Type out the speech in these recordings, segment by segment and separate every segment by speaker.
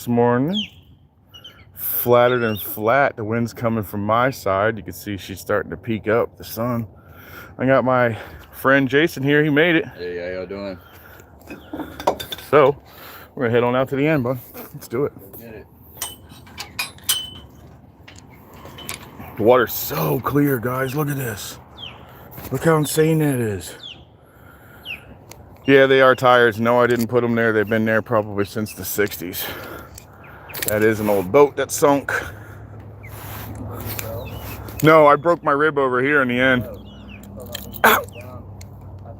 Speaker 1: This morning, flatter than flat. The wind's coming from my side. You can see she's starting to peak up the sun. I got my friend Jason here. He made it.
Speaker 2: Hey, how y'all doing?
Speaker 1: So we're gonna head on out to the end, bud. Let's do it.
Speaker 2: Go get it.
Speaker 1: The water's so clear, guys. Look at this. Look how insane that is. Yeah, they are tires. No, I didn't put them there. They've been there probably since the 60s. That is an old boat that sunk. No, I broke my rib over here in the end.
Speaker 2: Ow! I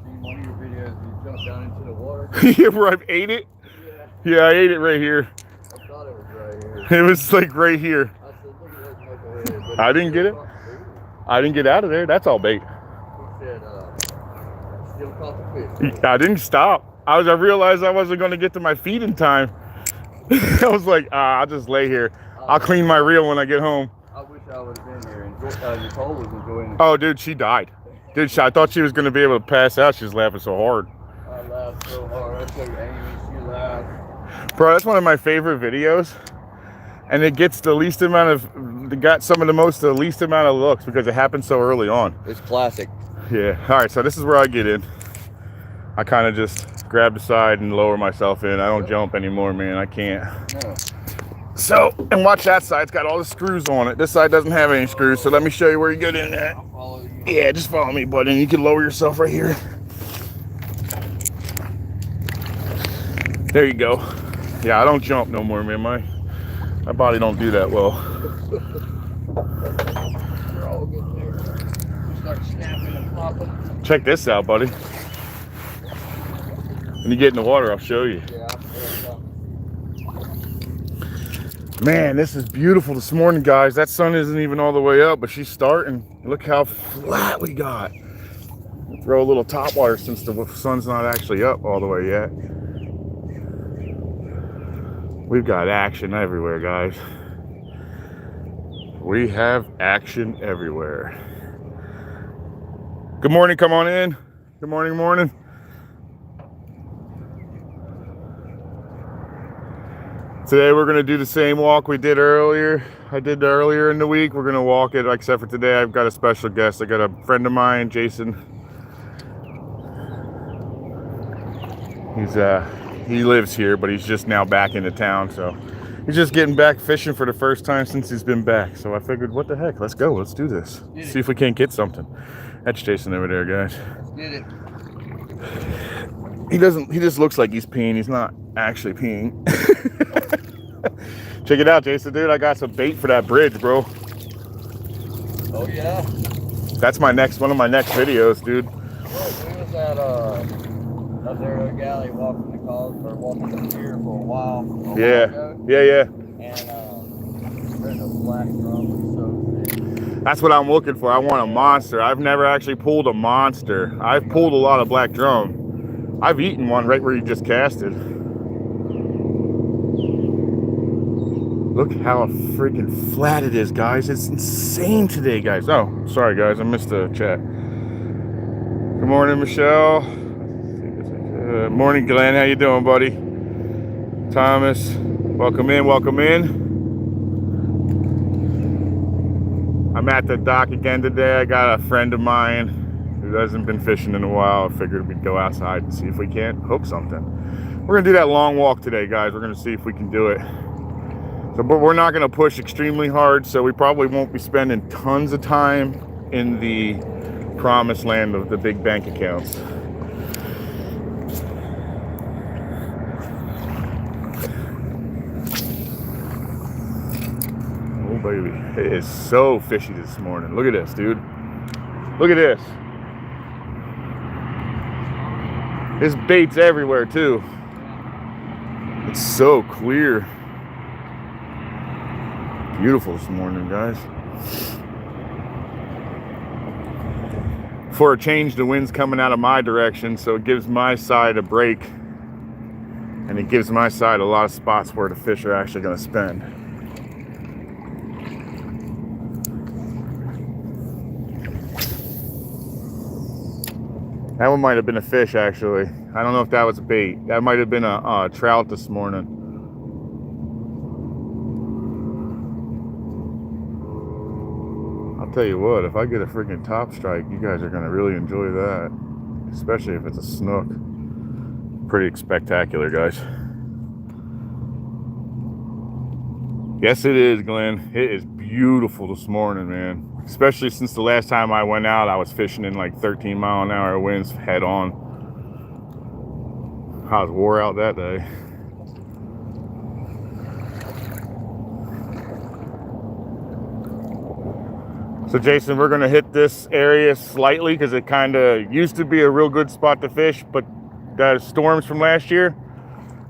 Speaker 2: seen one of your videos. You jumped down into the water.
Speaker 1: Yeah, where I ate it? Yeah, I ate it right here.
Speaker 2: I thought it was right here.
Speaker 1: It was like right here.
Speaker 2: I said, look at that knucklehead.
Speaker 1: I didn't get it. I didn't get out of there. That's all bait.
Speaker 2: He said, still caught the fish.
Speaker 1: I didn't stop. I realized I wasn't going to get to my feet in time. I was like, I'll just lay here. I'll clean my reel when I get home.
Speaker 2: I wish I would have been there. Nicole was enjoying it.
Speaker 1: Oh, dude, she died. Dude, I thought she was going to be able to pass out. She was laughing so hard.
Speaker 2: I laughed so hard. I told Amy, she laughed.
Speaker 1: Bro, that's one of my favorite videos. And it gets the least amount of, got some of the least amount of looks because it happened so early on.
Speaker 2: It's classic.
Speaker 1: Yeah. All right, so this is where I get in. I kind of just grab the side and lower myself in. I don't jump anymore, man. I can't.
Speaker 2: No.
Speaker 1: So, and watch that side. It's got all the screws on it. This side doesn't have any screws, so let me show you where you get in at.
Speaker 2: I'll follow you.
Speaker 1: Yeah, just follow me, buddy. And you can lower yourself right here. There you go. Yeah, I don't jump no more, man. My body don't do that well.
Speaker 2: We're all getting there. You start snapping and popping.
Speaker 1: Check this out, buddy. When you get in the water, I'll show you.
Speaker 2: Yeah,
Speaker 1: Man, this is beautiful this morning, guys. That sun isn't even all the way up, but she's starting. Look how flat we got. Throw a little top water since the sun's not actually up all the way yet. We've got action everywhere, guys. We have action everywhere. Good morning, come on in. Good morning, morning. Today we're gonna do the same walk we did earlier. I did earlier in the week. We're gonna walk it, except for today I've got a special guest. I got a friend of mine, Jason. He lives here, but he's just now back into town, so he's just getting back fishing for the first time since he's been back. So I figured, what the heck? Let's go. Let's do this. See if we can't get something. That's Jason over there, guys.
Speaker 2: Get it.
Speaker 1: He just looks like he's peeing. He's not actually peeing. Check it out, Jason, dude. I got some bait for that bridge, bro.
Speaker 2: Oh yeah.
Speaker 1: That's one of my next videos, dude.
Speaker 2: We was at up there at a galley walking the cause or walking the pier for a while.
Speaker 1: Yeah.
Speaker 2: And there's a black drum so thick.
Speaker 1: That's what I'm looking for. I want a monster. I've never actually pulled a monster. I've pulled a lot of black drum. I've eaten one right where you just casted. Look how freaking flat it is, guys. It's insane today, guys. Oh, sorry, guys. I missed the chat. Good morning, Michelle. Morning, Glenn. How you doing, buddy? Thomas, welcome in. I'm at the dock again today. I got a friend of mine who hasn't been fishing in a while. I figured we'd go outside and see if we can't hook something. We're going to do that long walk today, guys. We're going to see if we can do it. So, but we're not going to push extremely hard, so we probably won't be spending tons of time in the promised land of the big bank accounts. Oh, baby. It is so fishy this morning. Look at this, dude. Look at this. There's baits everywhere, too. It's so clear. Beautiful this morning, guys. For a change, the wind's coming out of my direction, so it gives my side a break, and it gives my side a lot of spots where the fish are actually going to spend. That one might have been a fish, actually. I don't know if that was a bait. That might have been a trout this morning. I'll tell you what, if I get a freaking top strike, you guys are going to really enjoy that. Especially if it's a snook. Pretty spectacular, guys. Yes, it is, Glenn. It is beautiful this morning, man. Especially since the last time I went out, I was fishing in like 13-mile-an-hour winds head on. I was wore out that day. So Jason, we're gonna hit this area slightly because it kind of used to be a real good spot to fish, but the storms from last year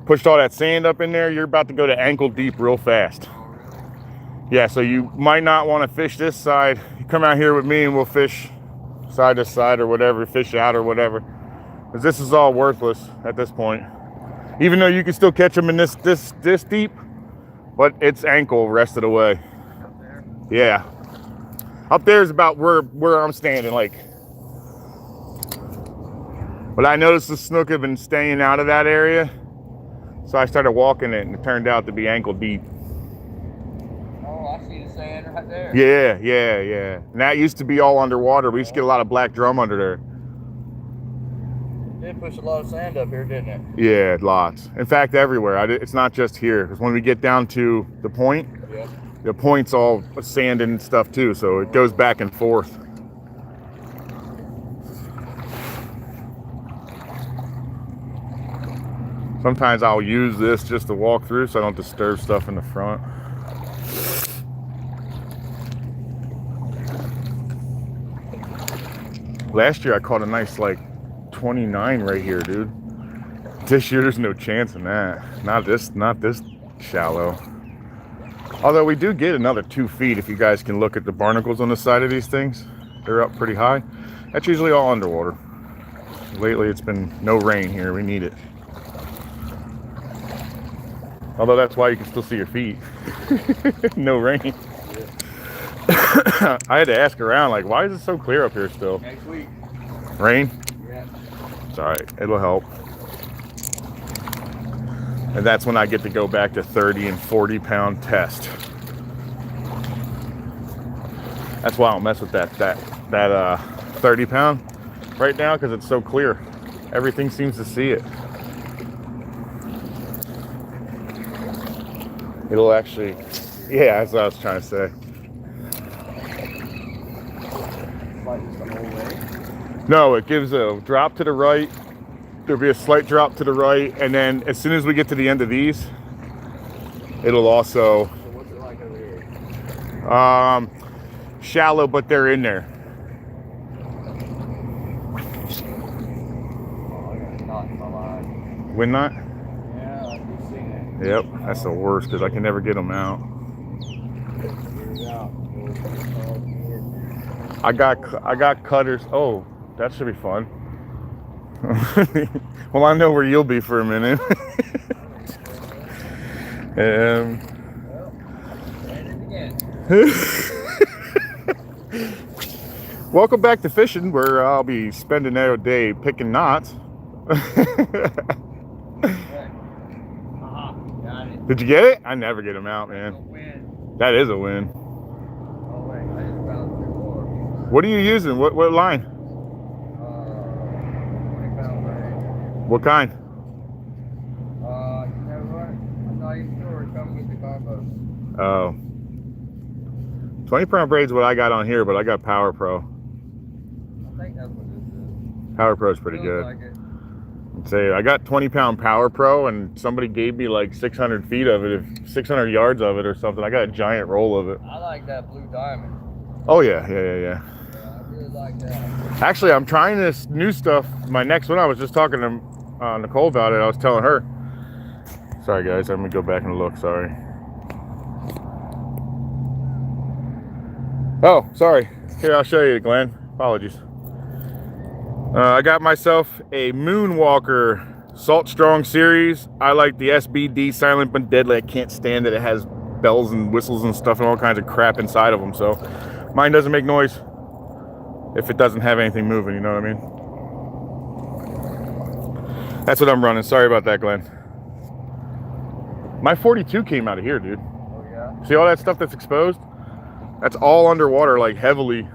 Speaker 1: pushed all that sand up in there. You're about to go to ankle deep real fast. Yeah, so you might not want to fish this side. You come out here with me and we'll fish side to side or whatever, fish out or whatever. Because this is all worthless at this point. Even though you can still catch them in this deep, but it's ankle rest of the way.
Speaker 2: Up there?
Speaker 1: Yeah. Up there is about where I'm standing, like. But I noticed the snook had been staying out of that area. So I started walking it and it turned out to be ankle deep.
Speaker 2: Oh, I see the sand right there.
Speaker 1: Yeah. And that used to be all underwater. We used to get a lot of black drum under there.
Speaker 2: It did push a lot of sand up here, didn't it?
Speaker 1: Yeah, lots. In fact, everywhere. It's not just here. Because when we get down to the point,
Speaker 2: Yep.
Speaker 1: the point's all sand and stuff too. So it goes back and forth. Sometimes I'll use this just to walk through so I don't disturb stuff in the front. Last year I caught a nice like 29 right here, dude. This year there's no chance in that. Not this shallow. Although we do get another 2 feet if you guys can look at the barnacles on the side of these things. They're up pretty high. That's usually all underwater. Lately it's been no rain here. We need it. Although that's why you can still see your feet. No rain. I had to ask around, like, why is it so clear up here still?
Speaker 2: Next week.
Speaker 1: Rain?
Speaker 2: Yeah.
Speaker 1: It's all right. It'll help. And that's when I get to go back to 30 and 40 pound test. That's why I don't mess with that 30 pound right now, because it's so clear. Everything seems to see it. It'll actually, yeah, that's what I was trying to say. No, it gives a drop to the right. There'll be a slight drop to the right, and then as soon as we get to the end of these, it'll also.
Speaker 2: So what's it like over here?
Speaker 1: Shallow, but they're in there.
Speaker 2: Oh, I got a knot in my line.
Speaker 1: Wind knot?
Speaker 2: Yeah, I've just seen it.
Speaker 1: Yep, that's the worst because I can never get them out.
Speaker 2: Here's out.
Speaker 1: I got cutters. Oh, that should be fun. Well, I know where you'll be for a minute.
Speaker 2: Well, and it again.
Speaker 1: Welcome back to fishing, where I'll be spending a day picking knots.
Speaker 2: Got it.
Speaker 1: Did you get it? I never get them out, man.
Speaker 2: Win.
Speaker 1: That is a win.
Speaker 2: Oh wait, I just found 3 more.
Speaker 1: What are you using? What line?
Speaker 2: 20-pound braid.
Speaker 1: What kind?
Speaker 2: You know what? I'm not even sure. It comes with the combo.
Speaker 1: Oh. 20-pound braid's what I got on here, but I got Power Pro.
Speaker 2: I think that's what this is.
Speaker 1: Power Pro's pretty
Speaker 2: Feels
Speaker 1: good.
Speaker 2: like it.
Speaker 1: Say I got 20-pound Power Pro, and somebody gave me like 600 feet of it, 600 yards of it or something. I got a giant roll of it.
Speaker 2: I like that blue diamond.
Speaker 1: Oh yeah.
Speaker 2: Yeah, I really like that.
Speaker 1: Actually, I'm trying this new stuff. My next one, I was just talking to Nicole about it. I was telling her. Sorry guys, I'm gonna go back and look. Sorry. Oh, sorry. Here, I'll show you, Glenn. Apologies. I got myself a Moonwalker Salt Strong series. I like the SBD Silent but Deadly. I can't stand it. It has bells and whistles and stuff and all kinds of crap inside of them. So mine doesn't make noise if it doesn't have anything moving, you know what I mean? That's what I'm running. Sorry about that, Glenn. My 42 came out of here, dude.
Speaker 2: Oh yeah?
Speaker 1: See all that stuff that's exposed? That's all underwater, like heavily.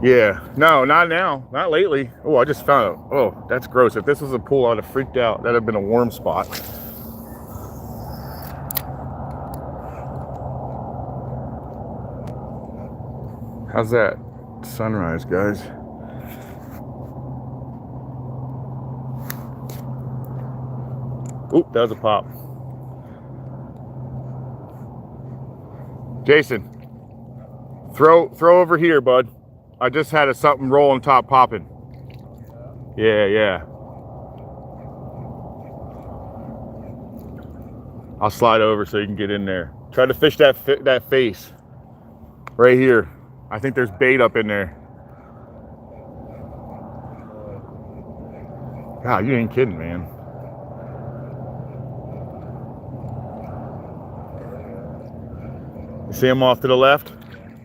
Speaker 1: Yeah, no, not now, not lately. Oh, I just found it. Oh, that's gross. If this was a pool, I'd have freaked out. That'd have been a worm spot. How's that sunrise, guys? Oop, that was a pop. Jason, throw over here, bud. I just had something roll on top popping. Yeah. I'll slide over so you can get in there. Try to fish that face right here. I think there's bait up in there. God, you ain't kidding, man. You see him off to the left?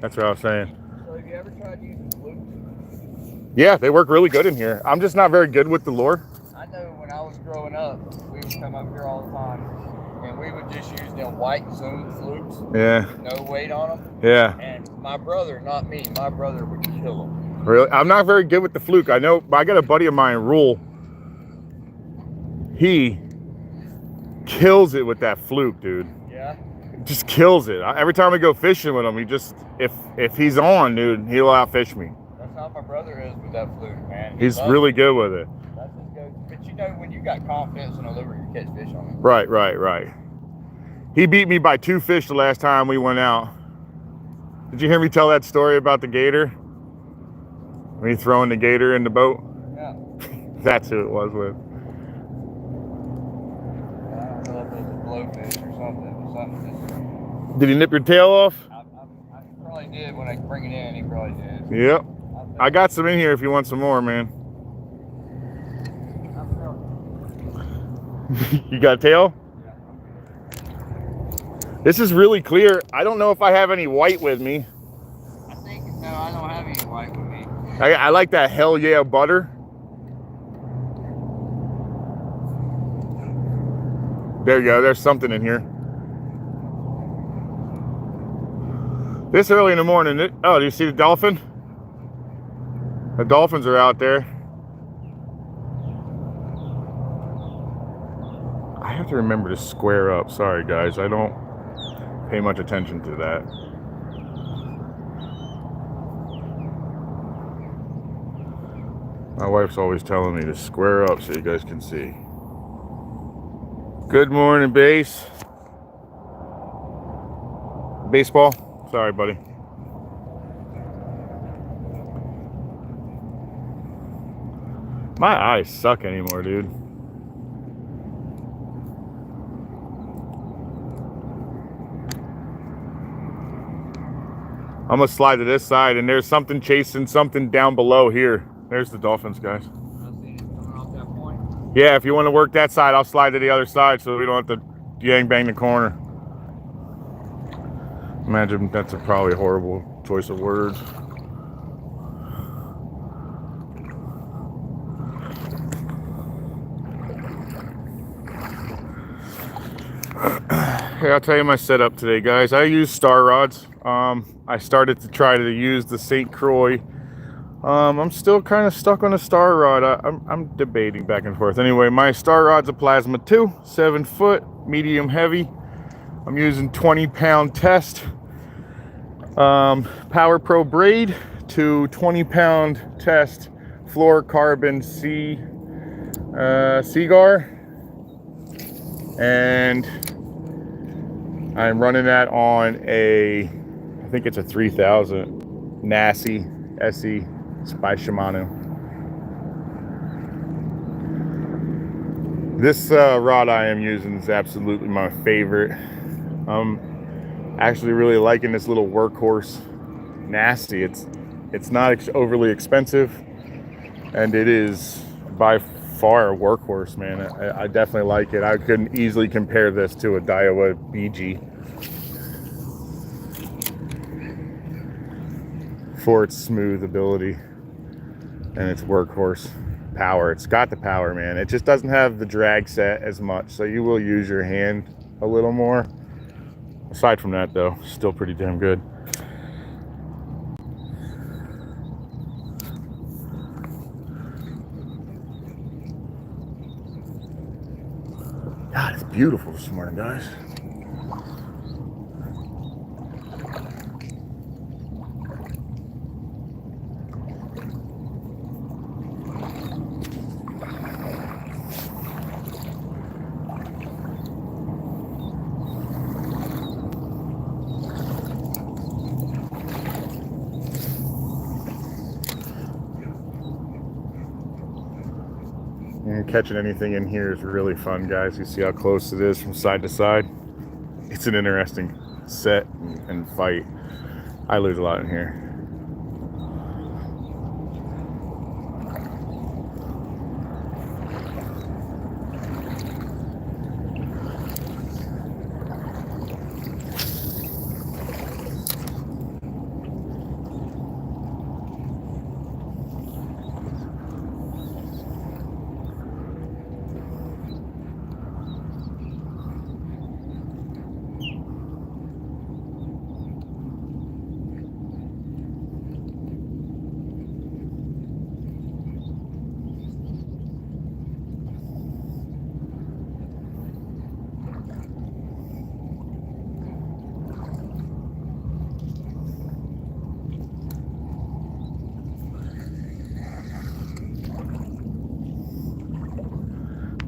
Speaker 1: That's what I was saying.
Speaker 2: So have you ever tried using flukes?
Speaker 1: Yeah, they work really good in here. I'm just not very good with the lure.
Speaker 2: I know when I was growing up, we would come up here all the time, and we would just use them white Zoom flukes.
Speaker 1: Yeah.
Speaker 2: No weight on them.
Speaker 1: Yeah.
Speaker 2: And my brother, not me, my brother would kill them.
Speaker 1: Really? I'm not very good with the fluke. I know, I got a buddy of mine, Rule. He kills it with that fluke, dude.
Speaker 2: Yeah.
Speaker 1: Just kills it. Every time I go fishing with him, he just, if he's on, dude, he'll outfish me.
Speaker 2: That's how my brother is with that fluke, man.
Speaker 1: He's really good with it.
Speaker 2: That's his go-to. But you know, when you got confidence in a lure, you catch fish on it.
Speaker 1: Right. He beat me by 2 fish the last time we went out. Did you hear me tell that story about the gator? When he throwing the gator in the boat?
Speaker 2: Yeah.
Speaker 1: That's who it was with.
Speaker 2: I don't know if it was a blowfish or something.
Speaker 1: Did he nip your tail off?
Speaker 2: I probably did when I bring it in. He probably did.
Speaker 1: Yep. I got some in here if you want some more, man. You got a tail?
Speaker 2: Yeah.
Speaker 1: This is really clear. I don't know if I have any white with me.
Speaker 2: I think, no, I don't have any white with me.
Speaker 1: I like that hell yeah butter. There you go. There's something in here. This early in the morning. Oh, do you see the dolphin? The dolphins are out there. I have to remember to square up. Sorry, guys. I don't pay much attention to that. My wife's always telling me to square up so you guys can see. Good morning, base. Baseball. Sorry, buddy. My eyes suck anymore, dude. I'm gonna slide to this side, and there's something chasing something down below here. There's the dolphins, guys.
Speaker 2: I see it coming off that point.
Speaker 1: Yeah, if you want to work that side, I'll slide to the other side so we don't have to yang bang the corner. Imagine that's probably a horrible choice of words. Here, I'll tell you my setup today, guys. I use star rods. I started to try to use the St. Croix. I'm still kind of stuck on a star rod. I'm debating back and forth. Anyway, my star rod's a Plasma 2, 7 foot, medium heavy. I'm using 20-pound test. Power Pro braid to 20-pound test fluorocarbon Seagar. And I'm running that on I think it's a 3000 NASI SE by Shimano. This rod I am using is absolutely my favorite. I'm actually really liking this little workhorse nasty. It's not overly expensive, and it is by far a workhorse, man. I definitely like it. I couldn't easily compare this to a Daiwa BG for its smooth ability and its workhorse power. It's got the power, man. It just doesn't have the drag set as much, so you will use your hand a little more. Aside from that, though, still pretty damn good. beautiful this morning, guys. And catching anything in here is really fun, guys. You see how close it is from side to side? It's an interesting set and fight. I lose a lot in here.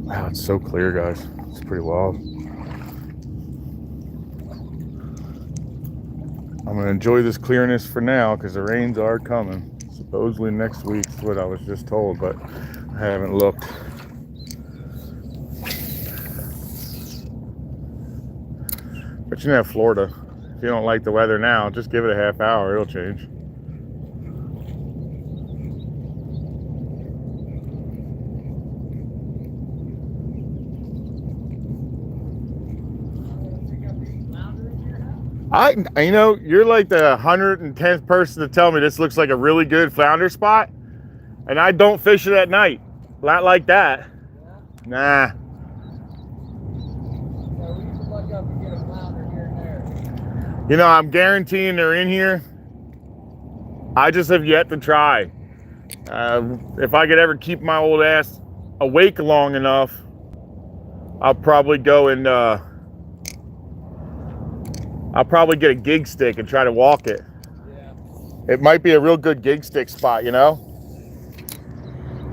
Speaker 1: Wow, it's so clear, guys. It's pretty wild. I'm gonna enjoy this clearness for now because the rains are coming. Supposedly next week's what I was just told, but I haven't looked. But you know, Florida, if you don't like the weather now, just give it a half hour, it'll change. You know, you're like the 110th person to tell me this looks like a really good flounder spot, and I don't fish it at night. Not like that.
Speaker 2: Yeah.
Speaker 1: Nah.
Speaker 2: So we can look up and get a flounder here and there.
Speaker 1: You know, I'm guaranteeing they're in here. I just have yet to try. If I could ever keep my old ass awake long enough, I'll probably go and I'll probably get a gig stick and try to walk it.
Speaker 2: Yeah.
Speaker 1: It might be a real good gig stick spot, you know?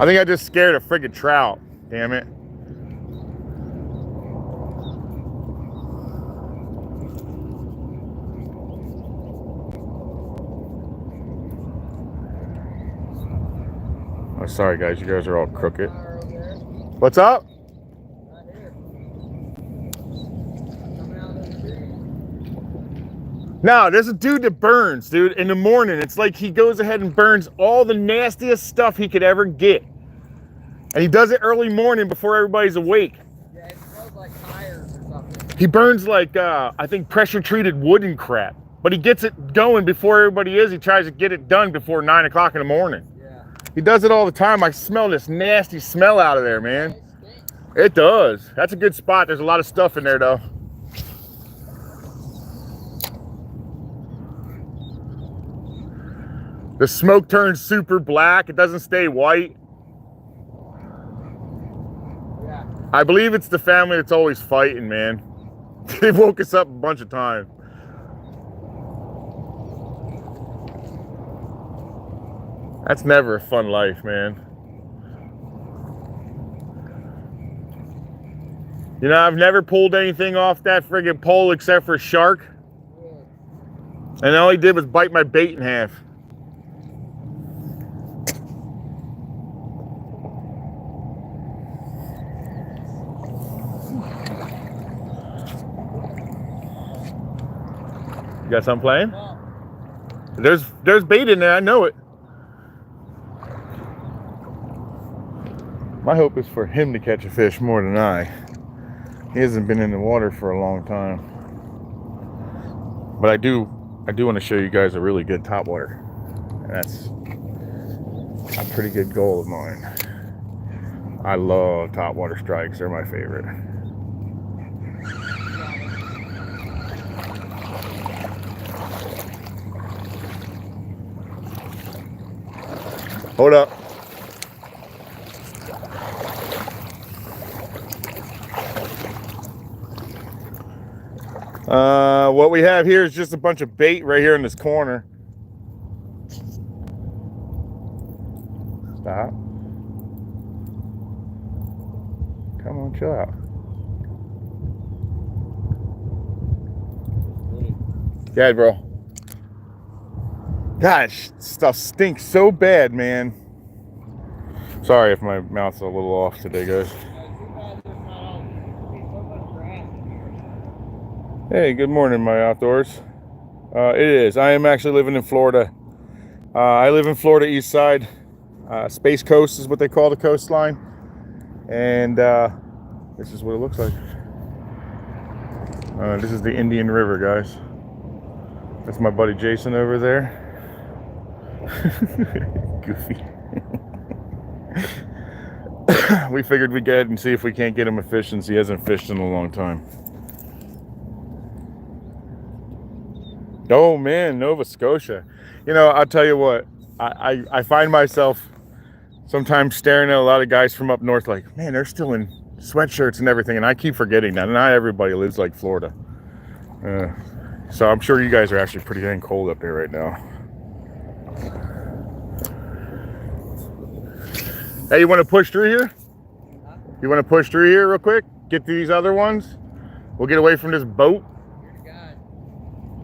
Speaker 1: I think I just scared a friggin' trout. Damn it. Oh, sorry guys, you guys are all crooked. What's up?
Speaker 2: Right here. Coming out of the tree.
Speaker 1: No, there's a dude that burns, dude, in the morning. It's like he goes ahead and burns all the nastiest stuff he could ever get. And he does it early morning before everybody's awake.
Speaker 2: Yeah, it smells like tires or something.
Speaker 1: He burns like, I think pressure treated wood and crap. But he gets it going before everybody is. He tries to get it done before 9 o'clock in the morning.
Speaker 2: Yeah.
Speaker 1: He does it all the time. I smell this nasty smell out of there, man.
Speaker 2: It stinks.
Speaker 1: It does. That's a good spot. There's a lot of stuff in there, though. The smoke turns super black. It doesn't stay white.
Speaker 2: Yeah.
Speaker 1: I believe it's the family that's always fighting, man. They woke us up a bunch of times. That's never a fun life, man. You know, I've never pulled anything off that friggin' pole except for a shark.
Speaker 2: Yeah.
Speaker 1: And all he did was bite my bait in half. You got something playing?
Speaker 2: No.
Speaker 1: There's bait in there, I know it. My hope is for him to catch a fish more than I. He hasn't been in the water for a long time. But I do want to show you guys a really good topwater. And that's a pretty good goal of mine. I love topwater strikes, they're my favorite. Hold up. What we have here is just a bunch of bait right here in this corner. Stop. Come on, chill out. Yeah, bro. Gosh, stuff stinks so bad, man. Sorry if my mouth's a little off today, guys. Hey, good morning, my outdoors. It is. I am actually living in Florida. I live in Florida East Side. Space Coast is what they call the coastline. And this is what it looks like. This is the Indian River, guys. That's my buddy Jason over there. Goofy. We figured we'd go ahead and see if we can't get him a fish since he hasn't fished in a long time. Oh man, Nova Scotia. You know, I'll tell you what, I find myself sometimes staring at a lot of guys from up north like, man, they're still in sweatshirts and everything, and I keep forgetting that not everybody lives like Florida. So I'm sure you guys are actually pretty dang cold up there right now. Hey, you want to push through here? You want to push through here real quick? Get to these other ones? We'll get away from this boat.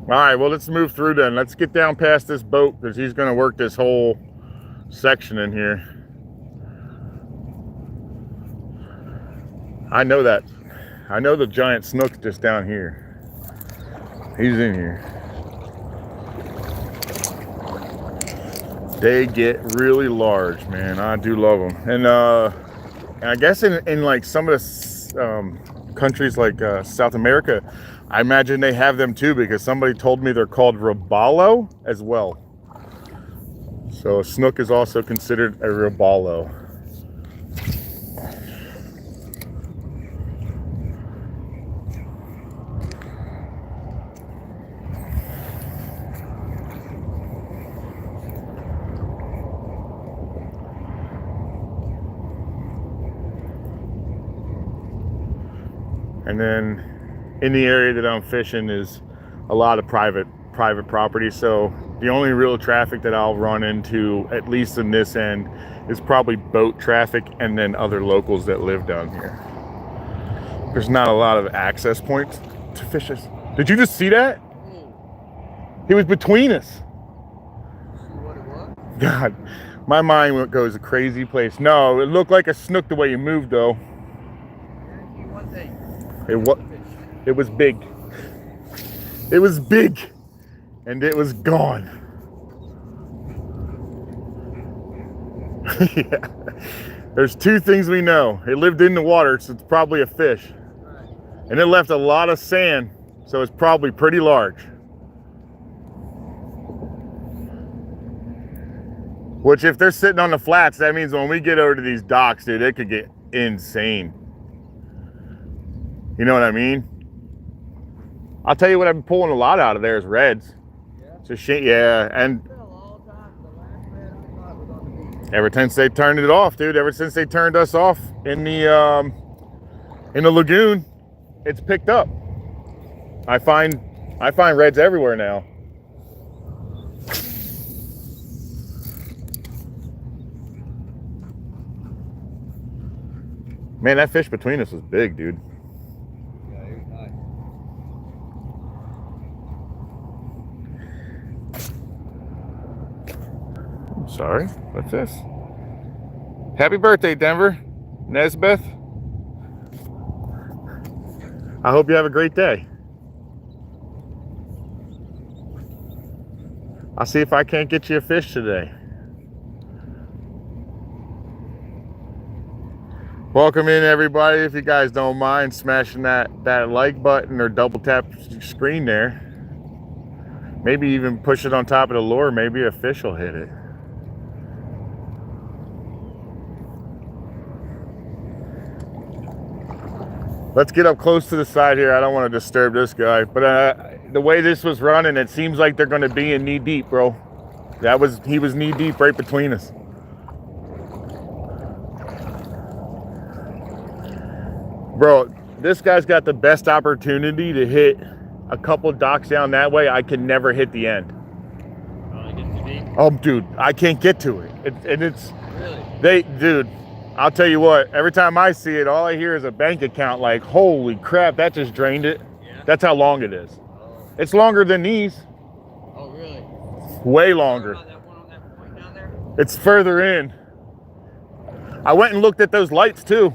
Speaker 1: All right, well, let's move through then. Let's get down past this boat because he's going to work this whole section in here. I know that. I know the giant snook's just down here. He's in here. They get really large, man. I do love them. And I guess in like some of the countries like South America, I imagine they have them too because somebody told me they're called robalo as well. So a snook is also considered a robalo. And then in the area that I'm fishing is a lot of private property. So the only real traffic that I'll run into, at least in this end, is probably boat traffic and then other locals that live down here. There's not a lot of access points to fish this. Did you just see that? He was between us.
Speaker 2: What it was?
Speaker 1: God, my mind goes a crazy place. No, it looked like a snook the way you moved though. It was big. It was big, and it was gone. Yeah. There's two things we know. It lived in the water, so it's probably a fish. And it left a lot of sand, so it's probably pretty large. Which, if they're sitting on the flats, that means when we get over to these docks, dude, it could get insane. You know what I mean? I'll tell you what I've been pulling a lot out of there is reds. Yeah. It's a shame, yeah. And ever since they turned it off, dude, ever since they turned us off in the lagoon, it's picked up. I find reds everywhere now. Man, that fish between us was big, dude. Sorry, what's this? Happy birthday, Denver. Nesbeth. I hope you have a great day. I'll see if I can't get you a fish today. Welcome in, everybody. If you guys don't mind smashing that like button or double tap screen there. Maybe even push it on top of the lure. Maybe a fish will hit it. Let's get up close to the side here. I don't want to disturb this guy, but the way this was running, it seems like they're going to be in knee deep, bro. He was knee deep right between us. Bro, this guy's got the best opportunity to hit a couple docks down that way, I can never hit the end.
Speaker 2: Oh, it gets too deep?
Speaker 1: Oh, dude, I can't get to it. It's
Speaker 2: really?
Speaker 1: Dude, I'll tell you what, every time I see it, all I hear is a bank account like, holy crap, that just drained it.
Speaker 2: Yeah.
Speaker 1: That's how long it is.
Speaker 2: Oh.
Speaker 1: It's longer than these.
Speaker 2: Oh, really?
Speaker 1: Way longer.
Speaker 2: About that one on that point down there?
Speaker 1: It's further in. I went and looked at those lights too.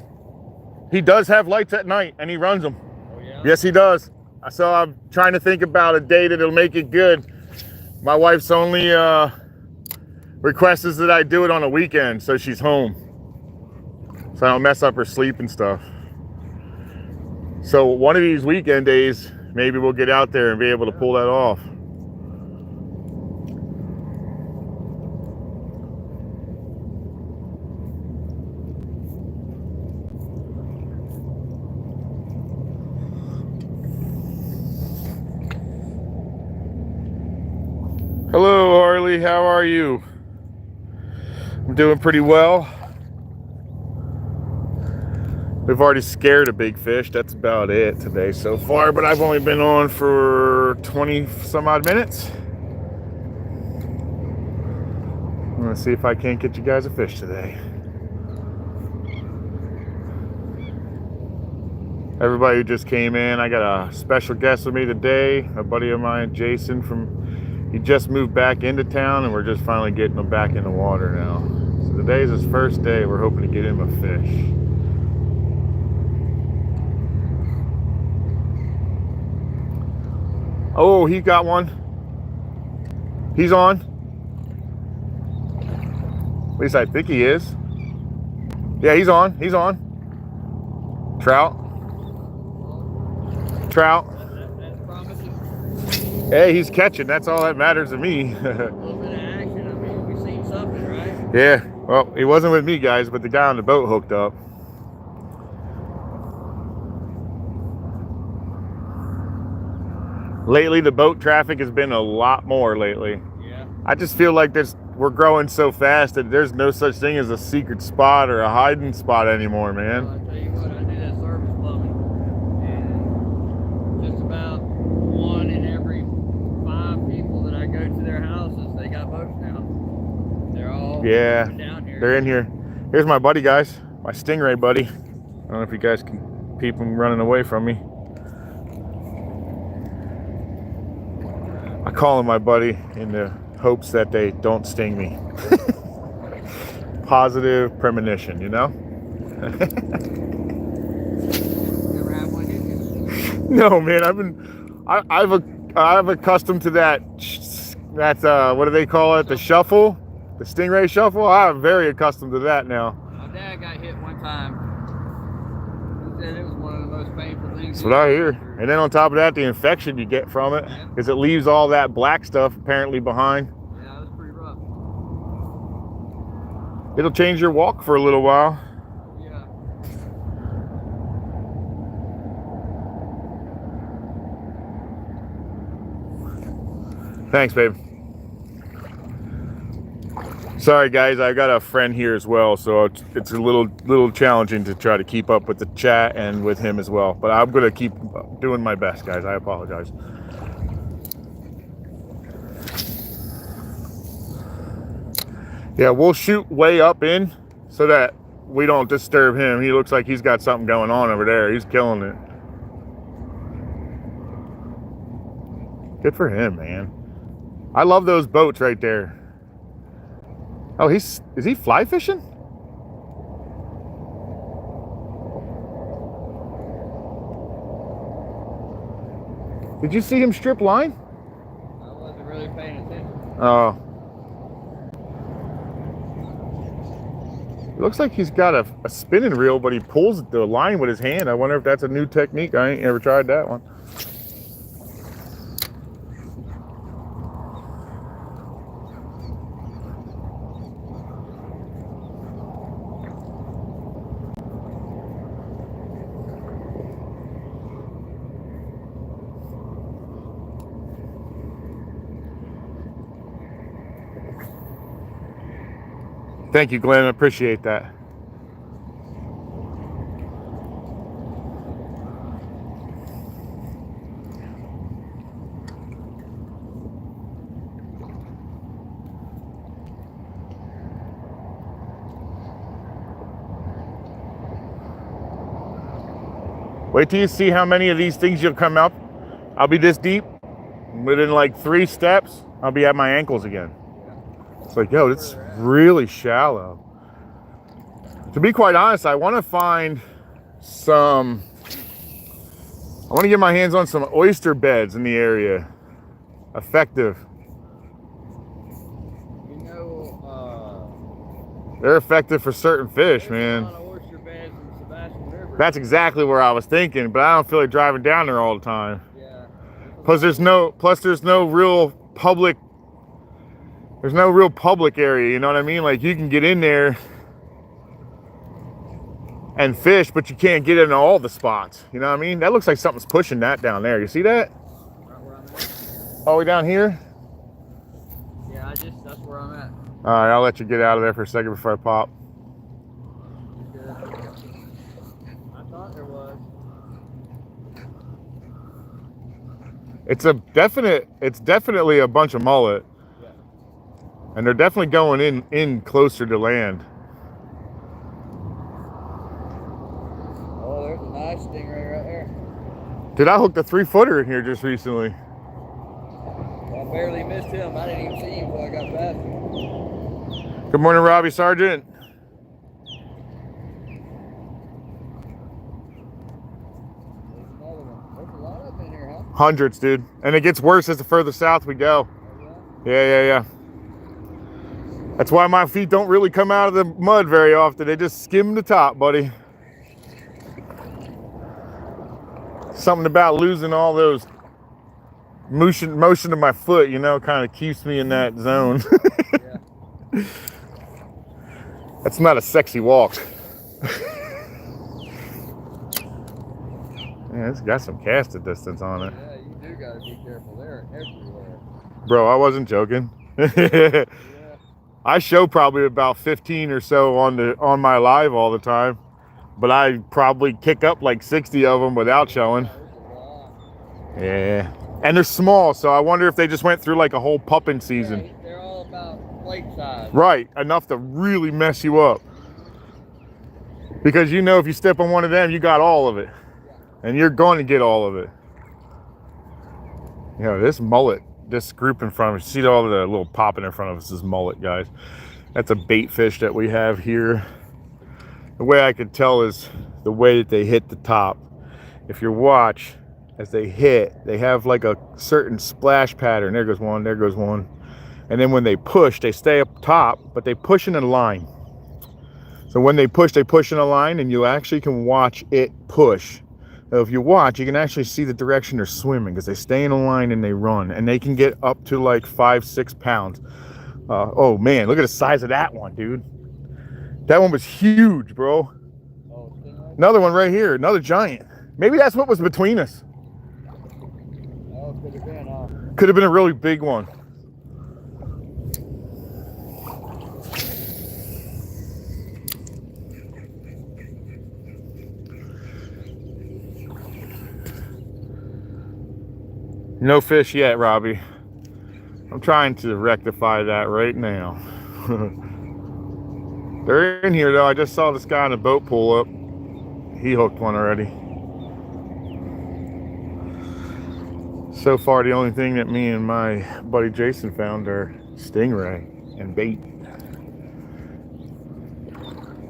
Speaker 1: He does have lights at night and he runs them.
Speaker 2: Oh, yeah?
Speaker 1: Yes, he does. So I'm trying to think about a day that'll make it good. My wife's only request is that I do it on a weekend so she's home. So I don't mess up her sleep and stuff. So one of these weekend days, maybe we'll get out there and be able to pull that off. Hello, Harley. How are you? I'm doing pretty well. We've already scared a big fish. That's about it today so far, but I've only been on for 20 some odd minutes. I'm gonna see if I can't get you guys a fish today. Everybody who just came in, I got a special guest with me today, a buddy of mine, Jason, he just moved back into town and we're just finally getting him back in the water now. So today's his first day. We're hoping to get him a fish. Oh, he got one. He's on. At least I think he is. Yeah, he's on. He's on. Trout. Trout.
Speaker 2: That's promising.
Speaker 1: Hey, he's catching. That's all that matters to me.
Speaker 2: A little bit of action. I mean, we've seen something, right?
Speaker 1: Yeah. Well, he wasn't with me, guys, but the guy on the boat hooked up. Lately, the boat traffic has been a lot more lately.
Speaker 2: Yeah.
Speaker 1: I just feel like we're growing so fast that there's no such thing as a secret spot or a hiding spot anymore, man.
Speaker 2: Well, I tell you what, I do that service plumbing, and just about 1 in every 5 people that I go to their houses, they got boats now. They're all down here.
Speaker 1: They're in here. Here's my buddy, guys. My stingray buddy. I don't know if you guys can peep him running away from me. I call him my buddy in the hopes that they don't sting me. Positive premonition, you know?
Speaker 2: Never have one, did you?
Speaker 1: No, man. I've accustomed to that. What do they call it? The shuffle, the stingray shuffle. I'm very accustomed to that now.
Speaker 2: My dad got hit one time. He said it was one of the most painful things.
Speaker 1: That's what I hear. And then on top of that, the infection you get from it, because it leaves all that black stuff apparently behind.
Speaker 2: Yeah, it was pretty rough.
Speaker 1: It'll change your walk for a little while.
Speaker 2: Yeah.
Speaker 1: Thanks, babe. Sorry, guys, I got a friend here as well, so it's a little challenging to try to keep up with the chat and with him as well. But I'm gonna keep doing my best, guys. I apologize. Yeah, we'll shoot way up in so that we don't disturb him. He looks like he's got something going on over there. He's killing it. Good for him, man. I love those boats right there. Oh, is he fly fishing? Did you see him strip line?
Speaker 2: I wasn't really paying attention.
Speaker 1: Oh. It looks like he's got a spinning reel, but he pulls the line with his hand. I wonder if that's a new technique. I ain't ever tried that one. Thank you, Glenn. I appreciate that. Wait till you see how many of these things you'll come up. I'll be this deep. Within like 3 steps, I'll be at my ankles again. It's like, yo, it's really shallow. To be quite honest, I want to find some, I want to get my hands on some oyster beds in the area. Effective.
Speaker 2: You know,
Speaker 1: they're effective for certain fish, man.
Speaker 2: a lot of oyster beds in the Sebastian River.
Speaker 1: That's exactly where I was thinking, but I don't feel like driving down there all the time.
Speaker 2: Yeah.
Speaker 1: Plus there's no real public, there's no real public area, you know what I mean? Like you can get in there and fish, but you can't get into all the spots. You know what I mean? That looks like something's pushing that down there. You see that?
Speaker 2: Right where I'm at.
Speaker 1: All the way down here?
Speaker 2: Yeah, that's where I'm at.
Speaker 1: All right, I'll let you get out of there for a second before I pop.
Speaker 2: Good. I thought there was.
Speaker 1: It's definitely a bunch of mullet.
Speaker 2: Yeah.
Speaker 1: And they're definitely going in closer to land.
Speaker 2: Oh, there's a nice stingray right there.
Speaker 1: Dude, I hooked a 3-footer in here just recently.
Speaker 2: I barely missed him. I didn't even see him until I got past him.
Speaker 1: Good morning, Robbie Sargent.
Speaker 2: There's another one. There's a lot up in here, huh?
Speaker 1: Hundreds, dude. And it gets worse as the further south we go.
Speaker 2: Oh,
Speaker 1: Yeah. That's why my feet don't really come out of the mud very often. They just skim the top, buddy. Something about losing all those motion of my foot, you know, kind of keeps me in that zone.
Speaker 2: Yeah.
Speaker 1: That's not a sexy walk. Yeah, it's got some casting distance on it.
Speaker 2: Yeah, you do gotta be careful. They're everywhere.
Speaker 1: Bro, I wasn't joking.
Speaker 2: Yeah.
Speaker 1: I show probably about 15 or so on my live all the time, but I probably kick up like 60 of them without showing.
Speaker 2: There's a lot.
Speaker 1: Yeah, and they're small, so I wonder if they just went through like a whole pupping season.
Speaker 2: Yeah, they're all about plate size.
Speaker 1: Right, enough to really mess you up. Because you know if you step on one of them, you got all of it. And you're going to get all of it. You know, this mullet, this group in front of us, see all the little popping in front of us is mullet, guys. That's a bait fish that we have here. The way I could tell is the way that they hit the top. If you watch, as they hit, they have like a certain splash pattern. There goes one, there goes one. And then when they push, they stay up top, but they push in a line. So when they push in a line, and you actually can watch it push. Now, if you watch, you can actually see the direction they're swimming because they stay in a line and they run, and they can get up to like 5-6 pounds. Oh man, look at the size of that one, dude. That one was huge, bro.
Speaker 2: Oh,
Speaker 1: Another one right here, another giant. Maybe that's what was between us.
Speaker 2: oh, could have been, huh?
Speaker 1: Could have been a really big one. No fish yet, Robbie. I'm trying to rectify that right now. They're in here though. I just saw this guy in a boat pull up. He hooked one already. So far, the only thing that me and my buddy Jason found are stingray and bait.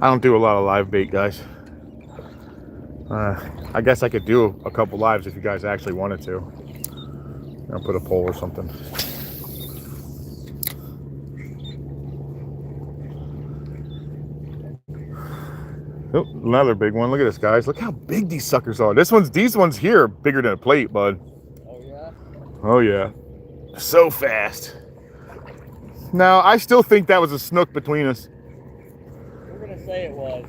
Speaker 1: I don't do a lot of live bait, guys. I guess I could do a couple lives if you guys actually wanted to. I'll put a pole or something. Oh, another big one. Look at this, guys. Look how big these suckers are. These ones here are bigger than a plate, bud.
Speaker 2: Oh, yeah?
Speaker 1: Oh, yeah. So fast. Now, I still think that was a snook between us.
Speaker 2: We're going to say it was.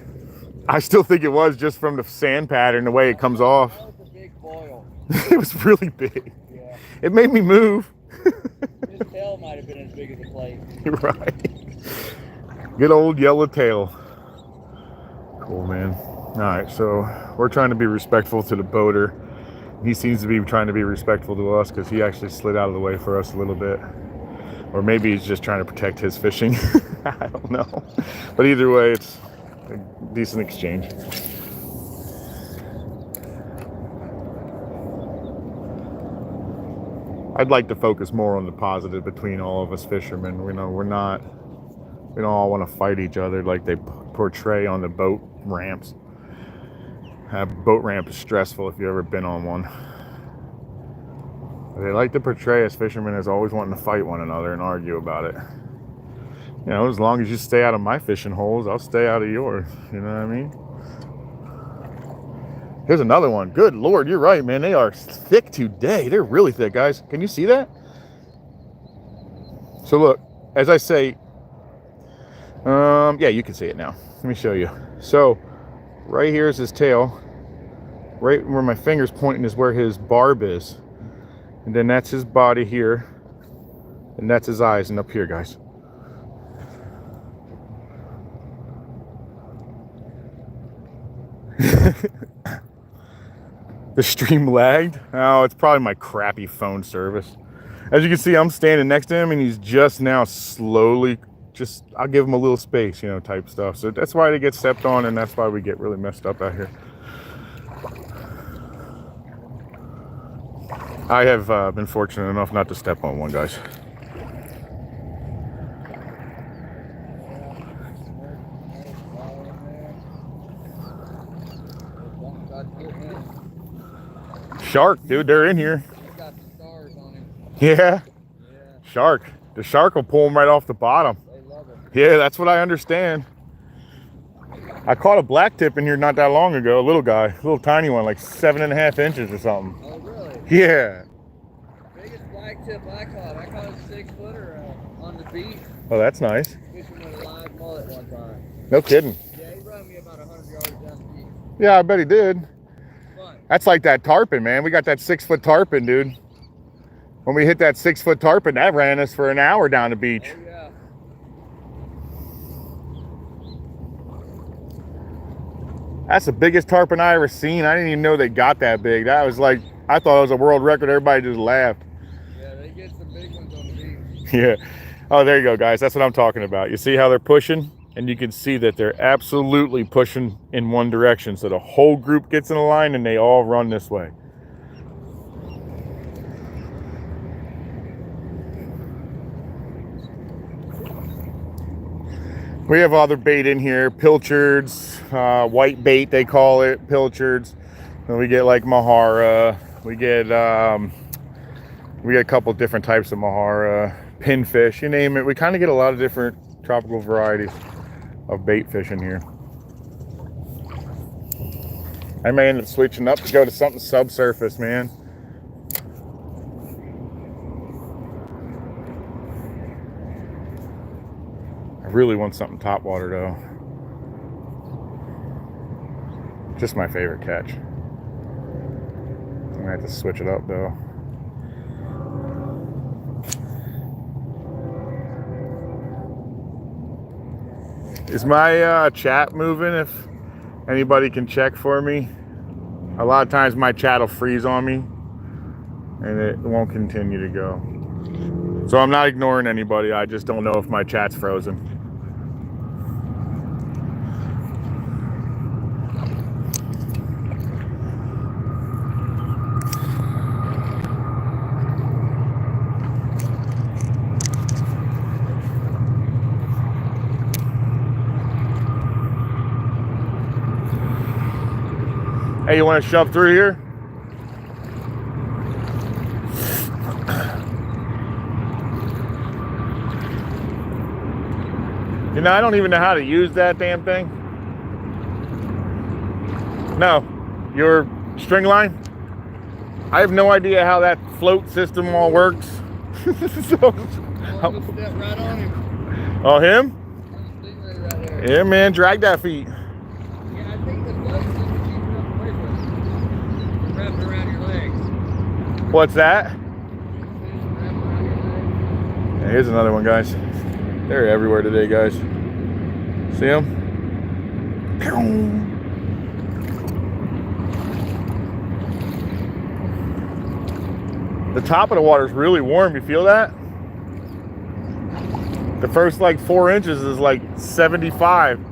Speaker 1: I still think it was just from the sand pattern, the way it comes off.
Speaker 2: That was a big boil.
Speaker 1: It was really big.
Speaker 2: Yeah.
Speaker 1: It made me move.
Speaker 2: His tail might have been as big as a plate.
Speaker 1: You're right. Good old yellow tail. Cool, man. All right, so we're trying to be respectful to the boater. He seems to be trying to be respectful to us because he actually slid out of the way for us a little bit. Or maybe he's just trying to protect his fishing. I don't know. But either way, it's a decent exchange. I'd like to focus more on the positive between all of us fishermen. We know we don't all want to fight each other like they portray on the boat ramps. A boat ramp is stressful if you've ever been on one. They like to portray us fishermen as always wanting to fight one another and argue about it. You know, as long as you stay out of my fishing holes, I'll stay out of yours. You know what I mean? Here's another one. Good Lord, you're right, man. They are thick today. They're really thick, guys. Can you see that? So look, as I say, yeah, you can see it now. Let me show you. So right here is his tail. Right where my finger's pointing is where his barb is. And then that's his body here. And that's his eyes. And up here, guys. The stream lagged. Oh, it's probably my crappy phone service. As you can see, I'm standing next to him and he's just now slowly, I'll give him a little space, you know, type stuff. So that's why they get stepped on and that's why we get really messed up out here. I have been fortunate enough not to step on one, guys. Shark, dude, they're in here.
Speaker 2: He's got the stars on him.
Speaker 1: Yeah. Shark. The shark will pull him right off the bottom.
Speaker 2: They love him.
Speaker 1: Yeah, that's what I understand. I caught a black tip in here not that long ago, a little guy, a little tiny one, like 7.5 inches or something.
Speaker 2: Oh, really?
Speaker 1: Yeah.
Speaker 2: Biggest black tip I caught a 6-footer on the beach.
Speaker 1: Oh, that's nice.
Speaker 2: Fishing with a live mullet one time.
Speaker 1: No kidding.
Speaker 2: Yeah, he run me about 100 yards down the beach.
Speaker 1: Yeah, I bet he did.
Speaker 2: Fun.
Speaker 1: That's like that tarpon, man. We got that 6-foot tarpon, dude. When we hit that 6-foot tarpon, that ran us for an hour down the beach.
Speaker 2: Oh, yeah.
Speaker 1: That's the biggest tarpon I ever seen. I didn't even know they got that big. That was like, I thought it was a world record. Everybody just laughed.
Speaker 2: Yeah, they get some big ones on the beach.
Speaker 1: Yeah. Oh, there you go, guys. That's what I'm talking about. You see how they're pushing? And you can see that they're absolutely pushing in one direction. So the whole group gets in a line and they all run this way. We have other bait in here, pilchards, white bait they call it, pilchards. And we get like mahara. We get a couple different types of mahara, pinfish, you name it. We kind of get a lot of different tropical varieties of bait fish in here. I may end up switching up to go to something subsurface, man. I really want something topwater though. Just my favorite catch. I'm gonna have to switch it up though. Is my chat moving? If anybody can check for me. A lot of times my chat will freeze on me and it won't continue to go. So I'm not ignoring anybody. I just don't know if my chat's frozen. Hey, you want to shove through here? You know, I don't even know how to use that damn thing. No, your string line? I have no idea how that float system all works. So,
Speaker 2: Step right on him.
Speaker 1: oh, him?
Speaker 2: Right there.
Speaker 1: Yeah, man, drag that feet.
Speaker 2: Yeah, I think the float system keeps him away from you. Wrap it around your legs.
Speaker 1: What's that?
Speaker 2: Wrap it around your legs.
Speaker 1: Yeah, here's another one, guys. They're everywhere today, guys. See them? The top of the water is really warm. You feel that? The first like 4 inches is like 75.
Speaker 2: Hey,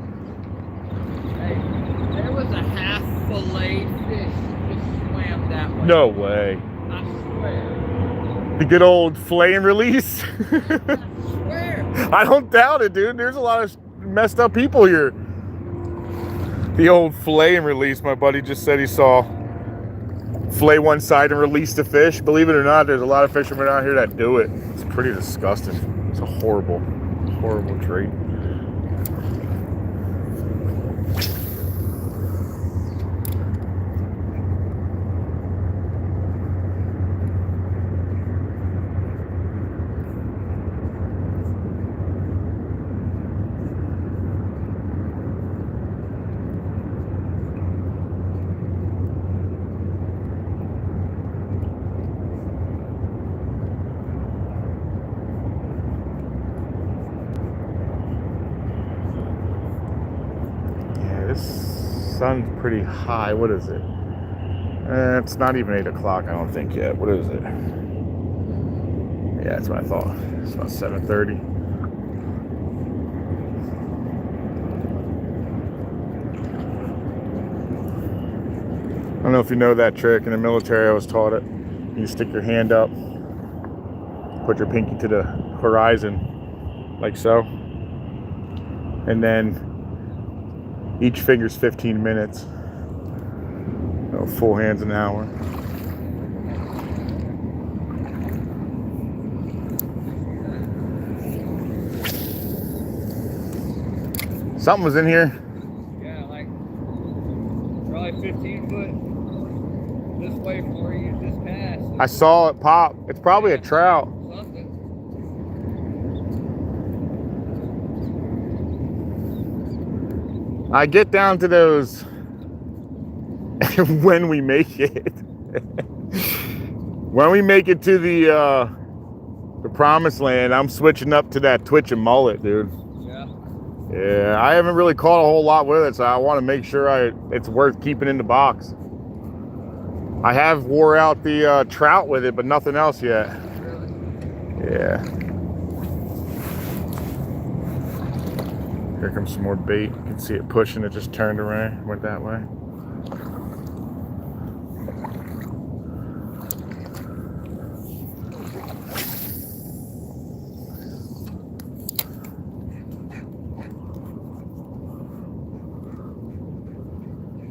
Speaker 2: there was a half filleted fish just swam that way.
Speaker 1: No way.
Speaker 2: I swear.
Speaker 1: The good old flame release.
Speaker 2: Where?
Speaker 1: I don't doubt it, dude. There's a lot of messed up people here. The old flame release, my buddy just said he saw. Flay one side and release the fish. Believe it or not, there's a lot of fishermen out here that do it. It's pretty disgusting. It's a horrible, horrible trait. This sun's pretty high. What is it? It's not even 8 o'clock, I don't think yet. What is it? Yeah, that's what I thought. It's about 7:30. I don't know if you know that trick. In the military, I was taught it. You stick your hand up, put your pinky to the horizon, like so, and then each finger's 15 minutes. No, full hands an hour. Something was in here.
Speaker 2: Yeah, like probably 15 foot this way from where you just passed.
Speaker 1: I saw it pop. It's probably a trout.
Speaker 2: Something.
Speaker 1: I get down to those when we make it. When we make it to the promised land, I'm switching up to that twitch and mullet, dude.
Speaker 2: Yeah.
Speaker 1: Yeah, I haven't really caught a whole lot with it, so I want to make sure it's worth keeping in the box. I have wore out the trout with it, but nothing else yet.
Speaker 2: Really?
Speaker 1: Yeah. Here comes some more bait. You can see it pushing. It just turned around, went that way.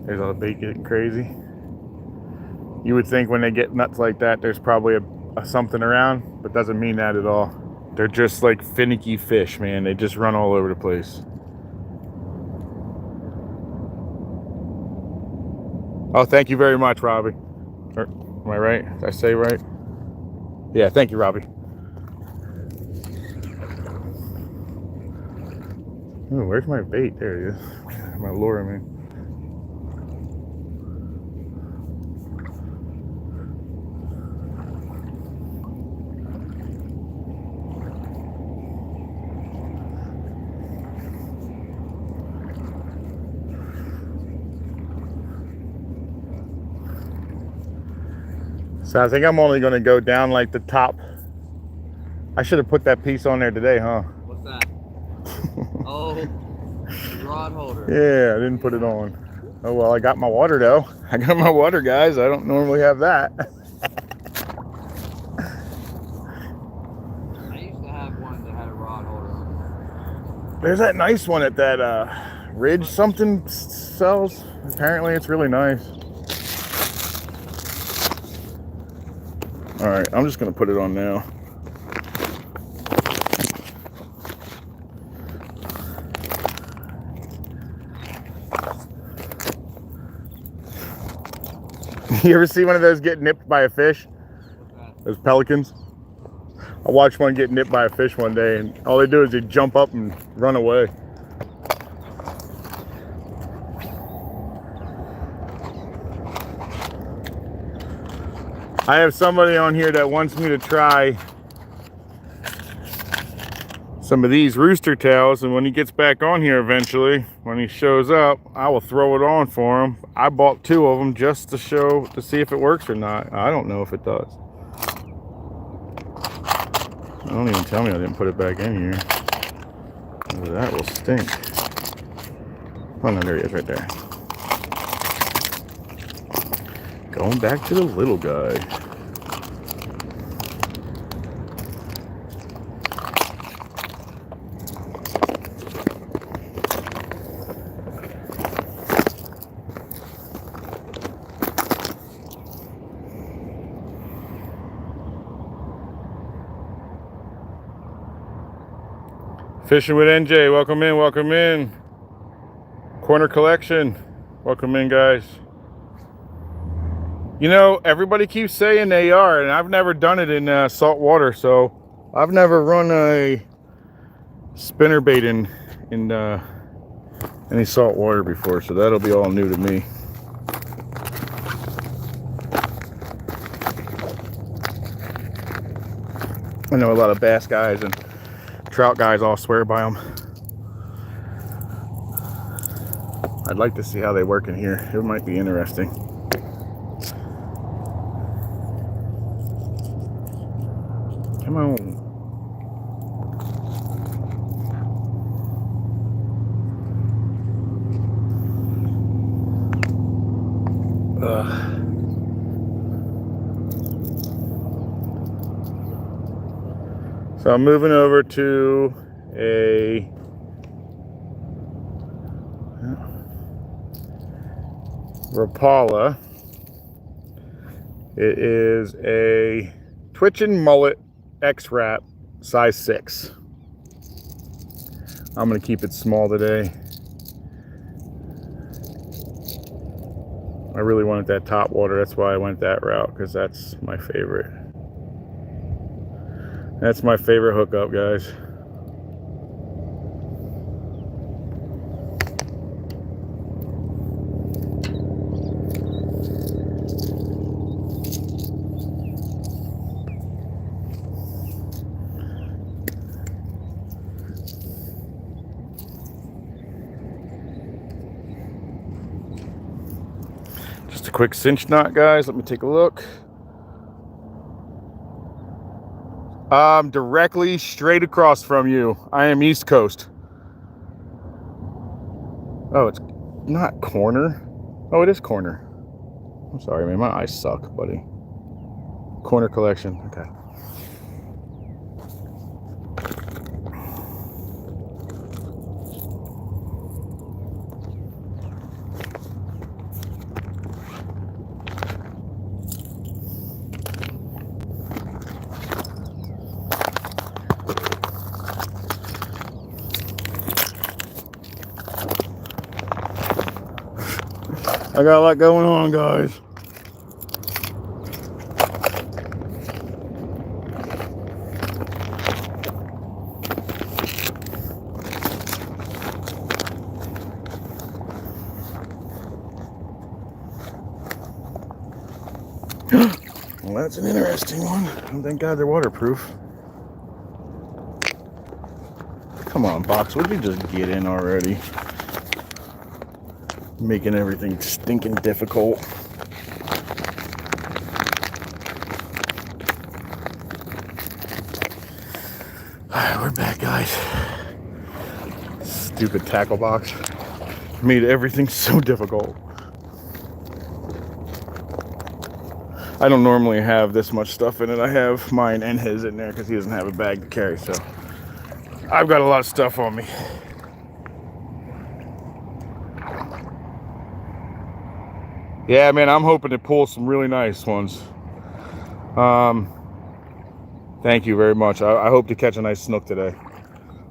Speaker 1: There's all the bait getting crazy. You would think when they get nuts like that, there's probably a something around, but doesn't mean that at all. They're just like finicky fish, man. They just run all over the place. Oh, thank you very much, Robbie. Am I right? Did I say right? Yeah, thank you, Robbie. Ooh, where's my bait? There he is. My lure, man. So I think I'm only going to go down like the top. I should have put that piece on there today, huh?
Speaker 2: What's that? Oh, rod holder.
Speaker 1: Yeah, I didn't put it on. Oh well, I got my water though. I got my water, guys. I don't normally have that.
Speaker 2: I used to have one that had a rod holder.
Speaker 1: There's that nice one at that Ridge something sells. Apparently it's really nice. All right, I'm just gonna put it on now. You ever see one of those get nipped by a fish? Those pelicans? I watched one get nipped by a fish one day, and all they do is they jump up and run away. I have somebody on here that wants me to try some of these rooster tails, and when he gets back on here eventually, when he shows up, I will throw it on for him. I bought 2 of them just to see if it works or not. I don't know if it does. Don't even tell me I didn't put it back in here. Oh, that will stink. Oh no, there he is right there. Going back to the little guy. Fishing with NJ, welcome in, welcome in. Corner collection, welcome in, guys. You know, everybody keeps saying they are, and I've never done it in salt water, so I've never run a spinnerbait in any salt water before, so that'll be all new to me. I know a lot of bass guys and trout guys all swear by them. I'd like to see how they work in here. It might be interesting. Come on. So I'm moving over to a Rapala. It is a twitching mullet X-Wrap size 6. I'm gonna keep it small today. I really wanted that top water, that's why I went that route, because that's my favorite. That's my favorite hookup, guys. Just a quick cinch knot, guys. Let me take a look. Directly straight across from you. I am East Coast. Oh, it's not corner. Oh, it is corner. I'm sorry, man. My eyes suck, buddy. Corner collection. Okay. I got a lot going on, guys. Well, that's an interesting one. Thank God they're waterproof. Come on, box. Would you just get in already? Making everything stinking difficult. Alright, we're back, guys. Stupid tackle box made everything so difficult. I don't normally have this much stuff in it. I have mine and his in there because he doesn't have a bag to carry, so I've got a lot of stuff on me. Yeah, man, I'm hoping to pull some really nice ones. Thank you very much. I hope to catch a nice snook today.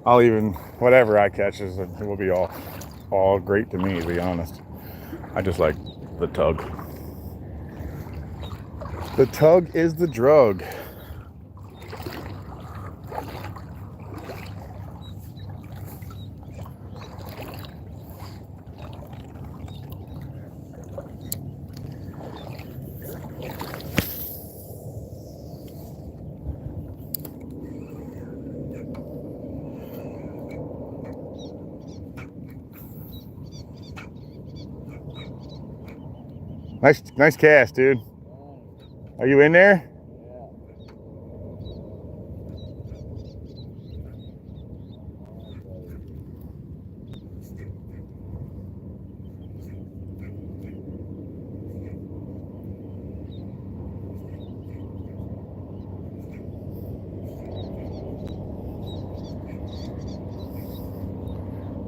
Speaker 1: I'll even, whatever I catch, it will be all great to me, to be honest. I just like the tug. The tug is the drug. Nice cast, dude. Are you in there?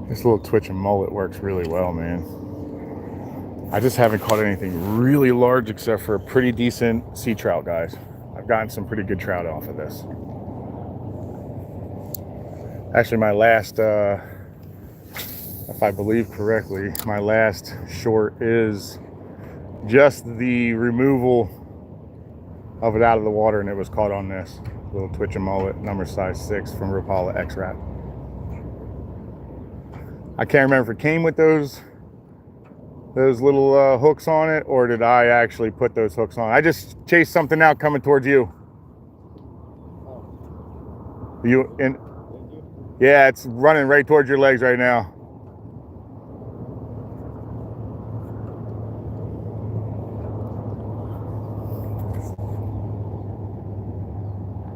Speaker 1: This little twitch and mullet works really well, man. I just haven't caught anything really large except for a pretty decent sea trout, guys. I've gotten some pretty good trout off of this. Actually, my last, if I believe correctly, my last short is just the removal of it out of the water, and it was caught on this little twitching mullet, number size 6 from Rapala X-Wrap. I can't remember if it came with those little hooks on it, or did I actually put those hooks on. I just chased something out coming towards you. You in? Yeah, it's running right towards your legs right now.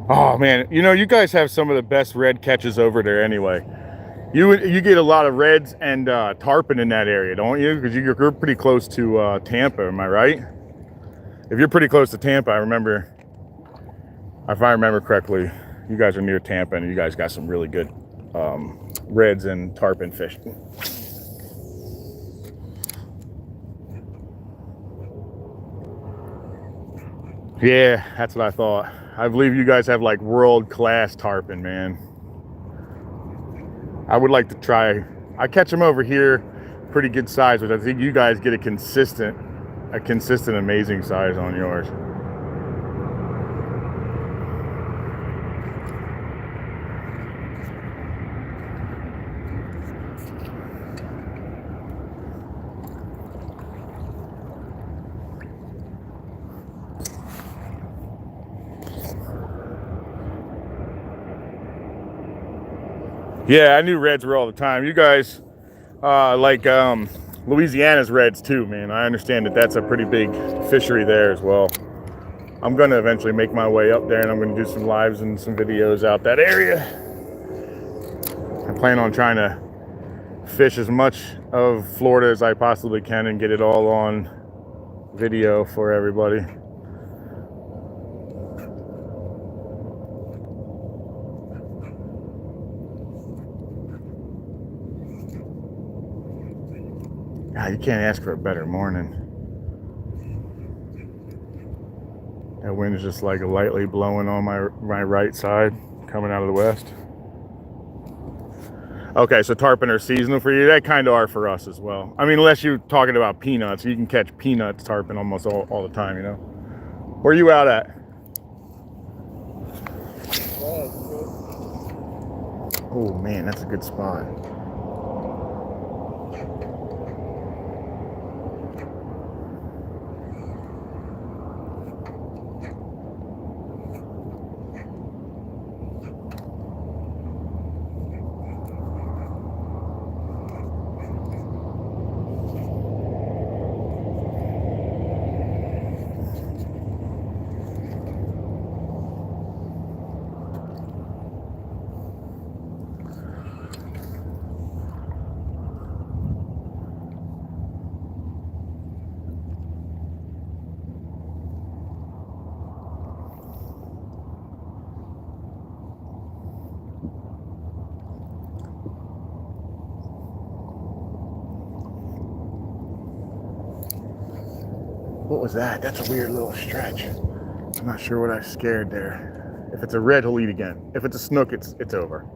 Speaker 1: Oh man, you know, you guys have some of the best red catches over there anyway. You get a lot of reds and tarpon in that area, don't you? Because you're pretty close to Tampa, am I right? If you're pretty close to Tampa, if I remember correctly, you guys are near Tampa, and you guys got some really good reds and tarpon fish. Yeah, that's what I thought. I believe you guys have like world-class tarpon, man. I would like to try. I catch them over here, pretty good size, but I think you guys get a consistent, amazing size on yours. Yeah, I knew reds were all the time. You guys like Louisiana's reds too, man. I understand that that's a pretty big fishery there as well. I'm gonna eventually make my way up there, and I'm gonna do some lives and some videos out that area. I plan on trying to fish as much of Florida as I possibly can and get it all on video for everybody. God, you can't ask for a better morning. That wind is just like lightly blowing on my right side, coming out of the west. Okay, so tarpon are seasonal for you. They kind of are for us as well. I mean, unless you're talking about peanuts, you can catch peanuts tarpon almost all the time, you know. Where are you out at? Oh man, that's a good spot. What was that? That's a weird little stretch. I'm not sure what I scared there. If it's a red, he'll eat again. If it's a snook, it's over.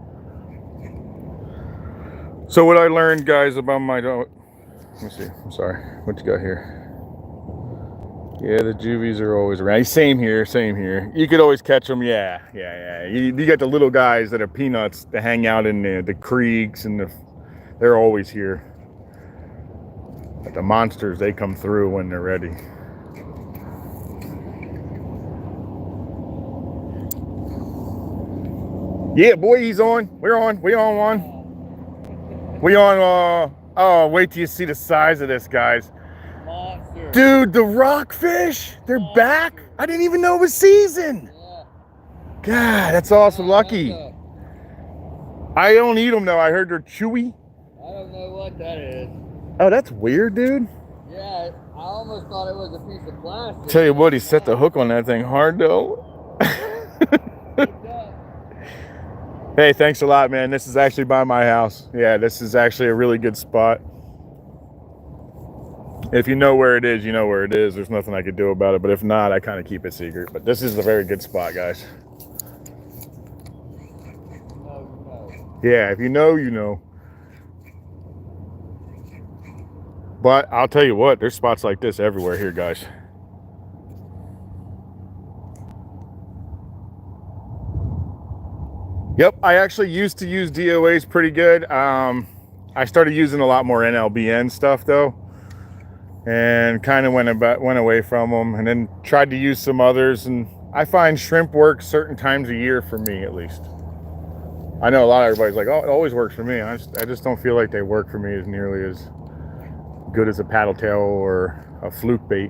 Speaker 1: So what I learned, guys, about my... Let me see. I'm sorry. What you got here? Yeah, the juvies are always around. Same here, same here. You could always catch them. Yeah. You got the little guys that are peanuts that hang out in the creeks, and they're always here. But the monsters, they come through when they're ready. Yeah, boy, he's on. We're on. We on one. We on. Oh, wait till you see the size of this, guys.
Speaker 2: Monster.
Speaker 1: Dude, the rockfish, they're back. I didn't even know it was season.
Speaker 2: Yeah.
Speaker 1: God, that's awesome. Lucky. I don't eat them though. I heard they're chewy.
Speaker 2: I don't know what that is.
Speaker 1: Oh, that's weird, dude.
Speaker 2: Yeah, I almost thought it was a piece of plastic.
Speaker 1: Tell you what, he set the hook on that thing hard though. Hey, thanks a lot, man. This is actually by my house. Yeah, this is actually a really good spot. If you know where it is, you know where it is. There's nothing I could do about it. But if not, I kind of keep it secret. But this is a very good spot, guys.
Speaker 2: No.
Speaker 1: Yeah, if you know, you know. But I'll tell you what, there's spots like this everywhere here, guys. Yep, I actually used to use DOAs pretty good. I started using a lot more NLBN stuff though, and kind of went away from them, and then tried to use some others. And I find shrimp works certain times a year for me, at least. I know a lot of everybody's like, oh, it always works for me. I just don't feel like they work for me as nearly as good as a paddle tail or a fluke bait.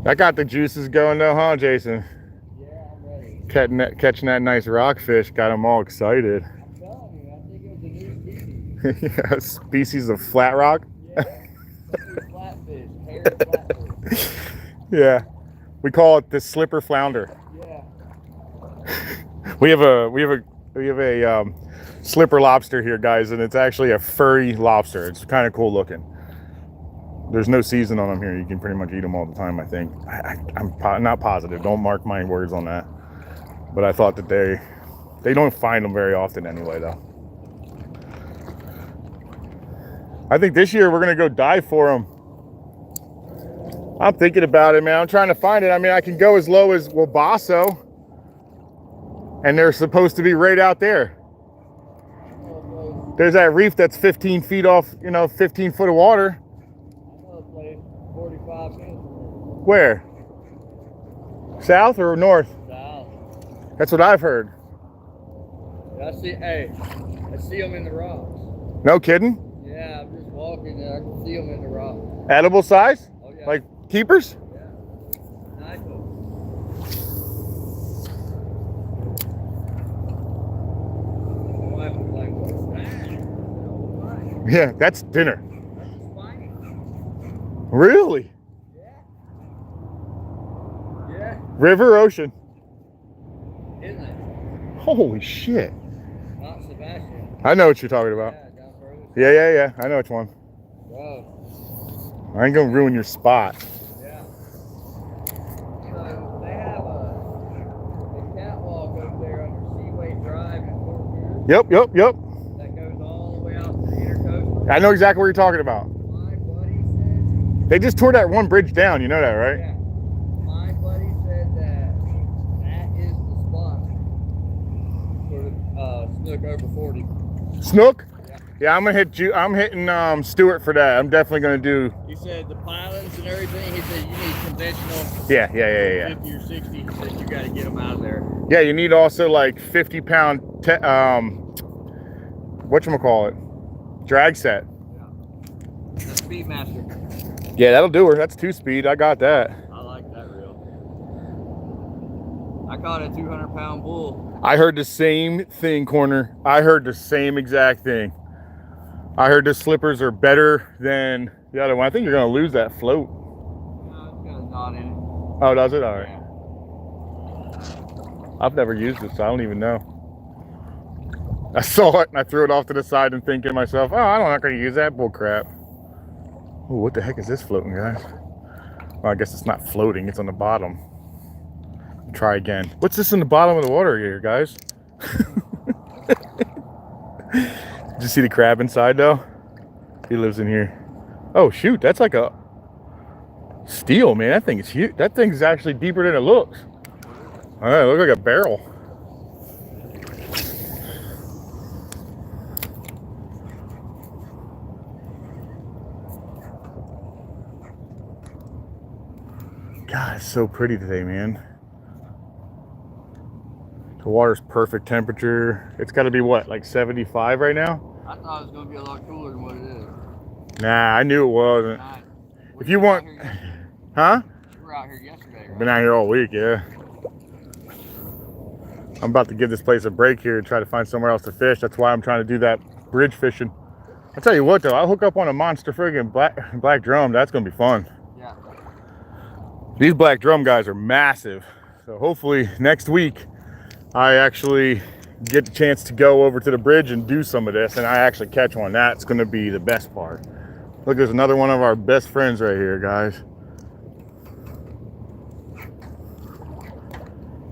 Speaker 1: That got the juices going though, huh, Jason?
Speaker 2: Yeah, I'm ready.
Speaker 1: Catching that nice rockfish got them all excited.
Speaker 2: I'm telling you, I think it was a new species.
Speaker 1: Yeah, species of flat rock.
Speaker 2: Yeah, flatfish, hairy flatfish.
Speaker 1: Yeah, we call it the slipper flounder.
Speaker 2: Yeah.
Speaker 1: We have a slipper lobster here, guys, and it's actually a furry lobster. It's kind of cool looking. There's no season on them here. You can pretty much eat them all the time, I think. I'm not positive. Don't mark my words on that. But I thought that they don't find them very often anyway, though. I think this year we're going to go dive for them. I'm thinking about it, man. I'm trying to find it. I mean, I can go as low as Wabasso, and they're supposed to be right out there. There's that reef that's 15 feet off, 15 foot of water.
Speaker 2: 45 minutes.
Speaker 1: Where? South or north?
Speaker 2: South.
Speaker 1: That's what I've heard.
Speaker 2: I see them in the rocks.
Speaker 1: No kidding?
Speaker 2: Yeah, I'm just walking and I can see them in the rocks.
Speaker 1: Edible size?
Speaker 2: Oh, yeah.
Speaker 1: Like keepers?
Speaker 2: Yeah. Nice one. My wife was like, what's that?
Speaker 1: Yeah, that's dinner.
Speaker 2: Spiny.
Speaker 1: Really?
Speaker 2: Yeah.
Speaker 1: River, ocean?
Speaker 2: Isn't it?
Speaker 1: Holy shit.
Speaker 2: Not Sebastian.
Speaker 1: I know what you're talking about.
Speaker 2: Yeah, down further.
Speaker 1: Yeah. I know which one.
Speaker 2: Whoa.
Speaker 1: I ain't gonna ruin your spot.
Speaker 2: Yeah. So they have a catwalk over there under Seaway Drive in Fort Pierce.
Speaker 1: Yep.
Speaker 2: That goes all the way out to the intercoastal.
Speaker 1: I know exactly what you're talking about.
Speaker 2: My buddy said.
Speaker 1: They just tore that one bridge down, you know that, right?
Speaker 2: Yeah. My buddy said that is the spot for snook over 40.
Speaker 1: Snook?
Speaker 2: Yeah.
Speaker 1: Yeah, I'm gonna hit you. I'm hitting Stewart for that. I'm definitely gonna do.
Speaker 2: He said the pilings and everything. He said you need conventional.
Speaker 1: Yeah.
Speaker 2: 50 or 60. He said you got to get them out of there.
Speaker 1: Yeah, you need also like 50-pound whatchamacallit, drag set.
Speaker 2: Yeah. The Speedmaster.
Speaker 1: Yeah, that'll do her. That's 2-speed. I got that.
Speaker 2: I like that reel. I caught a 200-pound bull.
Speaker 1: I heard the same thing, Corner. I heard the same exact thing. I heard the slippers are better than the other one. I think you're gonna lose that float.
Speaker 2: No, it's got a knot in it.
Speaker 1: Oh, does it? All right.
Speaker 2: Yeah.
Speaker 1: I've never used it, so I don't even know. I saw it and I threw it off to the side and thinking to myself, oh, I'm not gonna use that bull crap. Oh, what the heck is this floating, guys? Well, I guess it's not floating, it's on the bottom. Try again. What's this in the bottom of the water here, guys? Did you see the crab inside though? He lives in here. Oh shoot, that's like a steel, man. That thing is huge. That thing's actually deeper than it looks. All right, look like a barrel. God, it's so pretty today, man. The water's perfect temperature. It's got to be what, like 75 right now?
Speaker 2: I thought it was going to be a lot cooler than what it is.
Speaker 1: Nah, I knew it wasn't. If you want, huh?
Speaker 2: You were out here yesterday, right?
Speaker 1: Been out here all week, yeah. I'm about to give this place a break here and try to find somewhere else to fish. That's why I'm trying to do that bridge fishing. I'll tell you what though, I'll hook up on a monster friggin' black drum. That's gonna be fun.
Speaker 2: Yeah.
Speaker 1: These black drum guys are massive. So hopefully next week I actually get the chance to go over to the bridge and do some of this and I actually catch one. That's gonna be the best part. Look, there's another one of our best friends right here, guys.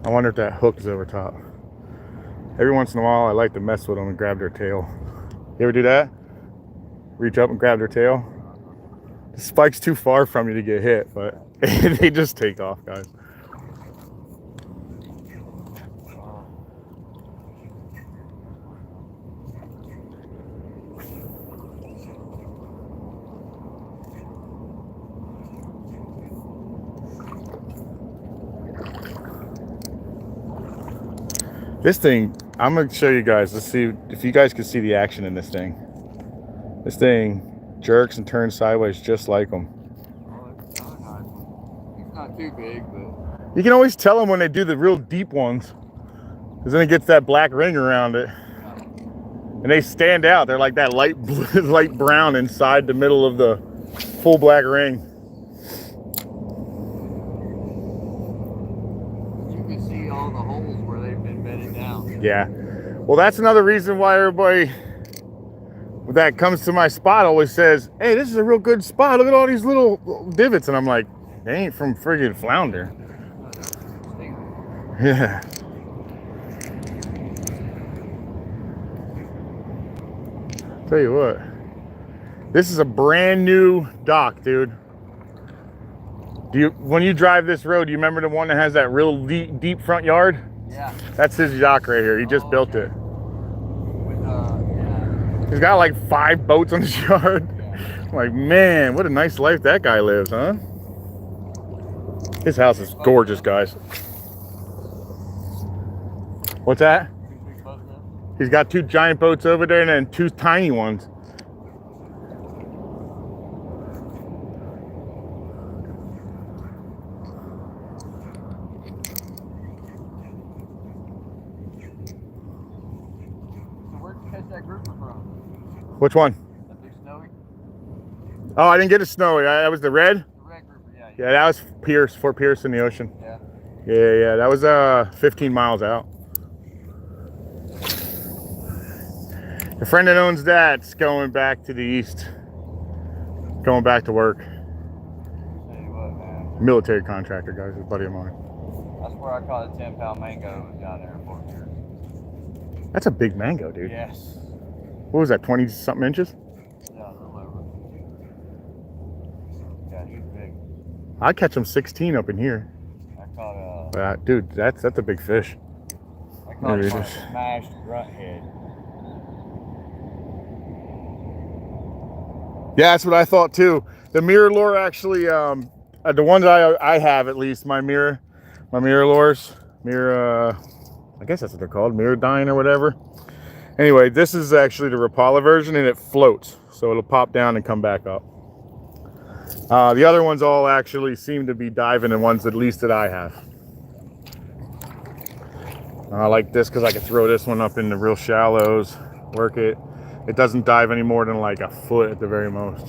Speaker 1: I wonder if that hook is over top. Every once in a while, I like to mess with them and grab their tail. You ever do that? Reach up and grab their tail? The spike's too far from you to get hit, but they just take off, guys. This thing, I'm gonna show you guys. Let's see if you guys can see the action in this thing. This thing jerks and turns sideways just like them.
Speaker 2: Oh, it's not nice. He's not too big, but
Speaker 1: you can always tell them when they do the real deep ones, because then it gets that black ring around it, and they stand out. They're like that light blue, light brown inside the middle of the full black ring.
Speaker 2: You can see all the holes where they've been bedded down.
Speaker 1: Yeah. Well, that's another reason why everybody that comes to my spot always says, hey, this is a real good spot. Look at all these little divots. And I'm like, they ain't from friggin' flounder. Yeah. Tell you what, this is a brand new dock, dude. When you drive this road, do you remember the one that has that real deep front yard?
Speaker 2: Yeah.
Speaker 1: That's his dock right here. He just built it.
Speaker 2: With, yeah.
Speaker 1: He's got like 5 boats on his yard.
Speaker 2: Yeah.
Speaker 1: I'm like, man, what a nice life that guy lives, huh? His house is gorgeous, guys. What's that? He's got 2 giant boats over there and then 2 tiny ones.
Speaker 2: That grouper from?
Speaker 1: Which one?
Speaker 2: That big snowy?
Speaker 1: Oh, I didn't get a snowy. That was the red?
Speaker 2: The red grouper, yeah.
Speaker 1: Yeah, that was Fort Pierce in the ocean.
Speaker 2: Yeah.
Speaker 1: Yeah. That was 15 miles out. The friend that owns that's going back to the east. Going back to work.
Speaker 2: Tell you what, man.
Speaker 1: Military contractor, guys. A buddy of mine.
Speaker 2: That's where I caught a 10-pound mango down there in Fort Pierce.
Speaker 1: That's a big mango, dude.
Speaker 2: Yes.
Speaker 1: What was that, 20-something inches?
Speaker 2: Yeah, a little over. Yeah, he's big.
Speaker 1: I'd catch him 16 up in here.
Speaker 2: I caught
Speaker 1: dude, that's a big fish.
Speaker 2: I caught a smashed grunt head.
Speaker 1: Yeah, that's what I thought too. The mirror lure actually, the ones I have at least, my mirror lures, I guess that's what they're called, mirror dine or whatever. Anyway, this is actually the Rapala version and it floats. So it'll pop down and come back up. The other ones all actually seem to be diving, and ones at least that I have. I like this because I can throw this one up in the real shallows, work it. It doesn't dive any more than like a foot at the very most.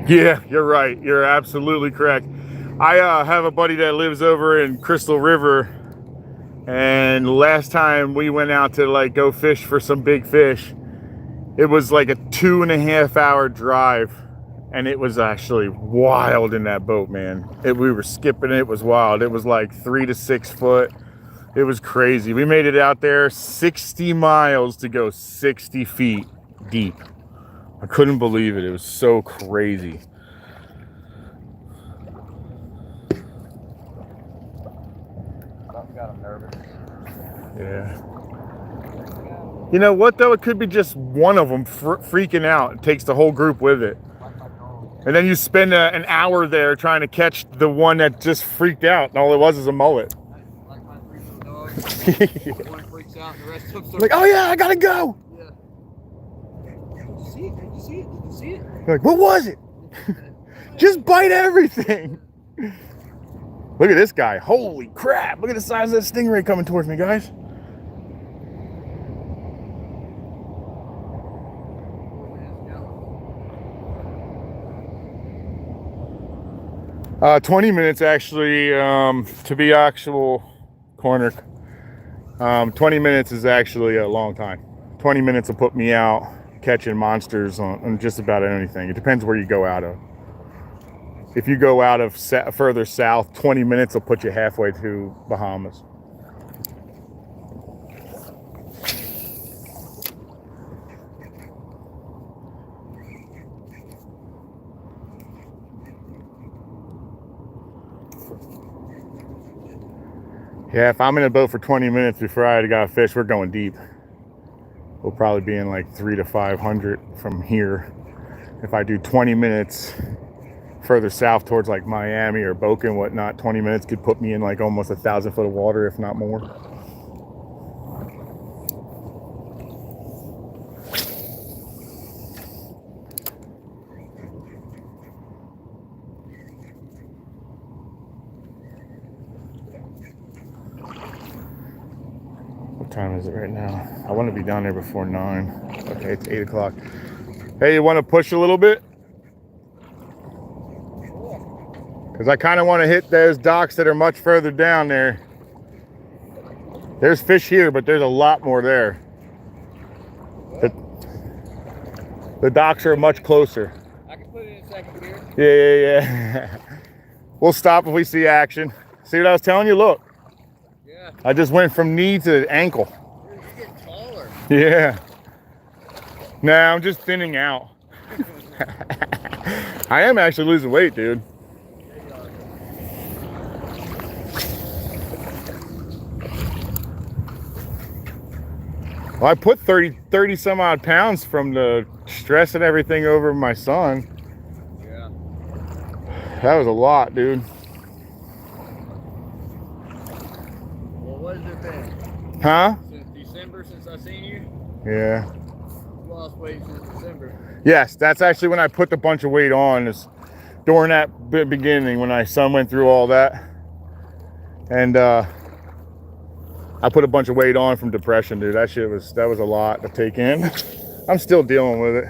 Speaker 1: Yeah, you're right. You're absolutely correct. I have a buddy that lives over in Crystal River, and last time we went out to like go fish for some big fish, it was like a 2.5 hour drive, and it was actually wild in that boat, man. We were skipping it. It was wild. It was like 3 to 6 foot. It was crazy. We made it out there 60 miles to go 60 feet deep. I couldn't believe it. It was so crazy.
Speaker 2: Got him nervous.
Speaker 1: Yeah. You know what though? It could be just one of them freaking out. It takes the whole group with it. And then you spend an hour there trying to catch the one that just freaked out, and all it was is a mullet.
Speaker 2: Like my 3 little dogs. One freaks out, and the rest of them
Speaker 1: Like, oh yeah, I gotta go.
Speaker 2: Yeah. Did you see it? Did you see it? Did you see it?
Speaker 1: You're like, what was it? Just bite everything. Look at this guy. Holy crap. Look at the size of that stingray coming towards me, guys. Uh, 20 minutes actually, to be actual corner. 20 minutes is actually a long time. 20 minutes will put me out catching monsters on just about anything. It depends where you go out of. If you go out of further south, 20 minutes will put you halfway to Bahamas. Yeah, if I'm in a boat for 20 minutes before I got to fish, we're going deep. We'll probably be in like 300 to 500 from here. If I do 20 minutes further south towards like Miami or Boca and whatnot, 20 minutes could put me in like almost 1,000 foot of water, if not more. What time is it right now? I want to be down there before 9. Okay, it's 8 o'clock. Hey, you want to push a little bit? Because I kind of want to hit those docks that are much further down there. There's fish here, but there's a lot more there. The docks are much closer.
Speaker 2: I can put it in a second here.
Speaker 1: Yeah. We'll stop if we see action. See what I was telling you? Look.
Speaker 2: Yeah.
Speaker 1: I just went from knee to ankle.
Speaker 2: You're getting taller.
Speaker 1: Yeah. Nah, I'm just thinning out. I am actually losing weight, dude. Well, I put 30 some odd pounds from the stress and everything over my son.
Speaker 2: Yeah.
Speaker 1: That was a lot, dude.
Speaker 2: Well, what has it been?
Speaker 1: Huh?
Speaker 2: Since December, since I seen you?
Speaker 1: Yeah.
Speaker 2: You lost weight since December.
Speaker 1: Yes, that's actually when I put a bunch of weight on, is during that beginning when my son went through all that. And I put a bunch of weight on from depression, dude. That was a lot to take in. I'm still dealing with it.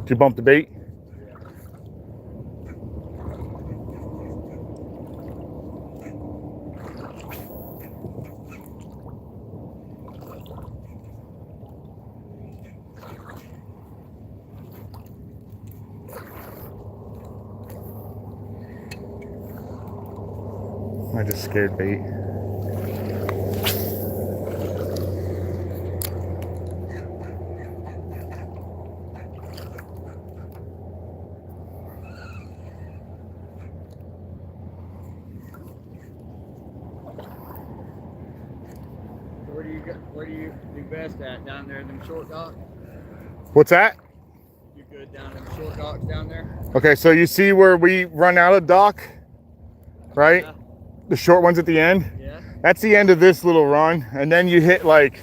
Speaker 1: Did you bump the bait? I just scared bait.
Speaker 2: Where do you do best at? Down there in them short docks?
Speaker 1: What's that?
Speaker 2: You good down in the short docks down there?
Speaker 1: Okay, so you see where we run out of dock, right?
Speaker 2: Yeah.
Speaker 1: The short ones at the end?
Speaker 2: Yeah.
Speaker 1: That's the end of this little run. And then you hit like,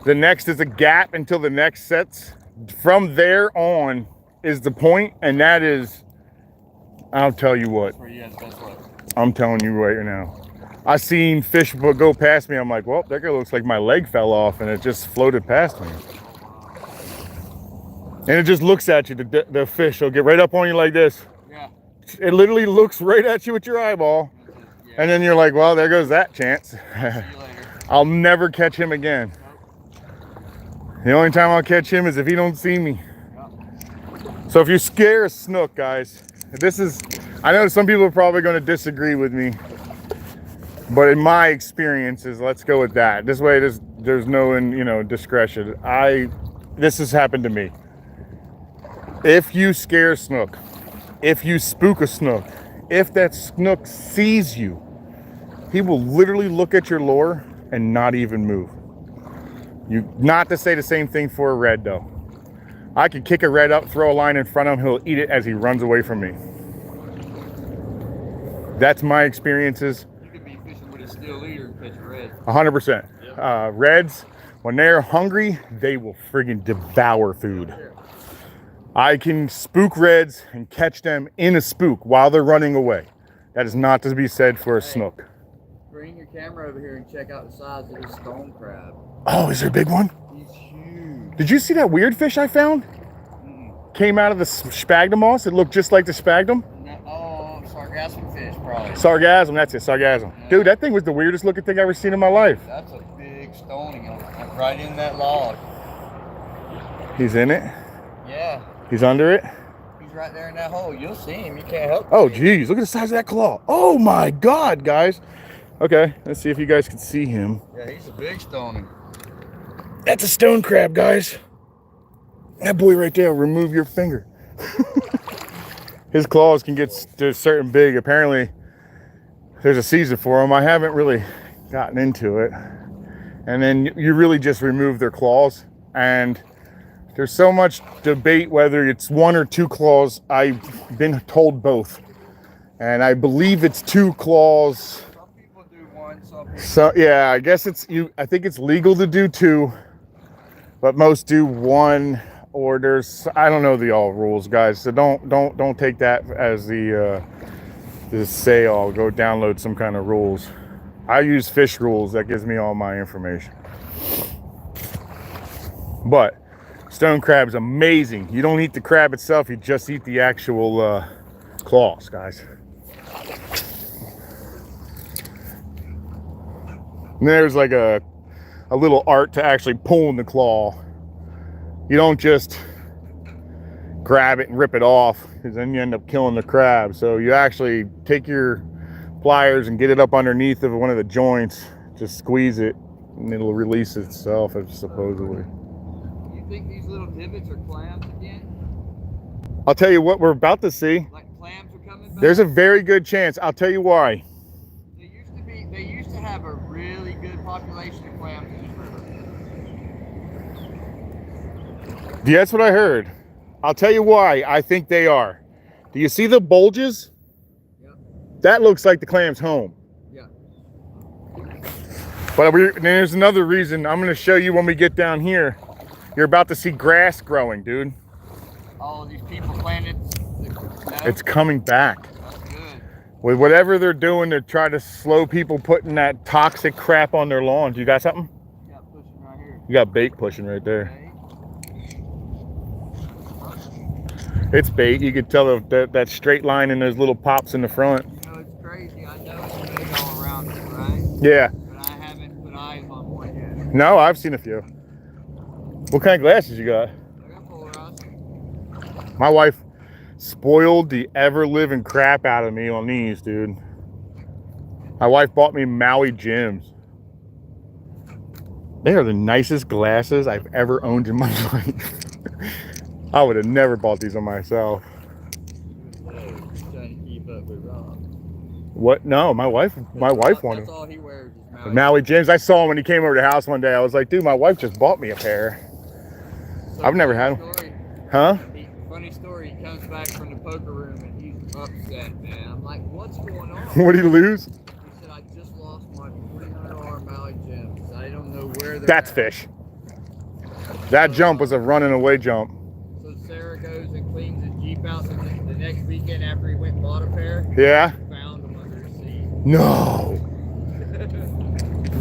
Speaker 1: the next is a gap until the next sets. From there on is the point, and that is, I'll tell you what.
Speaker 2: That's where you have the best luck.
Speaker 1: I'm telling you right now. I seen fish go past me. I'm like, well, that guy looks like my leg fell off, and it just floated past me. And it just looks at you. The fish will get right up on you like this.
Speaker 2: Yeah.
Speaker 1: It literally looks right at you with your eyeball.
Speaker 2: Yeah.
Speaker 1: And then you're like, well, there goes that chance.
Speaker 2: See you later.
Speaker 1: I'll never catch him again. The only time I'll catch him is if he don't see me. So if you scare a snook, guys, I know some people are probably going to disagree with me, but in my experiences, let's go with that. This way, there's no, discretion. This has happened to me. If you scare a snook, if you spook a snook, if that snook sees you, he will literally look at your lure and not even move. Not to say the same thing for a red, though. I could kick a red up, throw a line in front of him, he'll eat it as he runs away from me. That's my experiences.
Speaker 2: You could be fishing with a steel leader and catch a red.
Speaker 1: 100%.
Speaker 2: Yep.
Speaker 1: Reds, when they're hungry, they will friggin' devour food. I can spook reds and catch them in a spook while they're running away. That is not to be said for a snook.
Speaker 2: Bring your camera over here and check out the size of this stone crab.
Speaker 1: Oh, is there a big one?
Speaker 2: He's huge.
Speaker 1: Did you see that weird fish I found? came out of the sphagnum moss? It looked just like the sphagnum?
Speaker 2: No, oh, sargassum fish, probably.
Speaker 1: Sargassum, that's it, sargassum. Yeah. Dude, that thing was the weirdest looking thing I've ever seen in my life.
Speaker 2: That's a big stoning right in that log.
Speaker 1: He's in it?
Speaker 2: Yeah.
Speaker 1: He's under it?
Speaker 2: He's right there in that hole. You'll see him. You can't help
Speaker 1: Oh, geez, look at the size of that claw. Oh my God, guys. Okay, let's see if you guys can see him.
Speaker 2: Yeah, he's a big stoning.
Speaker 1: That's a stone crab, guys. That boy right there, remove your finger. His claws can get to a certain big. Apparently, there's a season for them. I haven't really gotten into it. And then you really just remove their claws. And there's so much debate whether it's 1 or 2 claws. I've been told both. And I believe it's 2 claws.
Speaker 2: Some people do 1, some people
Speaker 1: So yeah, I guess I think it's legal to do 2, but most do 1, or there's, I don't know the all rules, guys. So don't take that as the say I'll go download some kind of rules. I use fish rules. That gives me all my information. But stone crab's amazing. You don't eat the crab itself, you just eat the actual claws, guys. And there's like a little art to actually pulling the claw. You don't just grab it and rip it off, because then you end up killing the crab. So you actually take your pliers and get it up underneath of one of the joints, just squeeze it, and it'll release itself, supposedly.
Speaker 2: You think these little divots are clams again?
Speaker 1: I'll tell you what we're about to see.
Speaker 2: Like clams are coming back?
Speaker 1: There's a very good chance. I'll tell you why.
Speaker 2: They used to have a really good population of clams in this river.
Speaker 1: Yeah, that's what I heard. I'll tell you why I think they are. Do you see the bulges?
Speaker 2: Yep.
Speaker 1: That looks like the clam's home.
Speaker 2: Yeah.
Speaker 1: But there's another reason. I'm going to show you when we get down here. You're about to see grass growing, dude.
Speaker 2: All these people planted.
Speaker 1: It's coming back.
Speaker 2: That's good.
Speaker 1: With whatever they're doing to try to slow people putting that toxic crap on their lawns. You got something?
Speaker 2: Yeah, pushing right here.
Speaker 1: You got bait pushing right there.
Speaker 2: Okay.
Speaker 1: It's bait. You could tell that straight line and those little pops in the front.
Speaker 2: You know, it's crazy. I know it's big all around it, right?
Speaker 1: Yeah.
Speaker 2: But I haven't put eyes on one yet.
Speaker 1: No, I've seen a few. What kind of glasses you got?
Speaker 2: I got polarized.
Speaker 1: My wife spoiled the ever-living crap out of me on these, dude. My wife bought me Maui Jims. They are the nicest glasses I've ever owned in my life. I would have never bought these on myself.
Speaker 2: Trying to keep up with Rob.
Speaker 1: What? No, my wife wanted.
Speaker 2: That's all he wears is
Speaker 1: Maui Jims. I saw him when he came over to the house one day. I was like, dude, my wife just bought me a pair.
Speaker 2: So
Speaker 1: I've never had them. Huh?
Speaker 2: Funny story. He comes back from the poker room and he's upset, man. I'm like, what's going on?
Speaker 1: What did he lose?
Speaker 2: He said, I just lost my $400 Maui Jims. I don't know where they're
Speaker 1: That's
Speaker 2: at.
Speaker 1: fish. That jump was a running away jump.
Speaker 2: So Sarah goes and cleans his Jeep out the next weekend after he went and bought a pair.
Speaker 1: Yeah?
Speaker 2: Found them under his seat.
Speaker 1: No.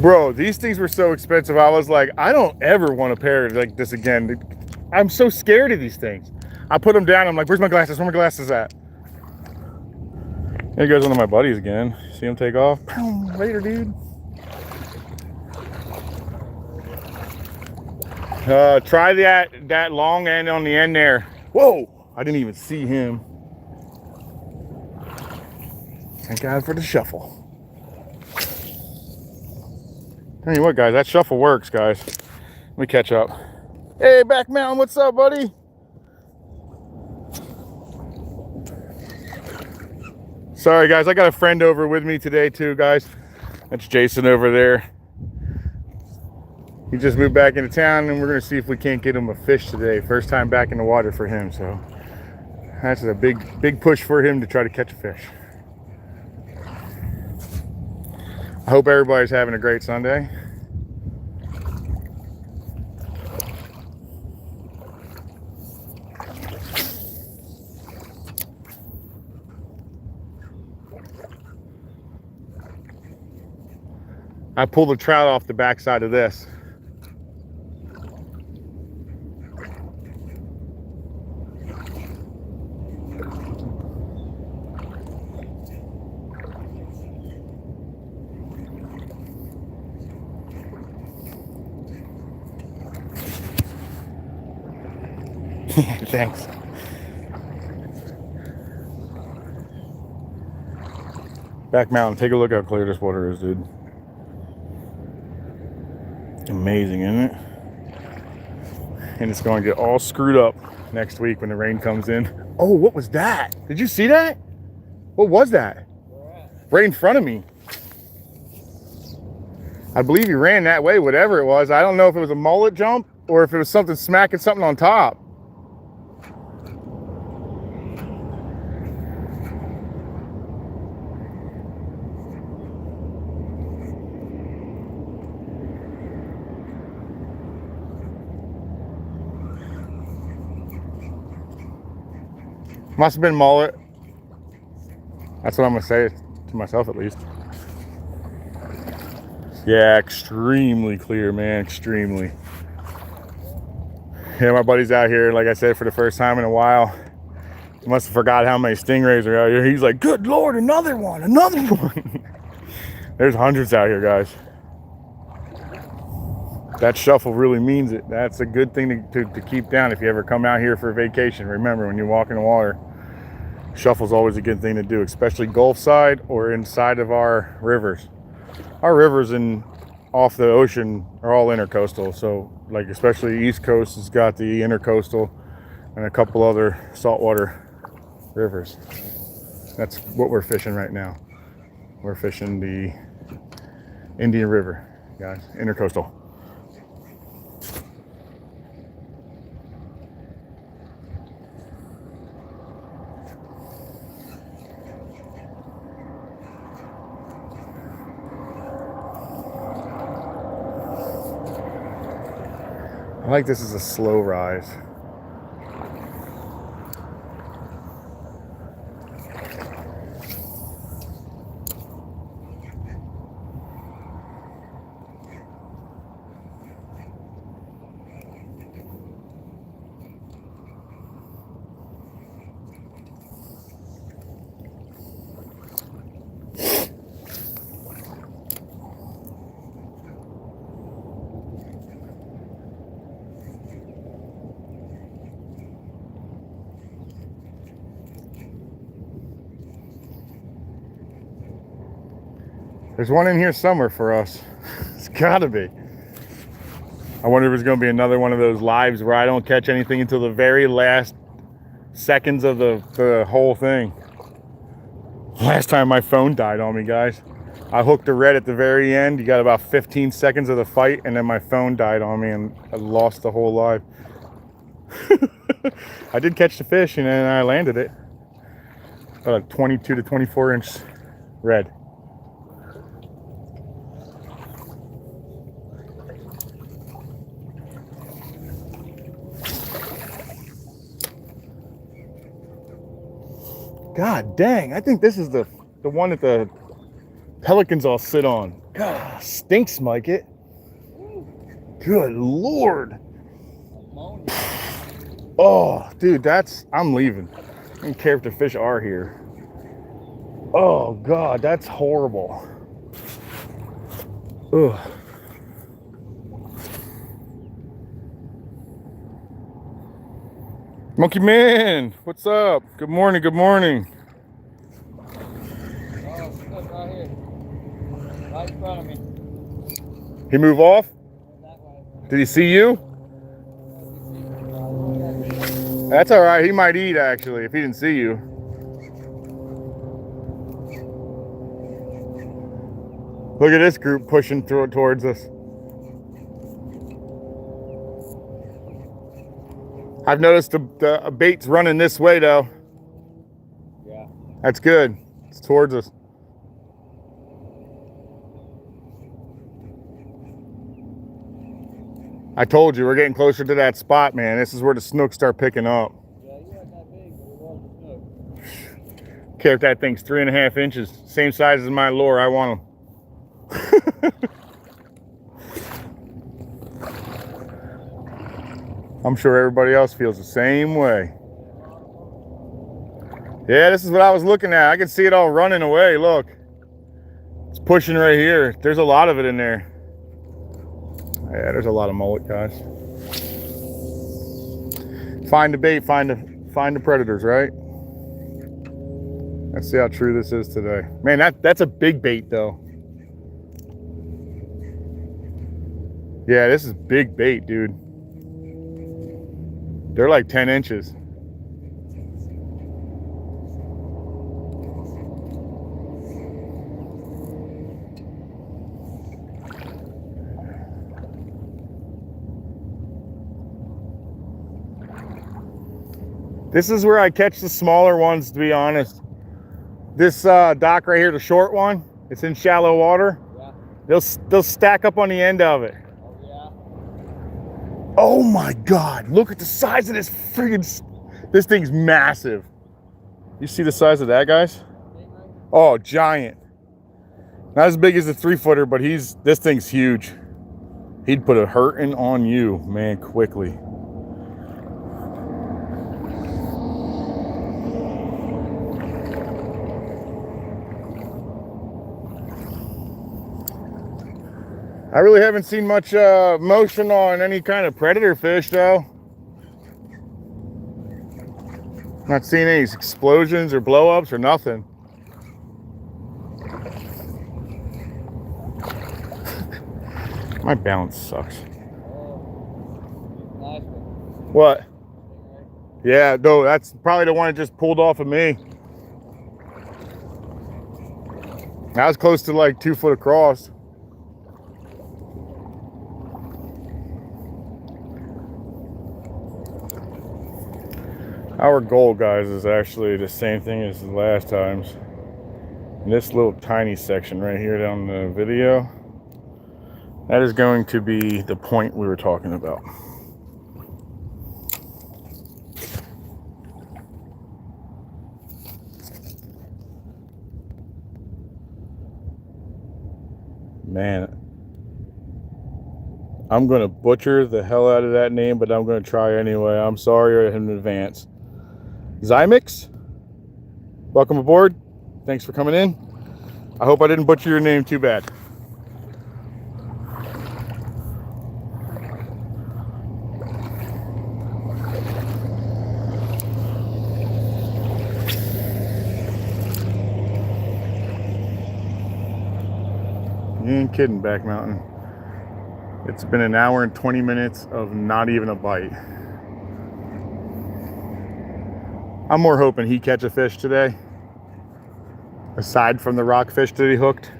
Speaker 1: Bro, these things were so expensive. I was like, I don't ever want a pair like this again. I'm so scared of these things. I put them down. I'm like, where's my glasses? Where my glasses at? There goes one of my buddies again. See him take off? Later, dude. Try that long end on the end there. Whoa! I didn't even see him. Thank God for the shuffle. Tell you what, guys, that shuffle works, guys. Let me catch up. Hey, Back Mountain, what's up, buddy? Sorry, guys, I got a friend over with me today, too, guys. That's Jason over there. He just moved back into town, and we're going to see if we can't get him a fish today. First time back in the water for him, so that's a big push for him to try to catch a fish. I hope everybody's having a great Sunday. I pulled a trout off the backside of this. Thanks. Back mountain, take a look how clear this water is, dude. Amazing, isn't it? And it's going to get all screwed up next week when the rain comes in. Oh, what was that? Did you see that? What was that? Right in front of me. I believe he ran that way, whatever it was. I don't know if it was a mullet jump or if it was something smacking something on top. Must have been mullet. That's what I'm gonna say to myself, at least. Yeah, extremely clear, man, extremely. Yeah, my buddy's out here, like I said, for the first time in a while. He must have forgot how many stingrays are out here. He's like, good Lord, another one, another one. There's hundreds out here, guys. That shuffle really means it. That's a good thing to keep down if you ever come out here for a vacation. Remember, when you walk in the water, shuffle's always a good thing to do, especially Gulf side or inside of our rivers. Our rivers and off the ocean are all intercoastal. So, like, especially East Coast has got the intercoastal and a couple other saltwater rivers. That's what we're fishing right now. We're fishing the Indian River, guys, intercoastal. I like this is a slow rise. There's one in here somewhere for us. It's gotta be. I wonder if it's gonna be another one of those lives where I don't catch anything until the very last seconds of the whole thing. Last time my phone died on me, guys. I hooked a red at the very end. You got about 15 seconds of the fight, and then my phone died on me, and I lost the whole live. I did catch the fish, and then I landed it. About a 22 to 24 inch red. God dang, I think this is the one that the pelicans all sit on. God, stinks, Mike, it. Good Lord. Oh, dude, I'm leaving. I don't care if the fish are here. Oh, God, that's horrible. Ugh. Monkey Man, what's up? Good morning, good morning.
Speaker 2: Oh, look, right here. Right in front of me.
Speaker 1: He move off?
Speaker 2: That way.
Speaker 1: Did he see you? That's all right. He might eat, actually, if he didn't see you. Look at this group pushing through towards us. I've noticed the bait's running this way, though.
Speaker 2: Yeah.
Speaker 1: That's good. It's towards us. I told you, we're getting closer to that spot, man. This is where the snooks start picking up.
Speaker 2: Yeah, you weren't that big, but it was a snook.
Speaker 1: Care if that thing's 3.5 inches. Same size as my lure. I want them. I'm sure everybody else feels the same way. Yeah, this is what I was looking at. I can see it all running away. Look. It's pushing right here. There's a lot of it in there. Yeah, there's a lot of mullet, guys. Find the bait, find the predators, right? Let's see how true this is today. Man, that's a big bait though. Yeah, this is big bait, dude. They're like 10 inches. This is where I catch the smaller ones, to be honest. This dock right here, the short one, it's in shallow water. Yeah. They'll stack up on the end of it. Oh, yeah. Oh my God, look at the size of this friggin', this thing's massive. You see the size of that, guys? Oh, giant. Not as big as the 3-footer, but this thing's huge. He'd put a hurting on you, man, quickly. I really haven't seen much motion on any kind of predator fish though. Not seeing any explosions or blow-ups or nothing. My balance sucks. What? Yeah, no, that's probably the one that just pulled off of me. I was close to like 2 foot across. Our goal, guys, is actually the same thing as the last times. In this little tiny section right here down the video, that is going to be the point we were talking about. Man, I'm going to butcher the hell out of that name, but I'm going to try anyway. I'm sorry in advance. Zymix, welcome aboard. Thanks for coming in. I hope I didn't butcher your name too bad. You ain't kidding, Back Mountain. It's been an hour and 20 minutes of not even a bite. I'm more hoping he catch a fish today, aside from the rockfish that he hooked.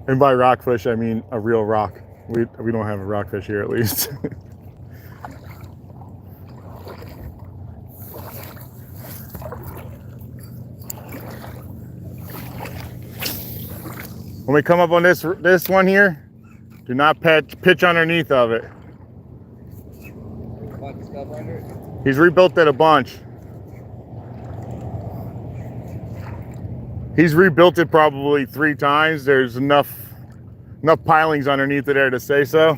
Speaker 1: And by rockfish, I mean a real rock. We don't have a rockfish here, at least. When we come up on this one here, do not pitch underneath of it. He's rebuilt that a bunch. He's rebuilt it probably 3 times. There's enough pilings underneath it there to say so.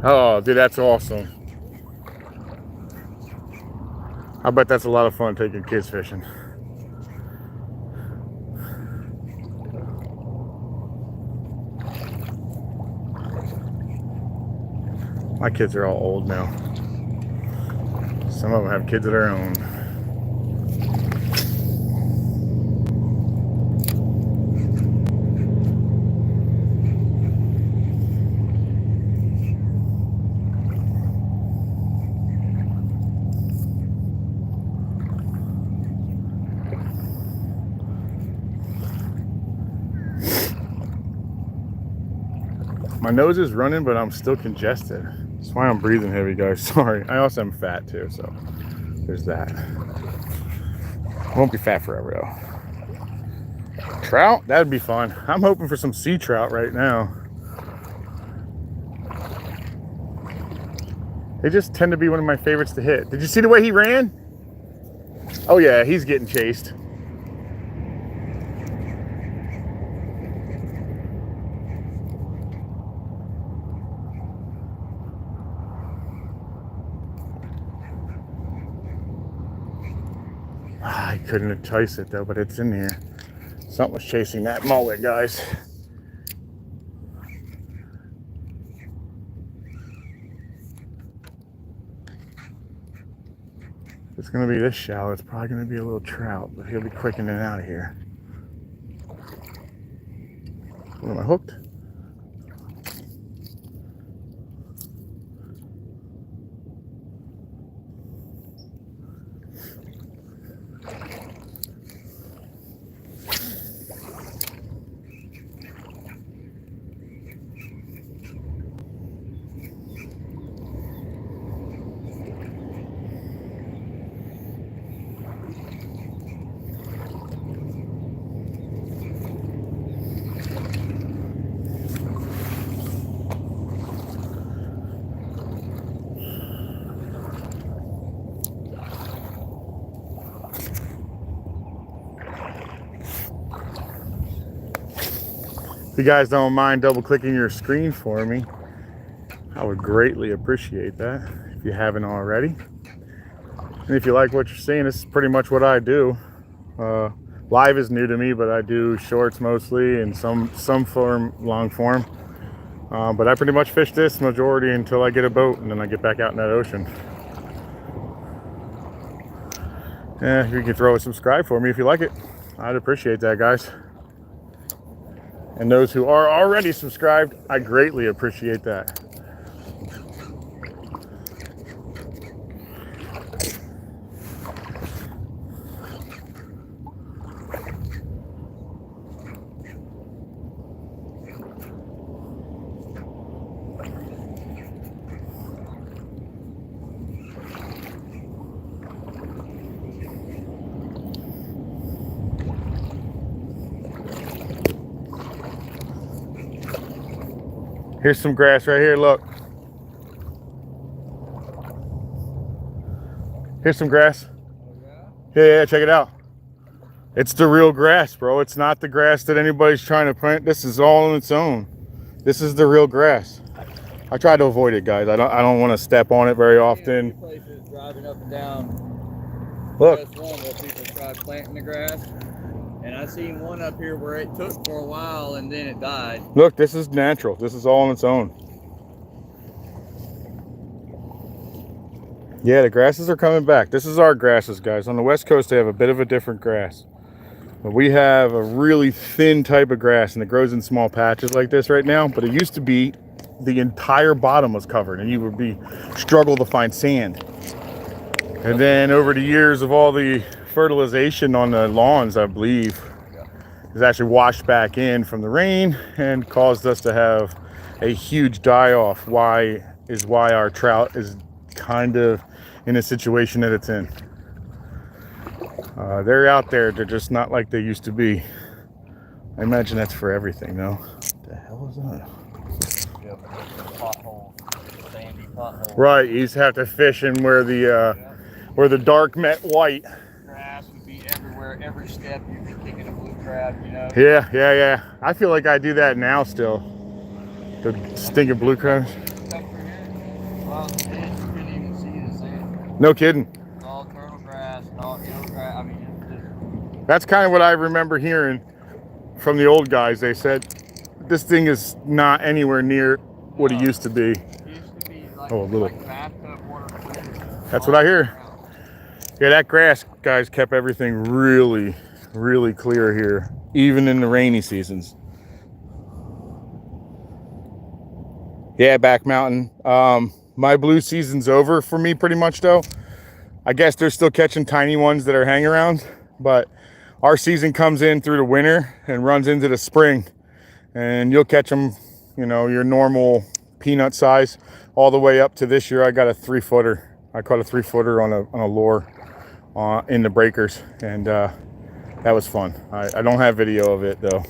Speaker 1: Oh, dude, that's awesome. I bet that's a lot of fun taking kids fishing. My kids are all old now. Some of them have kids of their own. My nose is running, but I'm still congested. That's why I'm breathing heavy, guys. Sorry. I also am fat too, so there's that. Won't be fat forever though. Trout? That'd be fun. I'm hoping for some sea trout right now. They just tend to be one of my favorites to hit. Did you see the way he ran? Oh yeah, he's getting chased. I couldn't entice it though, but it's in here. Something was chasing that mullet, guys. If it's gonna be this shallow, it's probably gonna be a little trout, but he'll be quick in and out of here. What, am I hooked? If you guys don't mind double clicking your screen for me, I would greatly appreciate that if you haven't already. And if you like what you're seeing, this is pretty much what I do. Live is new to me, but I do shorts mostly and some form, long form. But I pretty much fish this majority until I get a boat, and then I get back out in that ocean. If you can throw a subscribe for me if you like it, I'd appreciate that, guys. And those who are already subscribed, I greatly appreciate that. Here's some grass right here, look. Here's some grass. Yeah, check it out. It's the real grass, bro. It's not the grass that anybody's trying to plant. This is all on its own. This is the real grass. I try to avoid it, guys. I don't want to step on it very often.
Speaker 2: Places driving up and down.
Speaker 1: Look.
Speaker 2: Just one where people tried planting the grass. And I seen one up here where it took for a while and then it died.
Speaker 1: Look, this is natural. This is all on its own. Yeah, the grasses are coming back. This is our grasses, guys. On the West Coast, they have a bit of a different grass. But we have a really thin type of grass, and it grows in small patches like this right now. But it used to be the entire bottom was covered, and you would struggle to find sand. And then over the years of all the fertilization on the lawns, I believe, is actually washed back in from the rain and caused us to have a huge die-off. Why our trout is kind of in a situation that it's in. They're out there. They're just not like they used to be. I imagine that's for everything, though. What the hell is that?
Speaker 2: Yep. Pothole, sandy pothole.
Speaker 1: Right, you just have to fish in where the dark met white.
Speaker 2: Grass would be everywhere. Every step you'd be kicking a blue crab, you know.
Speaker 1: Yeah. I feel like I do that now still. The stinking blue crabs.
Speaker 2: Well, you couldn't even see the sand.
Speaker 1: No kidding.
Speaker 2: It's all turtle grass and all eel grass. I mean, it's just...
Speaker 1: That's kind of what I remember hearing from the old guys. They said this thing is not anywhere near what it used to be.
Speaker 2: It used to be like,
Speaker 1: a little.
Speaker 2: like bathtub water.
Speaker 1: That's what I hear. Yeah, that grass, guys, kept everything really, really clear here, even in the rainy seasons. Yeah, back mountain. My blue season's over for me pretty much, though. I guess they're still catching tiny ones that are hang around, but our season comes in through the winter and runs into the spring, and you'll catch them, you know, your normal peanut size all the way up to this year. I got a 3-footer. I caught a 3-footer on a lure in the breakers, and that was fun. I don't have video of it though.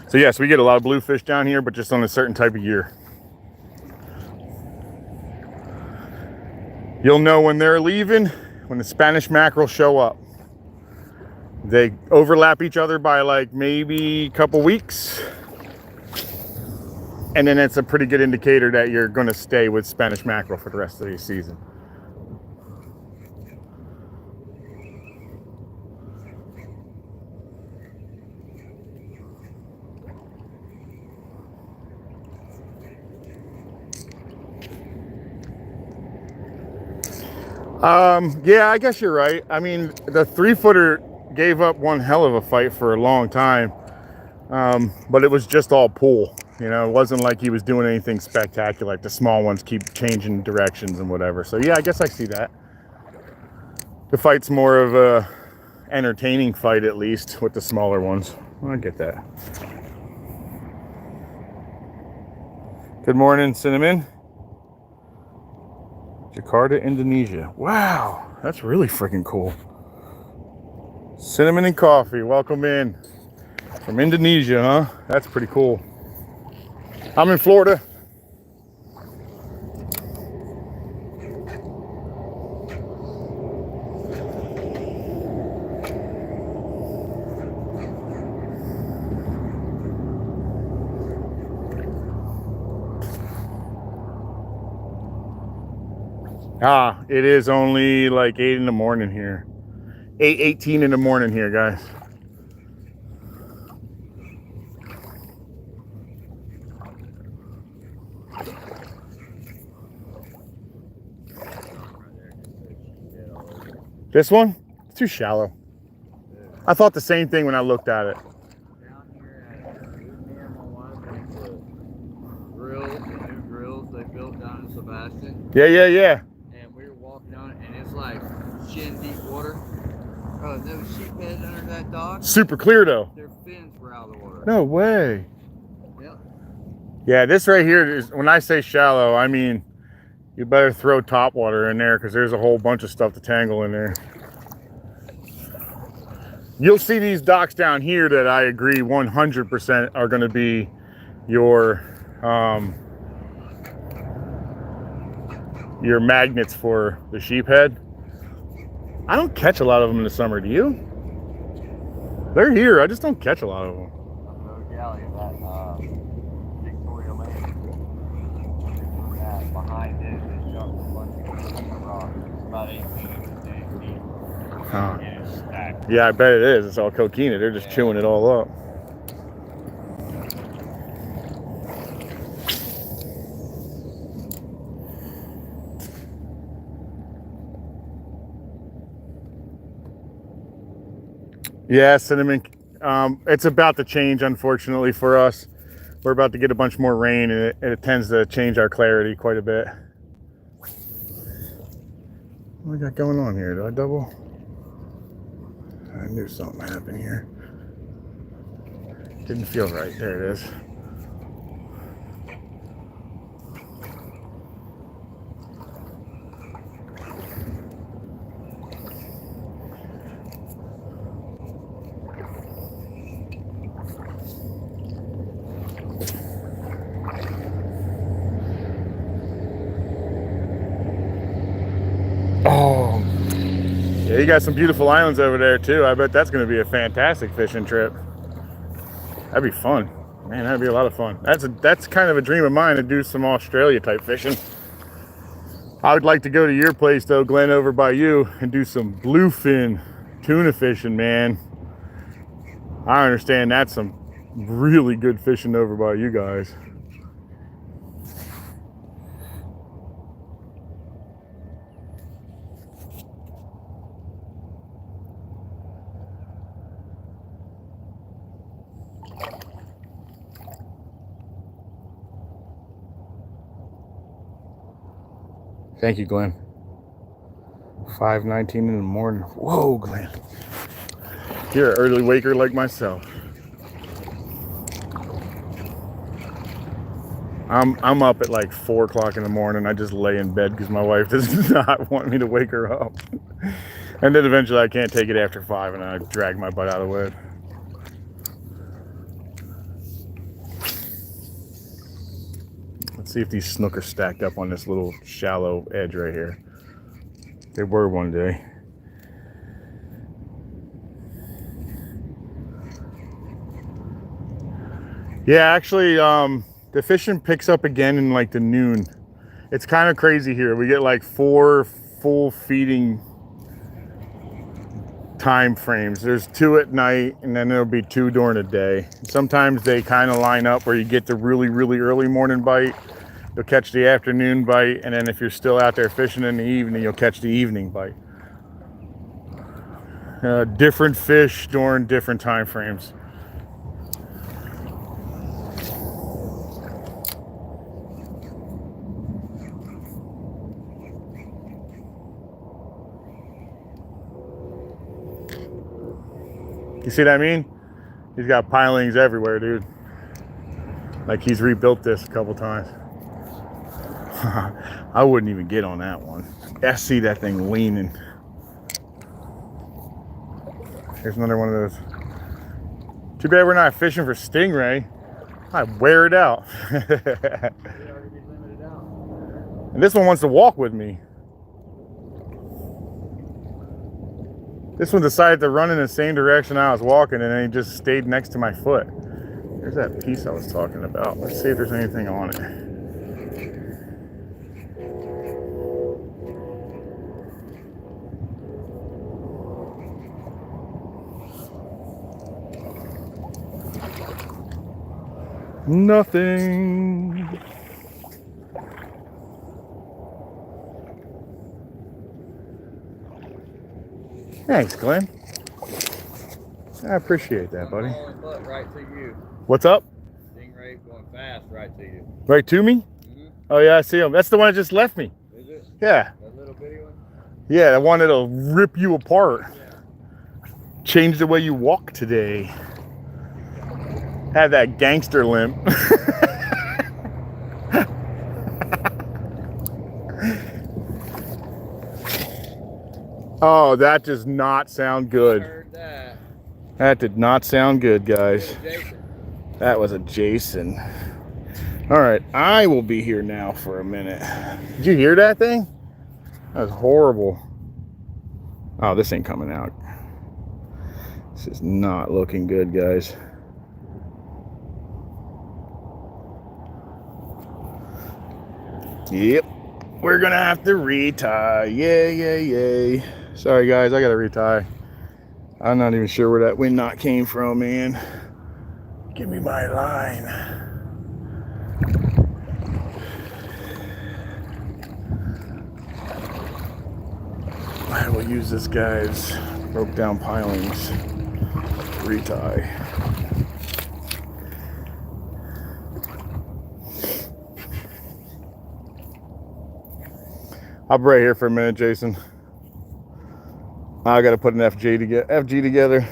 Speaker 1: So yes, we get a lot of bluefish down here, but just on a certain type of year. You'll know when they're leaving when the Spanish mackerel show up. They overlap each other by like maybe a couple weeks. And then it's a pretty good indicator that you're going to stay with Spanish mackerel for the rest of the season. Yeah, I guess you're right. I mean, the 3-footer gave up one hell of a fight for a long time. But it was just all pull. You know, it wasn't like he was doing anything spectacular. Like the small ones keep changing directions and whatever. So yeah, I guess I see that. The fight's more of a entertaining fight, at least, with the smaller ones. I get that. Good morning, Cinnamon. Jakarta, Indonesia. Wow, that's really freaking cool. Cinnamon and coffee, welcome in. From Indonesia, huh? That's pretty cool. I'm in Florida. It is only like 8 in the morning here. 8:18 in the morning here, guys. This one? It's too shallow. I thought the same thing when I looked at it.
Speaker 2: Down here at my wife went to grills, the new grills they built down in Sebastian.
Speaker 1: Yeah.
Speaker 2: And we were walking on it, and it's like shin deep water. Oh, those sheepheads under that dock.
Speaker 1: Super clear though.
Speaker 2: Their fins were out of the water.
Speaker 1: No way.
Speaker 2: Yep.
Speaker 1: Yeah, this right here is, when I say shallow, I mean you better throw top water in there because there's a whole bunch of stuff to tangle in there. You'll see these docks down here that I agree 100% are going to be your magnets for the sheephead. I don't catch a lot of them in the summer, do you? They're here, I just don't catch a lot of them.
Speaker 2: No galley of that Victoria Lake. Behind it, they dumped a bunch of rocks. It's about 8 feet deep.
Speaker 1: Huh.
Speaker 2: And it's stacked.
Speaker 1: Yeah, I bet it is. It's all coquina. They're just chewing it all up. Yeah, Cinnamon. It's about to change, unfortunately, for us. We're about to get a bunch more rain, and it tends to change our clarity quite a bit. What do we got going on here? Did I double? I knew something happened here. Didn't feel right. There it is. Oh, yeah, you got some beautiful islands over there too. I bet that's going to be a fantastic fishing trip. That'd be fun. Man, that'd be a lot of fun. That's kind of a dream of mine to do some Australia type fishing. I would like to go to your place though, Glenn, over by you, and do some bluefin tuna fishing, man. I understand that's some really good fishing over by you guys. Thank you, Glenn. 5:19 in the morning. Whoa, Glenn. You're an early waker like myself. I'm up at like 4 o'clock in the morning. I just lay in bed because my wife does not want me to wake her up. And then eventually I can't take it after 5 and I drag my butt out of bed. Let's see if these snook are stacked up on this little shallow edge right here. They were one day. Yeah, actually, the fishing picks up again in like the noon. It's kind of crazy here. We get like 4 full feeding time frames. There's 2 at night, and then there'll be 2 during the day. Sometimes they kind of line up where you get the really, really early morning bite. You'll catch the afternoon bite, and then if you're still out there fishing in the evening, you'll catch the evening bite. Different fish during different time frames. You see what I mean? He's got pilings everywhere, dude. Like he's rebuilt this a couple times. I wouldn't even get on that one. I see that thing leaning. Here's another one of those. Too bad we're not fishing for stingray. I'd wear it out. And this one wants to walk with me. This one decided to run in the same direction I was walking, and then he just stayed next to my foot. There's that piece I was talking about. Let's see if there's anything on it. Nothing. Thanks, Glenn. I appreciate that, buddy.
Speaker 2: Right to you.
Speaker 1: What's up?
Speaker 2: Stingray going fast right to you.
Speaker 1: Right to me? Mm-hmm. Oh yeah, I see him. That's the one that just left me.
Speaker 2: Is it?
Speaker 1: Yeah.
Speaker 2: That little bitty one?
Speaker 1: Yeah, the one that'll rip you apart. Yeah. Change the way you walk today. Have that gangster limp. Oh, that does not sound good.
Speaker 2: I heard that.
Speaker 1: That did not sound good, guys. That was a Jason. All right, I will be here now for a minute. Did you hear that thing? That was horrible. Oh, this ain't coming out. This is not looking good, guys. Yep, we're gonna have to retie. Yay, yay, yay. Sorry, guys, I gotta retie. I'm not even sure where that wind knot came from, man. Give me my line. I will use this guy's broke down pilings to retie. I'll be right here for a minute, Jason. I gotta put an FG together.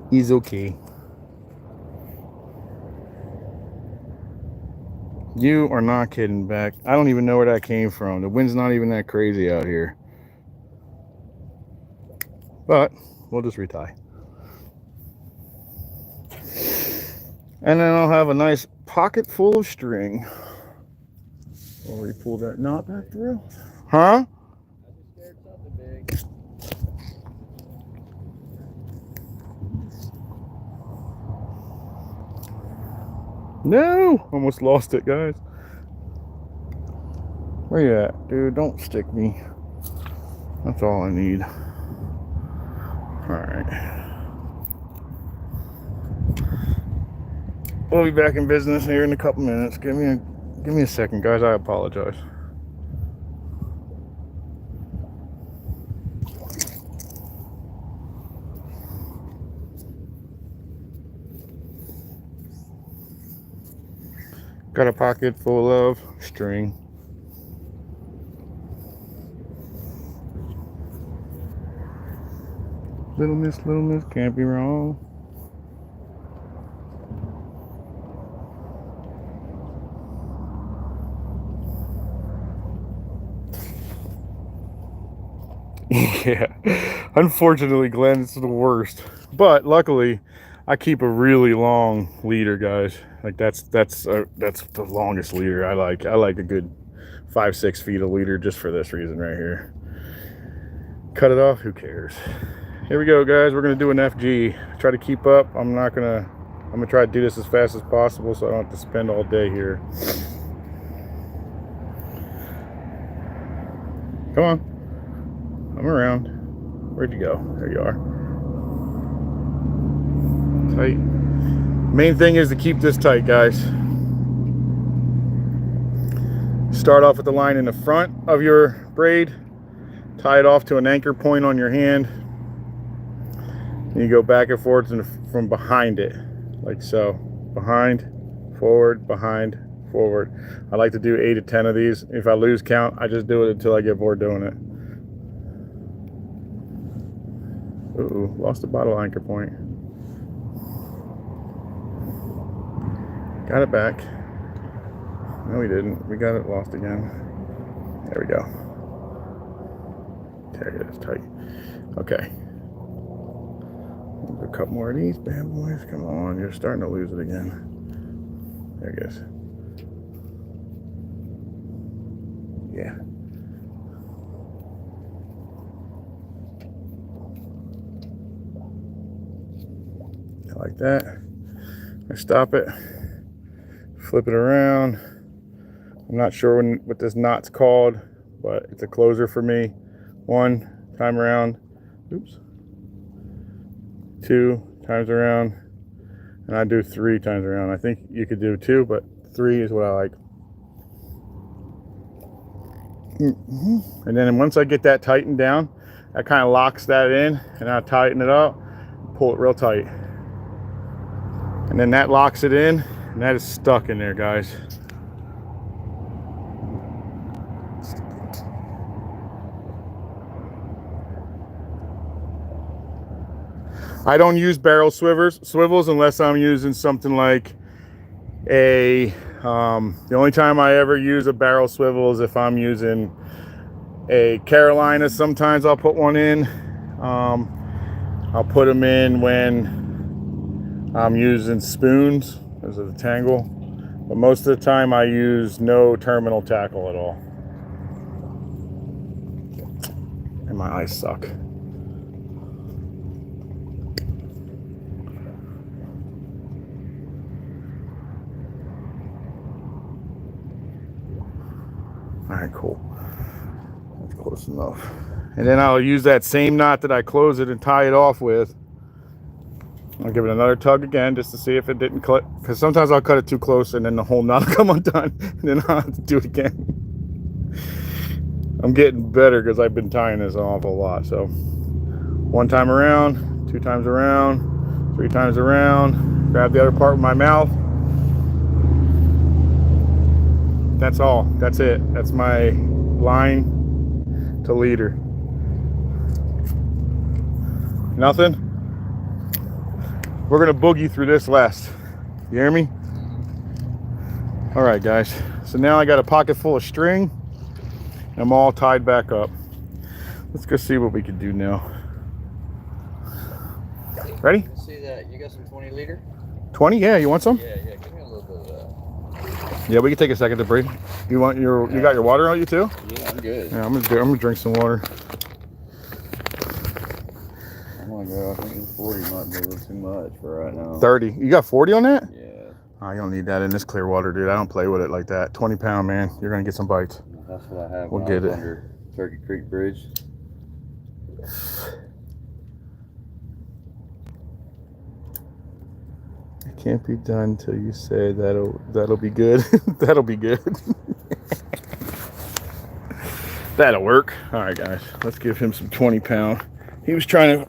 Speaker 1: He's okay. You are not kidding, Beck. I don't even know where that came from. The wind's not even that crazy out here. But we'll just retie. And then I'll have a nice pocket full of string. Will we pull that knot back through? Huh?
Speaker 2: I just scared something big.
Speaker 1: No! Almost lost it, guys. Where you at? Dude, don't stick me. That's all I need. Alright. We'll be back in business here in a couple minutes. Give me a second, guys. I apologize. Got a pocket full of string. Little miss, can't be wrong. Yeah, unfortunately, Glenn, it's the worst. But luckily, I keep a really long leader, guys. Like that's the longest leader I like. I like a good 5-6 feet of leader just for this reason right here. Cut it off, who cares? Here we go, guys. We're gonna do an FG. Try to keep up. I'm gonna try to do this as fast as possible so I don't have to spend all day here. Come on. I'm around. Where'd you go? There you are. Tight. Main thing is to keep this tight, guys. Start off with the line in the front of your braid. Tie it off to an anchor point on your hand. And you go back and forth from behind it, like so. Behind, forward, behind, forward. I like to do 8 to 10 of these. If I lose count, I just do it until I get bored doing it. Ooh, lost the bottle anchor point. Got it back. No, we didn't. We got it lost again. There we go. There it is, tight. Okay. A couple more of these bad boys. Come on, you're starting to lose it again. There it goes. Yeah. Like that. I stop it, flip it around. I'm not sure what this knot's called, but it's a closer for me. 1 time around, oops. 2 times around, and I do 3 times around. I think you could do 2, but 3 is what I like. And then once I get that tightened down, that kind of locks that in, and I tighten it up, pull it real tight. And then that locks it in, and that is stuck in there, guys. I don't use barrel swivels unless I'm using something like the only time I ever use a barrel swivel is if I'm using a Carolina. Sometimes I'll put one in. I'll put them in when I'm using spoons as a tangle, but most of the time I use no terminal tackle at all. And my eyes suck. All right, cool. That's close enough. And then I'll use that same knot that I close it and tie it off with. I'll give it another tug again just to see if it didn't cut, because sometimes I'll cut it too close and then the whole knot will come undone, and then I'll have to do it again. I'm getting better because I've been tying this an awful lot. So 1 time around, 2 times around, 3 times around, grab the other part with my mouth. That's all. That's it. That's my line to leader. Nothing? We're gonna boogie through this last. You hear me? All right, guys. So now I got a pocket full of string. I'm all tied back up. Let's go see what we can do now. Ready?
Speaker 2: See that? You got some 20 liter?
Speaker 1: 20? Yeah, you want some?
Speaker 2: Yeah, give me a little bit of that.
Speaker 1: Yeah, we can take a second to breathe. You got your water on you too?
Speaker 2: Yeah, I'm good.
Speaker 1: Yeah, I'm gonna drink some water.
Speaker 2: Oh my god, I think 40 might be a little too much for right now.
Speaker 1: 30. You got 40 on that?
Speaker 2: Yeah.
Speaker 1: Oh, you don't need that in this clear water, dude. I don't play with it like that. 20 pound, man. You're gonna get some bites.
Speaker 2: That's what I have.
Speaker 1: We'll get it.
Speaker 2: Under Turkey Creek Bridge.
Speaker 1: It can't be done till you say that'll be good. That'll be good. That'll work. All right, guys. Let's give him some 20 pound. He was trying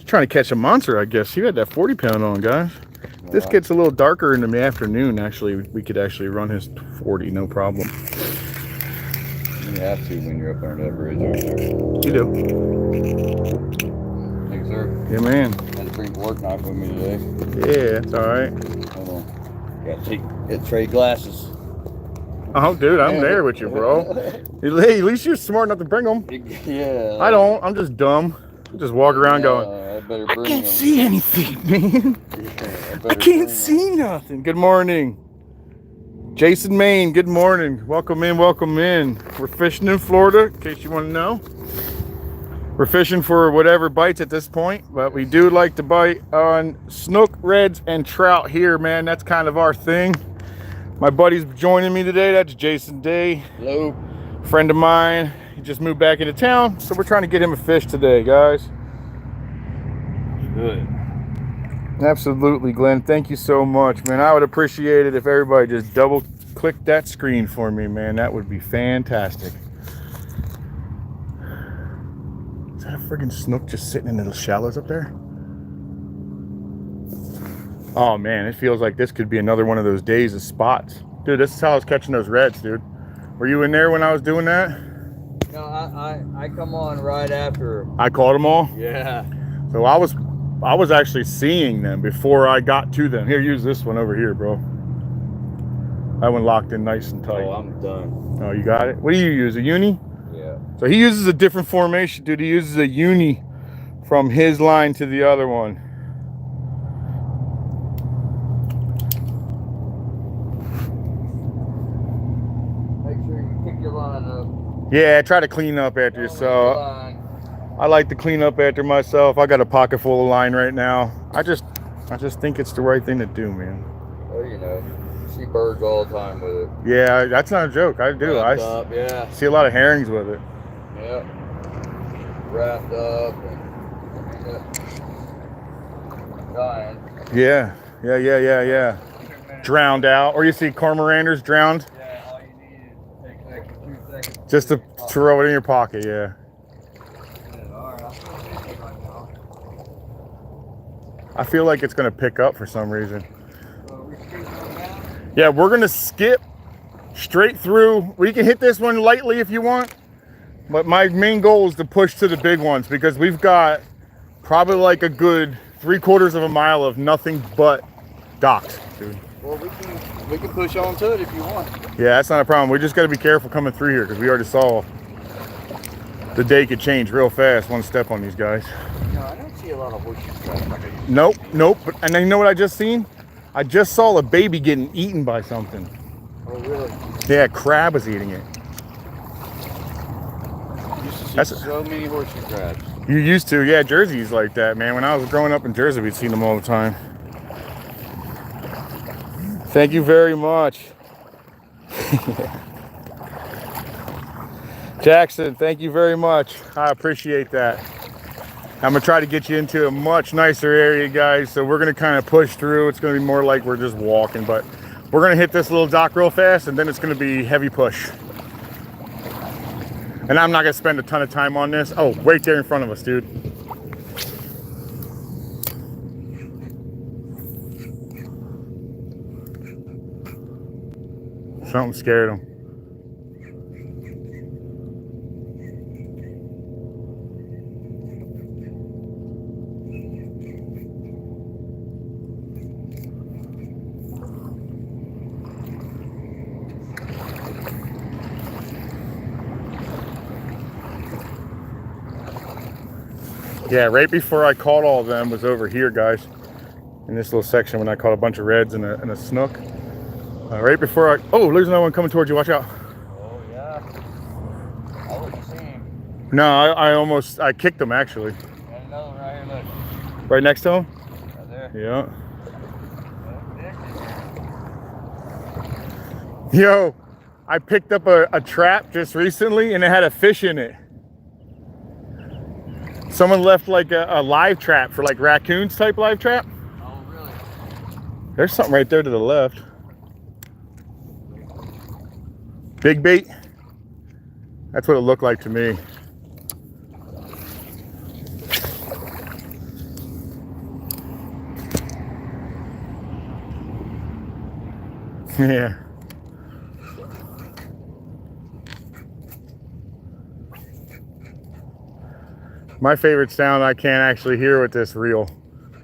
Speaker 1: to catch a monster, I guess. He had that 40 pound on, guys. Wow. This gets a little darker in the afternoon. Actually, we could actually run his 40, no problem.
Speaker 2: You have to when you're up under that bridge.
Speaker 1: You do.
Speaker 2: Thanks, sir.
Speaker 1: Yeah, man.
Speaker 2: I had to bring the work knife with me today.
Speaker 1: Yeah, it's all right.
Speaker 2: Hold on. Got to trade glasses.
Speaker 1: Oh, dude, I'm there with you, bro. Hey, at least you're smart enough to bring them.
Speaker 2: Yeah.
Speaker 1: I don't. I'm just dumb. I just walk around going, I can't see anything, man. Yeah, I can't see nothing. Good morning. Jason, Maine, good morning. Welcome in, welcome in. We're fishing in Florida, in case you want to know. We're fishing for whatever bites at this point, but we do like to bite on snook, reds, and trout here, man. That's kind of our thing. My buddy's joining me today. That's Jason Day.
Speaker 2: Hello.
Speaker 1: Friend of mine. He just moved back into town, so we're trying to get him a fish today, guys.
Speaker 2: Good.
Speaker 1: Absolutely, Glenn. Thank you so much, man. I would appreciate it if everybody just double click that screen for me, man. That would be fantastic. Is that a friggin' snook just sitting in the shallows up there? Oh man, it feels like this could be another one of those days of spots. Dude, this is how I was catching those reds, dude. Were you in there when I was doing that?
Speaker 2: No, I come on right after.
Speaker 1: I caught them all?
Speaker 2: Yeah.
Speaker 1: So I was actually seeing them before I got to them. Here, use this one over here, bro. That one locked in nice and tight.
Speaker 2: Oh, I'm done.
Speaker 1: Oh, you got it? What do you use, a uni?
Speaker 2: Yeah.
Speaker 1: So he uses a different formation, dude. He uses a uni from his line to the other one.
Speaker 2: Make sure you pick your line up.
Speaker 1: Yeah, try to clean up after yourself. I like to clean up after myself. I got a pocket full of line right now. I just think it's the right thing to do, man.
Speaker 2: Oh, you know, see birds all the time with it.
Speaker 1: Yeah, that's not a joke. I do.
Speaker 2: Wrapped up, yeah.
Speaker 1: See a lot of herrings with it.
Speaker 2: Yep. Wrapped up and dying.
Speaker 1: Yeah. Drowned out. Or you see cormoranters drowned.
Speaker 2: Yeah, all you need is take an extra 2 seconds.
Speaker 1: Just to throw it in your pocket, yeah. I feel like it's gonna pick up for some reason. Yeah, we're gonna skip straight through. We can hit this one lightly if you want, but my main goal is to push to the big ones because we've got probably like a good 3/4 of a mile of nothing but docks, dude.
Speaker 2: Well, we can push on to it if you want.
Speaker 1: Yeah, that's not a problem. We just gotta be careful coming through here because we already saw the day could change real fast. One step on these guys.
Speaker 2: No, I don't see a lot of horseshoe crabs like I used to.
Speaker 1: Nope. And then you know what I just seen? I just saw a baby getting eaten by something.
Speaker 2: Oh, really?
Speaker 1: Yeah, crab was eating it.
Speaker 2: Used to see
Speaker 1: That's-
Speaker 2: so many horseshoe crabs.
Speaker 1: You used to, yeah. Jersey's like that, man. When I was growing up in Jersey, we'd seen them all the time. Thank you very much. Jackson, thank you very much. I appreciate that. I'm gonna try to get you into a much nicer area, guys. So we're gonna kind of push through. It's gonna be more like we're just walking, but we're gonna hit this little dock real fast and then it's gonna be heavy push. And I'm not gonna spend a ton of time on this. Oh, right there in front of us, dude. Something scared him. Yeah, right before I caught all of them was over here, guys. In this little section when I caught a bunch of reds and a snook. Right before oh, there's another one coming towards you. Watch out.
Speaker 2: Oh, yeah. I wouldn't see him.
Speaker 1: No, I kicked him actually.
Speaker 2: Got another one right here, look.
Speaker 1: Right next to him?
Speaker 2: Right there.
Speaker 1: Yeah. Yo, I picked up a trap just recently and it had a fish in it. Someone left like a live trap for like raccoons type live trap.
Speaker 2: Oh, really?
Speaker 1: There's something right there to the left. Big bait. That's what it looked like to me. Yeah. My favorite sound I can't actually hear with this reel.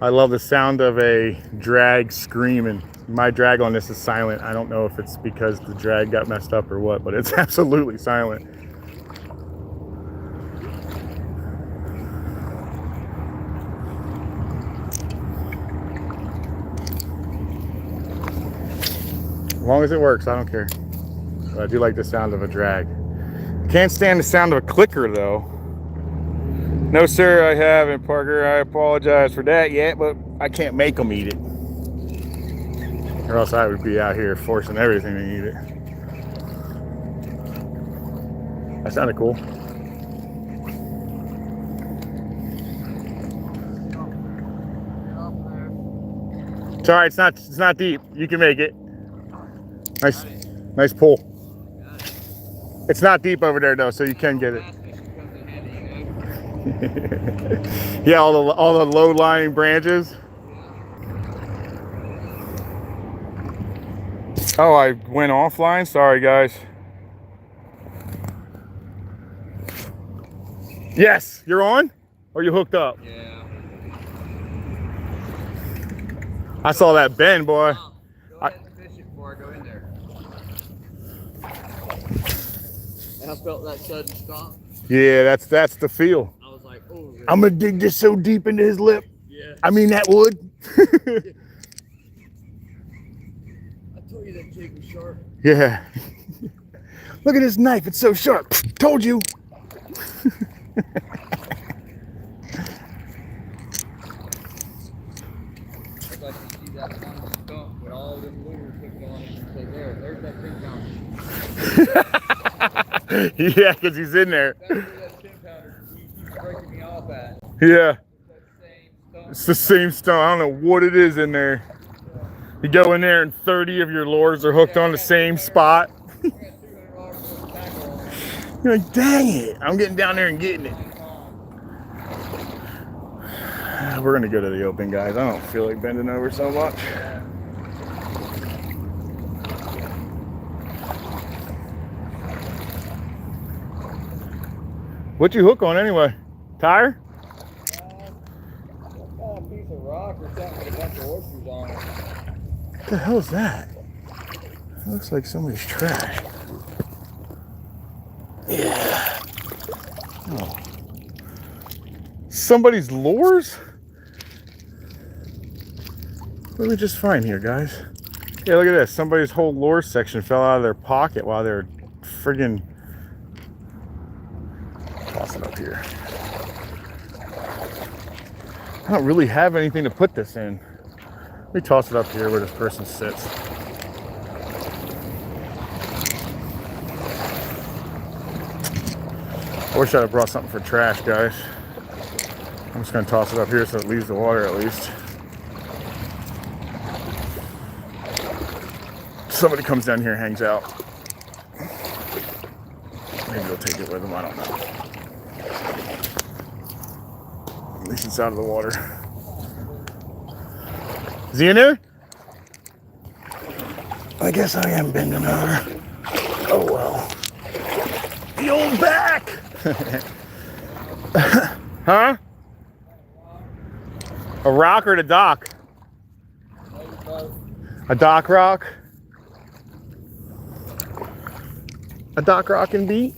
Speaker 1: I love the sound of a drag screaming. My drag on this is silent. I don't know if it's because the drag got messed up or what, but it's absolutely silent. As long as it works, I don't care. But I do like the sound of a drag. Can't stand the sound of a clicker though. No, sir, I haven't, Parker. I apologize for that yet, but I can't make them eat it. Or else I would be out here forcing everything to eat it. That sounded cool. It's all right. It's not deep. You can make it. Nice pull. It's not deep over there though, so you can get it. Yeah, all the low-lying branches. Oh, I went offline. Sorry, guys. Yes, you're on? Or you hooked up?
Speaker 2: Yeah.
Speaker 1: I saw that bend, boy.
Speaker 2: Go ahead and fish it before I go in there. And I felt that sudden stop.
Speaker 1: Yeah, that's the feel.
Speaker 2: I was like, oh.
Speaker 1: I'm gonna dig this so deep into his lip.
Speaker 2: Yeah.
Speaker 1: I mean that wood.
Speaker 2: I told you that jig was sharp.
Speaker 1: Yeah. Look at this knife. It's so sharp. Told you.
Speaker 2: Like you see that kind of stump with all them lures hooked on it and say, there's that 10 pounder.
Speaker 1: Yeah, because he's in there.
Speaker 2: That's where that 10 pounder keeps breaking me off at.
Speaker 1: Yeah.
Speaker 2: That same stump.
Speaker 1: It's the same stuff. I don't know what it is in there. You go in there and 30 of your lures are hooked on the same spot. You're like, dang it. I'm getting down there and getting it. We're going to go to the open, guys. I don't feel like bending over so much. What'd you hook on anyway? Tire?
Speaker 2: A piece of rock or something with a bunch of oysters on it.
Speaker 1: What the hell is that? It looks like somebody's trash. Yeah. Oh. Somebody's lures? What did we just find here, guys? Yeah, look at this. Somebody's whole lure section fell out of their pocket while they're friggin'... Toss it up here. I don't really have anything to put this in. Let me toss it up here where this person sits. I wish I'd have brought something for trash, guys. I'm just gonna toss it up here so it leaves the water at least. Somebody comes down here and hangs out. Maybe they'll take it with them, I don't know. At least it's out of the water. Is he in there? I guess I am bending over. Oh well. The old back! Huh? A rock or the dock? A dock rock? A dock rock and beat?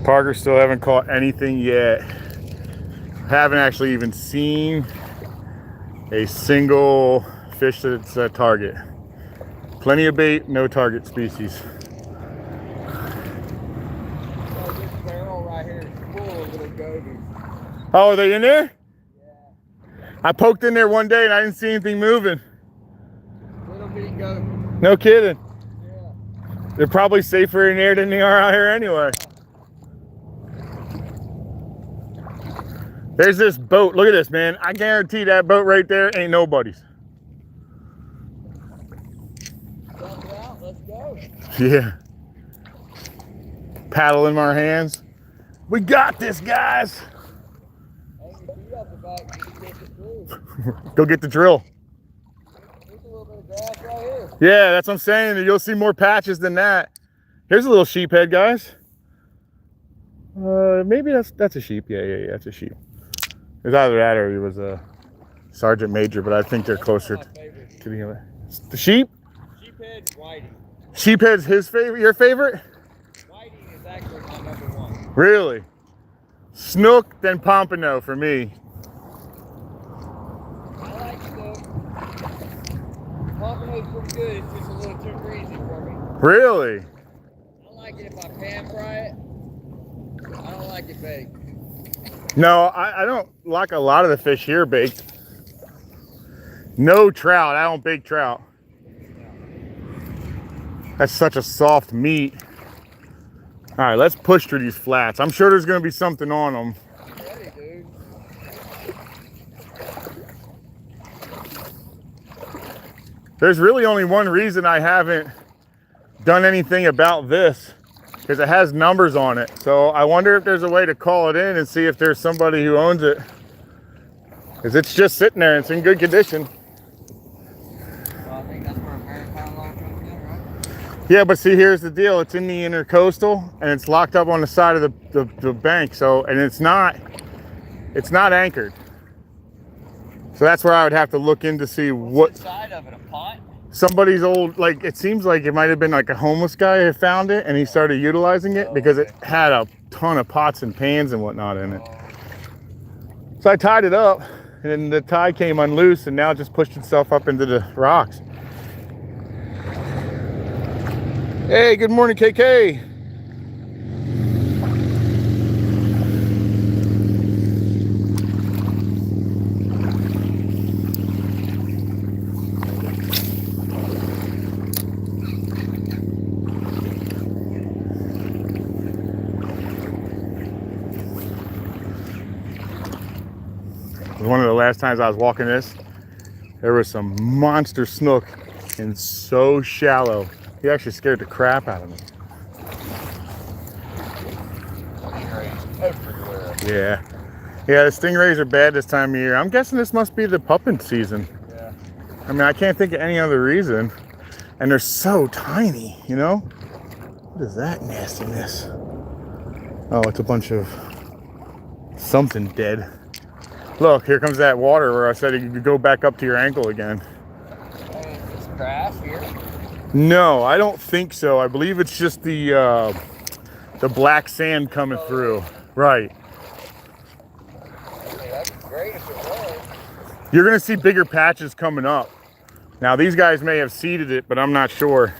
Speaker 1: Parker still haven't caught anything yet. Haven't actually even seen a single fish that's a target. Plenty of bait, no target species.
Speaker 2: This barrel right here is full of little gobies.
Speaker 1: Oh, are they in there?
Speaker 2: Yeah.
Speaker 1: I poked in there one day and I didn't see anything moving.
Speaker 2: Little bitty gobies.
Speaker 1: No kidding.
Speaker 2: Yeah.
Speaker 1: They're probably safer in there than they are out here anyway. There's this boat. Look at this, man. I guarantee that boat right there ain't nobody's.
Speaker 2: Dump it out. Let's go.
Speaker 1: Yeah. Paddle in our hands. We got this, guys.
Speaker 2: Hang your feet off the back and you can get it through.
Speaker 1: Go get the drill.
Speaker 2: There's a little bit of grass right here.
Speaker 1: Yeah, that's what I'm saying. You'll see more patches than that. Here's a little sheephead, guys. Maybe that's a sheep. Yeah, that's a sheep. It was either that or he was a sergeant major, but I think they're closer to the other. The sheep?
Speaker 2: Sheephead, whiting.
Speaker 1: Sheephead's his favorite? Your favorite?
Speaker 2: Whiting is actually my #1.
Speaker 1: Really? Snook, then pompano for me.
Speaker 2: I like snook. Pompano's pretty good. It's just a little too greasy for me.
Speaker 1: Really?
Speaker 2: I like it if I pan fry it. I don't like it baked.
Speaker 1: No, I don't like a lot of the fish here baked. No trout. I don't bake trout. That's such a soft meat. All right, let's push through these flats. I'm sure there's going to be something on them.
Speaker 2: I'm ready, dude.
Speaker 1: There's really only one reason I haven't done anything about this, because it has numbers on it. So I wonder if there's a way to call it in and see if there's somebody who owns it. Because it's just sitting there and it's in good condition.
Speaker 2: Well, I think that's where a maritime law comes in, right?
Speaker 1: Yeah, but see, here's the deal. It's in the intercoastal and it's locked up on the side of the bank. So, and it's not anchored. So that's where I would have to look in to see what
Speaker 2: side of it, a pot?
Speaker 1: Somebody's old, like, it seems like it might have been like a homeless guy who found it and he started utilizing it because it had a ton of pots and pans and whatnot in it. So I tied it up and then the tie came unloose and now it just pushed itself up into the rocks. Hey, good morning, KK. One of the last times I was walking this, there was some monster snook and so shallow. He actually scared the crap out of me.
Speaker 2: Everywhere.
Speaker 1: Yeah. Yeah, the stingrays are bad this time of year. I'm guessing this must be the pupping season.
Speaker 2: Yeah.
Speaker 1: I mean, I can't think of any other reason. And they're so tiny, you know? What is that nastiness? Oh, it's a bunch of something dead. Look, here comes that water where I said you could go back up to your ankle again.
Speaker 2: Hey, is this grass here?
Speaker 1: No, I don't think so. I believe it's just the black sand coming through. Right.
Speaker 2: Hey, that'd be great if it was.
Speaker 1: You're gonna see bigger patches coming up. Now these guys may have seeded it, but I'm not sure.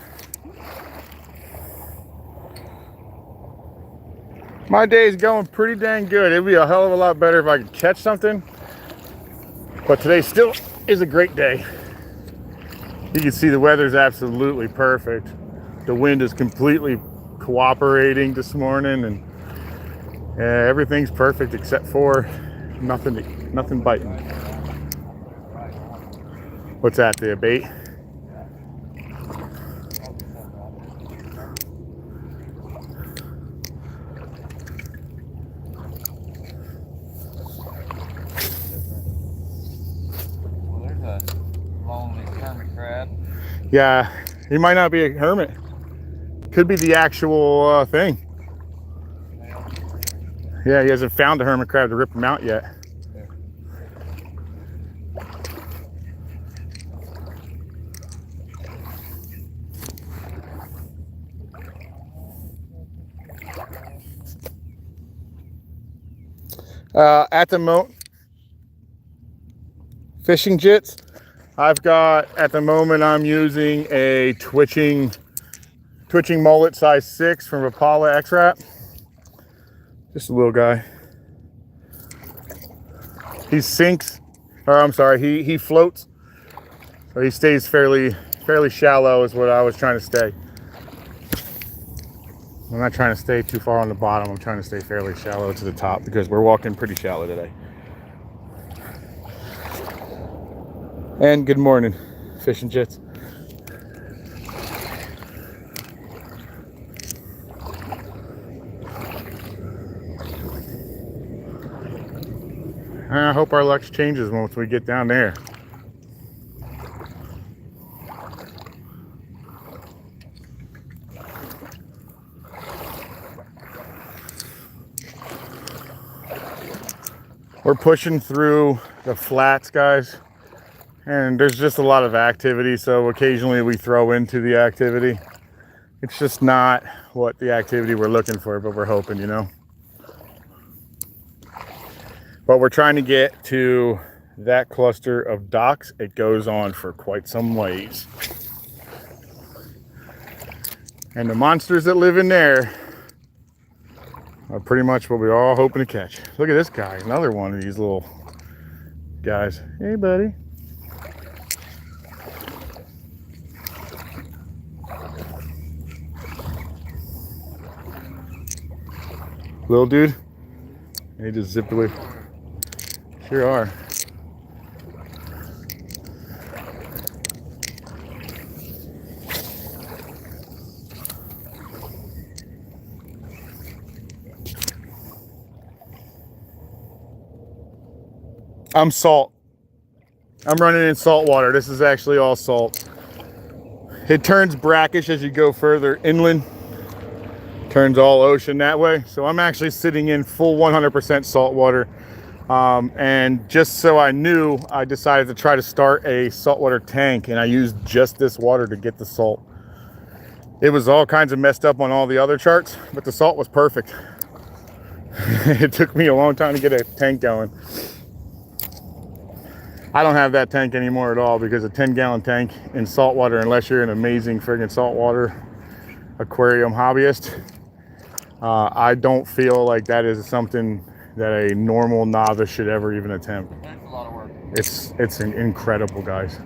Speaker 1: My day's going pretty dang good. It'd be a hell of a lot better if I could catch something. But today still is a great day. You can see the weather's absolutely perfect. The wind is completely cooperating this morning and everything's perfect except for nothing biting. What's that, the bait? Yeah, he might not be a hermit. Could be the actual thing. Yeah, he hasn't found a hermit crab to rip him out yet. At the moment, fishing jits. I've got, at the moment, I'm using a twitching mullet size 6 from Rapala X-Wrap. Just a little guy. He sinks, or I'm sorry, he floats. So he stays fairly shallow is what I was trying to stay. I'm not trying to stay too far on the bottom. I'm trying to stay fairly shallow to the top because we're walking pretty shallow today. And good morning, fishing jits. I hope our luck changes once we get down there. We're pushing through the flats, guys. And there's just a lot of activity, so occasionally we throw into the activity. It's just not what the activity we're looking for, but we're hoping, you know. But we're trying to get to that cluster of docks. It goes on for quite some ways. And the monsters that live in there are pretty much what we're all hoping to catch. Look at this guy, another one of these little guys. Hey, buddy. Little dude. He just zipped away. Sure are. I'm salt. I'm running in salt water. This is actually all salt. It turns brackish as you go further inland. Turns all ocean that way. So I'm actually sitting in full 100% salt water. And just so I knew, I decided to try to start a saltwater tank, and I used just this water to get the salt. It was all kinds of messed up on all the other charts, but the salt was perfect. It took me a long time to get a tank going. I don't have that tank anymore at all, because a 10-gallon tank in saltwater, unless you're an amazing friggin' saltwater aquarium hobbyist, I don't feel like that is something that a normal novice should ever even attempt.
Speaker 2: That's a lot of work.
Speaker 1: It's incredible, guys.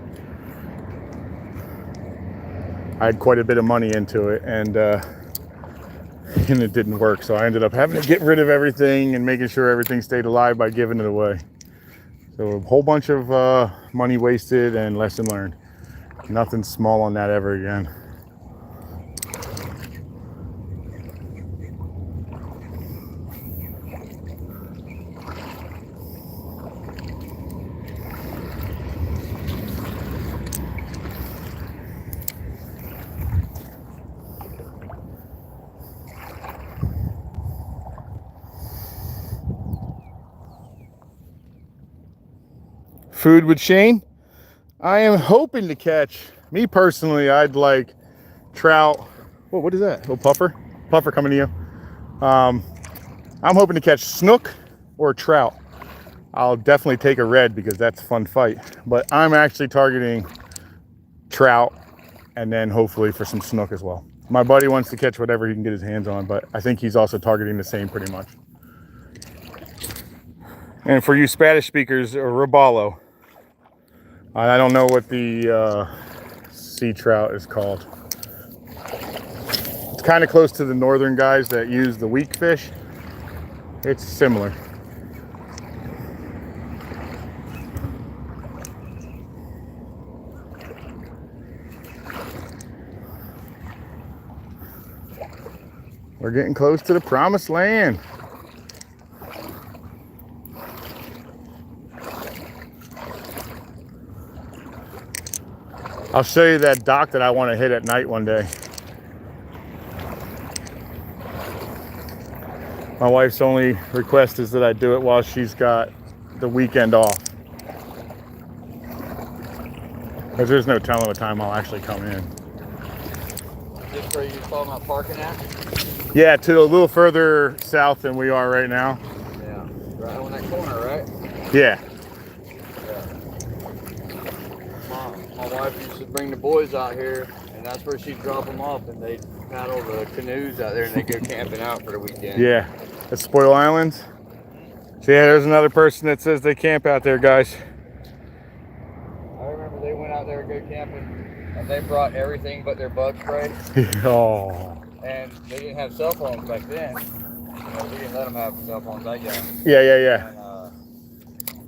Speaker 1: I had quite a bit of money into it, and it didn't work. So I ended up having to get rid of everything and making sure everything stayed alive by giving it away. So a whole bunch of money wasted and lesson learned. Nothing small on that ever again. Food with Shane. I am hoping to catch, me personally, I'd like trout. Whoa, what is that? Oh, puffer? Puffer coming to you. I'm hoping to catch snook or trout. I'll definitely take a red because that's a fun fight. But I'm actually targeting trout and then hopefully for some snook as well. My buddy wants to catch whatever he can get his hands on, but I think he's also targeting the same pretty much. And for you Spanish speakers, robalo. I don't know what the sea trout is called. It's kind of close to the northern guys that use the weak fish. It's similar. We're getting close to the promised land. I'll show you that dock that I want to hit at night one day. My wife's only request is that I do it while she's got the weekend off. Because there's no telling what time I'll actually come in.
Speaker 2: Just where you talking about parking at?
Speaker 1: Yeah, to a little further south than we are right now.
Speaker 2: Yeah, right on that corner, right?
Speaker 1: Yeah.
Speaker 2: My wife used to bring the boys out here, and that's where she'd drop them off, and they'd paddle the canoes out there, and they'd go camping out for the weekend.
Speaker 1: Yeah, at Spoil Islands. So yeah, there's another person that says they camp out there, guys.
Speaker 2: I remember they went out there to go camping, and they brought everything but their bug spray.
Speaker 1: Oh.
Speaker 2: And they didn't have cell phones back then. We didn't let them have cell phones that young.
Speaker 1: Yeah.
Speaker 2: And,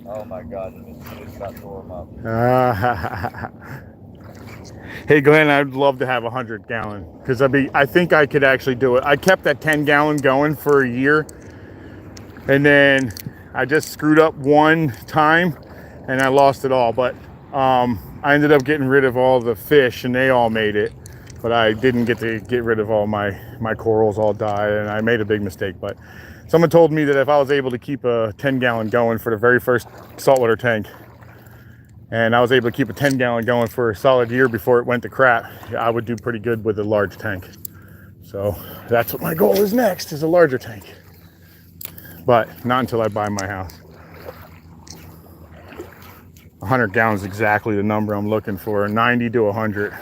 Speaker 2: oh my God, it just about tore them up.
Speaker 1: Hey Glenn, I'd love to have 100-gallon because I think I could actually do it. I kept that 10-gallon going for a year, and then I just screwed up one time and I lost it all. But I ended up getting rid of all the fish and they all made it, but I didn't get to get rid of all my corals all died, and I made a big mistake. But someone told me that if I was able to keep a 10-gallon going for the very first saltwater tank, and I was able to keep a 10-gallon going for a solid year before it went to crap, I would do pretty good with a large tank. So that's what my goal is next, is a larger tank. But not until I buy my house. 100 gallons is exactly the number I'm looking for. 90 to 100.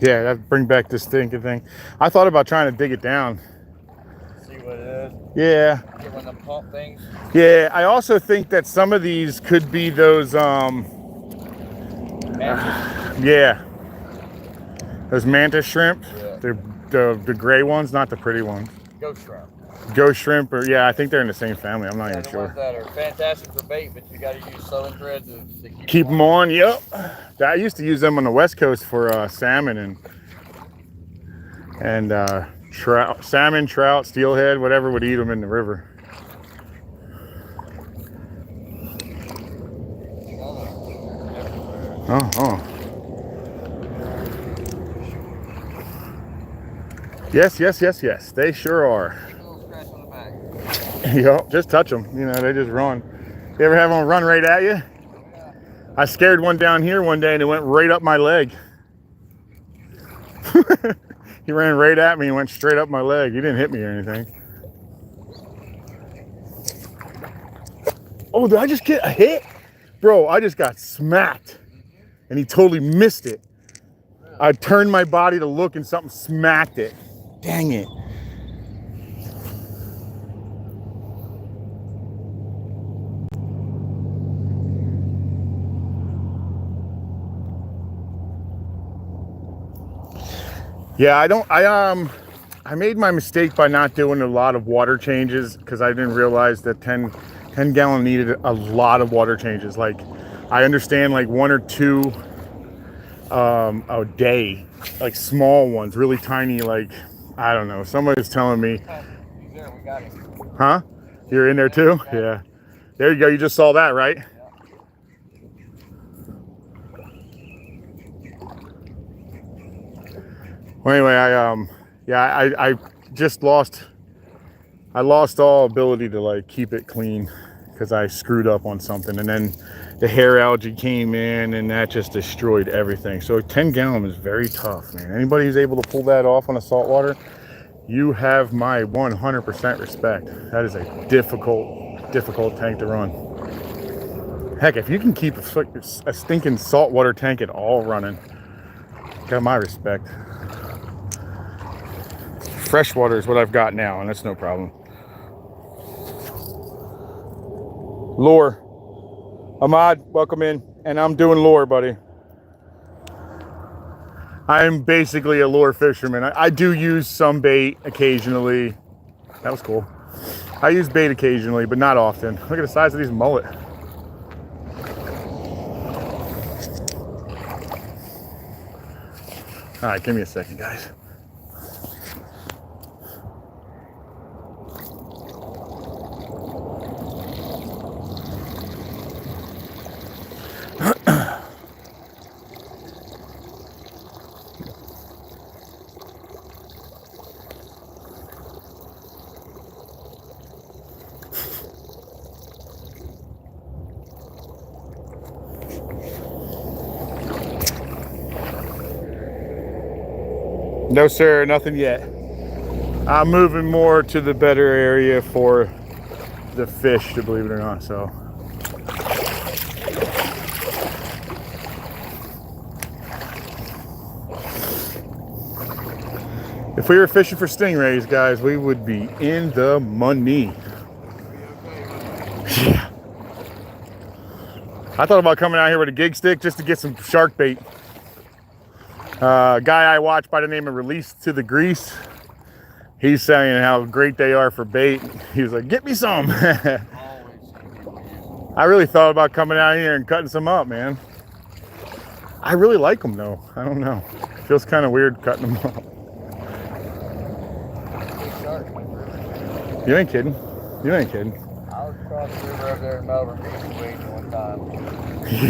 Speaker 1: Yeah, that bring back this stinking thing. I thought about trying to dig it down.
Speaker 2: See what it is.
Speaker 1: Yeah.
Speaker 2: Get one of them pump things.
Speaker 1: Yeah, I also think that some of these could be those yeah. Those mantis shrimp.
Speaker 2: Yeah.
Speaker 1: They're the gray ones, not the pretty ones.
Speaker 2: Ghost shrimp.
Speaker 1: Ghost shrimp, or yeah, I think they're in the same family. I'm not even
Speaker 2: The
Speaker 1: sure.
Speaker 2: ones that are fantastic for bait, but you got to use sewing thread to
Speaker 1: keep them on. Yep. I used to use them on the West Coast for salmon and trout, salmon, trout, steelhead, whatever would eat them in the river. Oh. Yes. They sure are. Yep. Just touch them. You know, they just run. You ever have one run right at you? I scared one down here one day and it went right up my leg. He ran right at me and went straight up my leg. He didn't hit me or anything. Oh, did I just get a hit? Bro, I just got smacked and he totally missed it. I turned my body to look and something smacked it. Dang it. Yeah, I made my mistake by not doing a lot of water changes because I didn't realize that 10 gallon needed a lot of water changes. Like, I understand like 1 or 2 a day, like small ones, really tiny, like, I don't know. Somebody's telling me.
Speaker 2: We got it.
Speaker 1: Huh? You're in there too? Yeah. There you go. You just saw that, right? Well, anyway, I just lost all ability to like keep it clean because I screwed up on something, and then the hair algae came in and that just destroyed everything. So 10 gallon is very tough, man. Anybody who's able to pull that off on a saltwater, you have my 100% respect. That is a difficult tank to run. Heck, if you can keep a stinking saltwater tank at all running, got my respect. Freshwater is what I've got now, and that's no problem. Lure. Ahmad, welcome in. And I'm doing lure, buddy. I'm basically a lure fisherman. I do use some bait occasionally. That was cool. I use bait occasionally, but not often. Look at the size of these mullet. All right, give me a second, guys. No, sir, nothing yet. I'm moving more to the better area for the fish, to believe it or not, so. If we were fishing for stingrays, guys, we would be in the money. Yeah. I thought about coming out here with a gig stick just to get some shark bait. Guy I watch by the name of Release to the Grease, he's saying how great they are for bait. He was like, get me some. I really thought about coming out here and cutting some up, man. I really like them though. I don't know. Feels kind of weird cutting them up. You ain't kidding. You ain't kidding.
Speaker 2: I was across the river up there in Melbourne Beach waiting one time.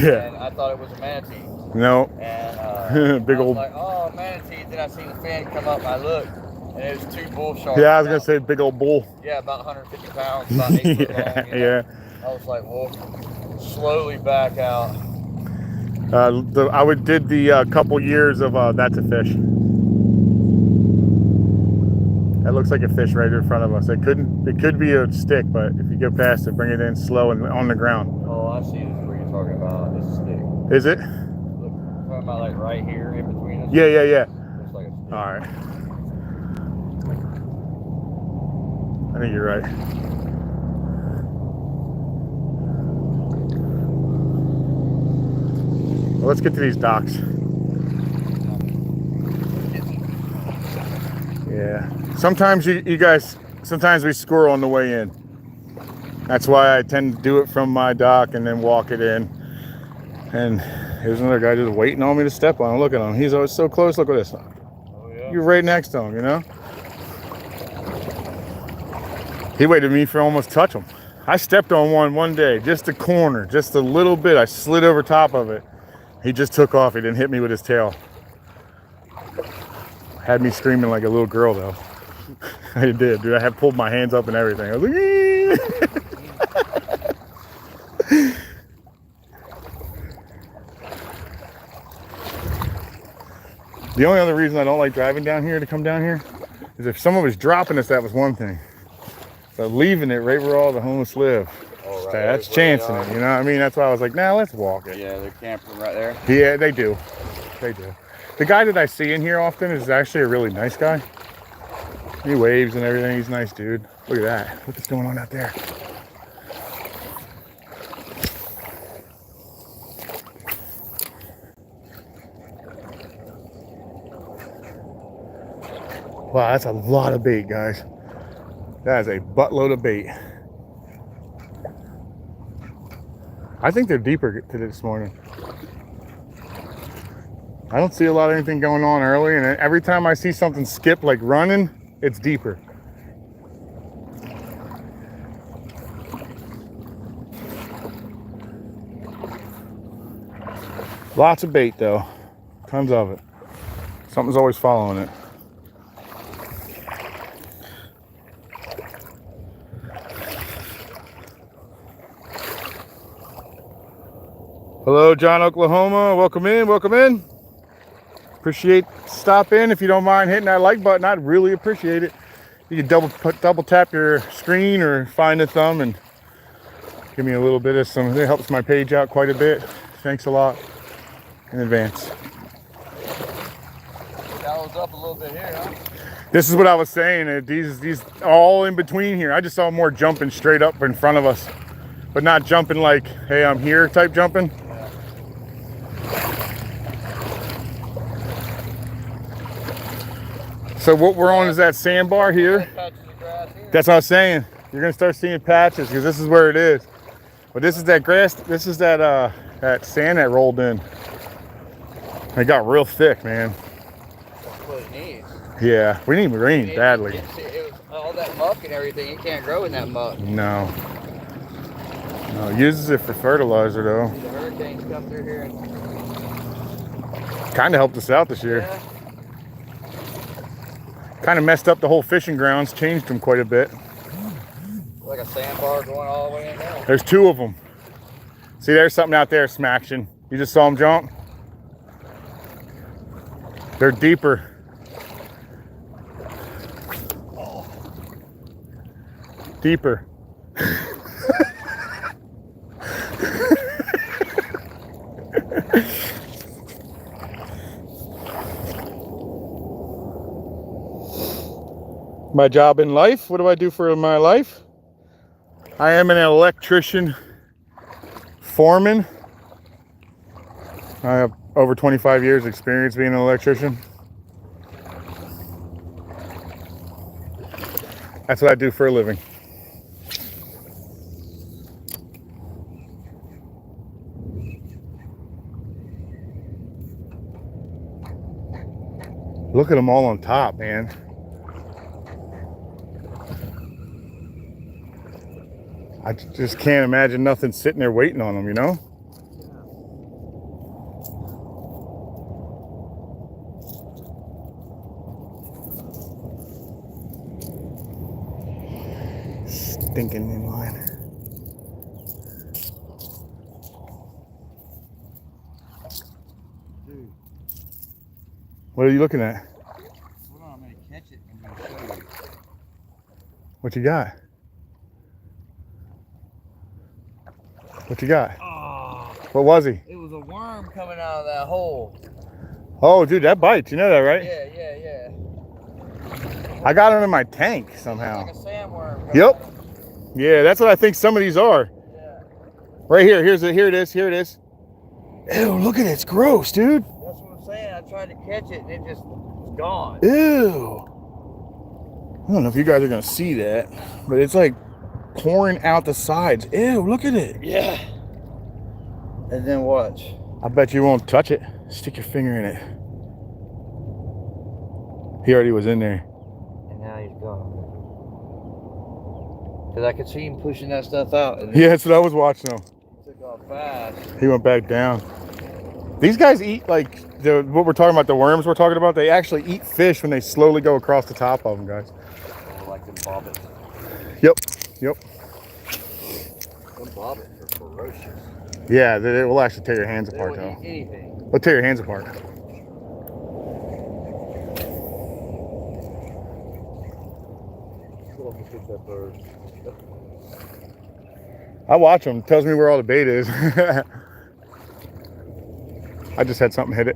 Speaker 1: Yeah.
Speaker 2: And I thought it was a manatee.
Speaker 1: No.
Speaker 2: And
Speaker 1: big
Speaker 2: I was
Speaker 1: old.
Speaker 2: like, oh, manatee. Then I seen the fin come up and I looked. And it was 2 bull sharks.
Speaker 1: Yeah, I was going to say big old bull.
Speaker 2: Yeah, about 150 pounds, about 8 foot long.
Speaker 1: Yeah.
Speaker 2: I was like, whoa. slowly back out.
Speaker 1: I did the couple years of that's a fish. That looks like a fish right in front of us. It could be a stick, but if you go past it, bring it in slow and on the ground.
Speaker 2: Oh, I see what you're talking about. This stick.
Speaker 1: Is it?
Speaker 2: Look, talking about like right here in between us.
Speaker 1: Yeah.
Speaker 2: Looks like a stick.
Speaker 1: All right. I think you're right. Well, let's get to these docks. Yeah. Sometimes you guys, sometimes we squirrel on the way in. That's why I tend to do it from my dock and then walk it in. And here's another guy just waiting on me to step on him. Look at him. He's always so close. Look at this.
Speaker 2: Oh, yeah.
Speaker 1: You're right next to him, you know? He waited for me for almost touch him. I stepped on one day, just a corner, just a little bit. I slid over top of it. He just took off. He didn't hit me with his tail. Had me screaming like a little girl, though. I did, dude. I had pulled my hands up and everything. I was like, ee! The only other reason I don't like driving down here to come down here is if someone was dropping us, that was one thing. But leaving it right where all the homeless live,
Speaker 2: Oh, right.
Speaker 1: that's chancing it, you know what I mean? That's why I was like, nah, let's walk it.
Speaker 2: Yeah, they're camping right there.
Speaker 1: Yeah, they do. They do. The guy that I see in here often is actually a really nice guy. He waves and everything. He's a nice dude. Look at that. Look what's going on out there. Wow, that's a lot of bait, guys. That is a buttload of bait. I think they're deeper today this morning. I don't see a lot of anything going on early, and every time I see something skip like running, it's deeper. Lots of bait though, tons of it. Something's always following it. Hello, John, Oklahoma. Welcome in, welcome in. Appreciate stop in. If you don't mind hitting that like button, I'd really appreciate it. You can double tap your screen or find a thumb and give me a little bit of some. It helps my page out quite a bit. Thanks a lot in advance.
Speaker 2: That was up a little bit here, huh?
Speaker 1: This is what I was saying. These all in between here. I just saw more jumping straight up in front of us, but not jumping like, hey, I'm here type jumping. So what we're on is that sandbar here. That's what I was saying. You're gonna start seeing patches because this is where it is. But this is that grass. This is that that sand that rolled in. It got real thick, man.
Speaker 2: That's what it needs.
Speaker 1: Yeah, we need rain badly.
Speaker 2: It was all that muck and everything. It can't grow in that muck.
Speaker 1: No. No, it uses it for fertilizer though.
Speaker 2: The hurricanes come through here and
Speaker 1: Kind of helped us out this year.
Speaker 2: yeah.
Speaker 1: Kind of messed up the whole fishing grounds, changed them quite a bit.
Speaker 2: Like a sandbar going all the way in there.
Speaker 1: There's two of them. See, there's something out there, Smaction. You just saw them jump? They're deeper. Deeper. My job in life, what do I do for my life? I am an electrician foreman. I have over 25 years experience being an electrician. That's what I do for a living. Look at them all on top, man. I just can't imagine nothing sitting there waiting on them, you know? Stinking in line. What are you looking at?
Speaker 2: Hold on, I'm gonna catch it and I'm gonna show you.
Speaker 1: What you got? What you got?
Speaker 2: Oh,
Speaker 1: What was he?
Speaker 2: it was a worm coming out of that hole.
Speaker 1: Oh, dude, that bites. You know that, right?
Speaker 2: Yeah.
Speaker 1: I got him in my tank somehow.
Speaker 2: It's like a sandworm.
Speaker 1: Yep. Yeah, that's what I think some of these are.
Speaker 2: Yeah.
Speaker 1: Right here. Here it is. Here it is. Ew, look at it. It's gross, dude.
Speaker 2: That's what I'm saying. I tried to catch it and it just was gone.
Speaker 1: Ew. I don't know if you guys are going to see that, but it's like pouring out the sides. Ew, look at it.
Speaker 2: Yeah. And then watch.
Speaker 1: I bet you won't touch it. Stick your finger in it. He already was in there.
Speaker 2: And now he's gone. Because I could see him pushing that stuff out. And
Speaker 1: Yeah, that's what I was watching him.
Speaker 2: he took off fast.
Speaker 1: He went back down. These guys eat like what we're talking about, the worms we're talking about. They actually eat fish when they slowly go across the top of them, guys.
Speaker 2: I like them bobbits.
Speaker 1: Yep.
Speaker 2: Them bobbits are ferocious.
Speaker 1: Yeah, they will actually tear your hands apart,
Speaker 2: They
Speaker 1: though.
Speaker 2: don't eat anything.
Speaker 1: They'll tear your hands apart. I watch them. It tells me where all the bait is. I just had something hit it.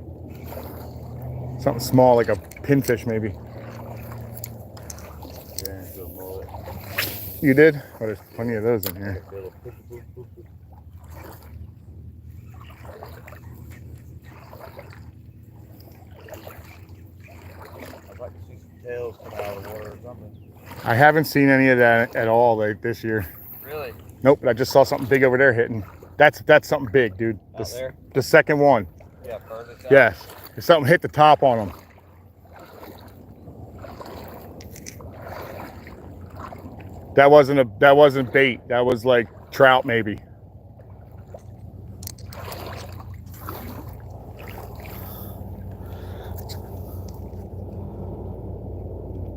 Speaker 1: Something small, like a pinfish, maybe. You did? Oh, there's plenty of those in here.
Speaker 2: I'd like to see some tails come out of the water or something.
Speaker 1: I haven't seen any of that at all like this year.
Speaker 2: Really?
Speaker 1: Nope, but I just saw something big over there hitting. That's something big, dude.
Speaker 2: Out there?
Speaker 1: The second one.
Speaker 2: Yeah, furthest out.
Speaker 1: Yes. If something hit the top on them. That wasn't bait. That was like trout maybe.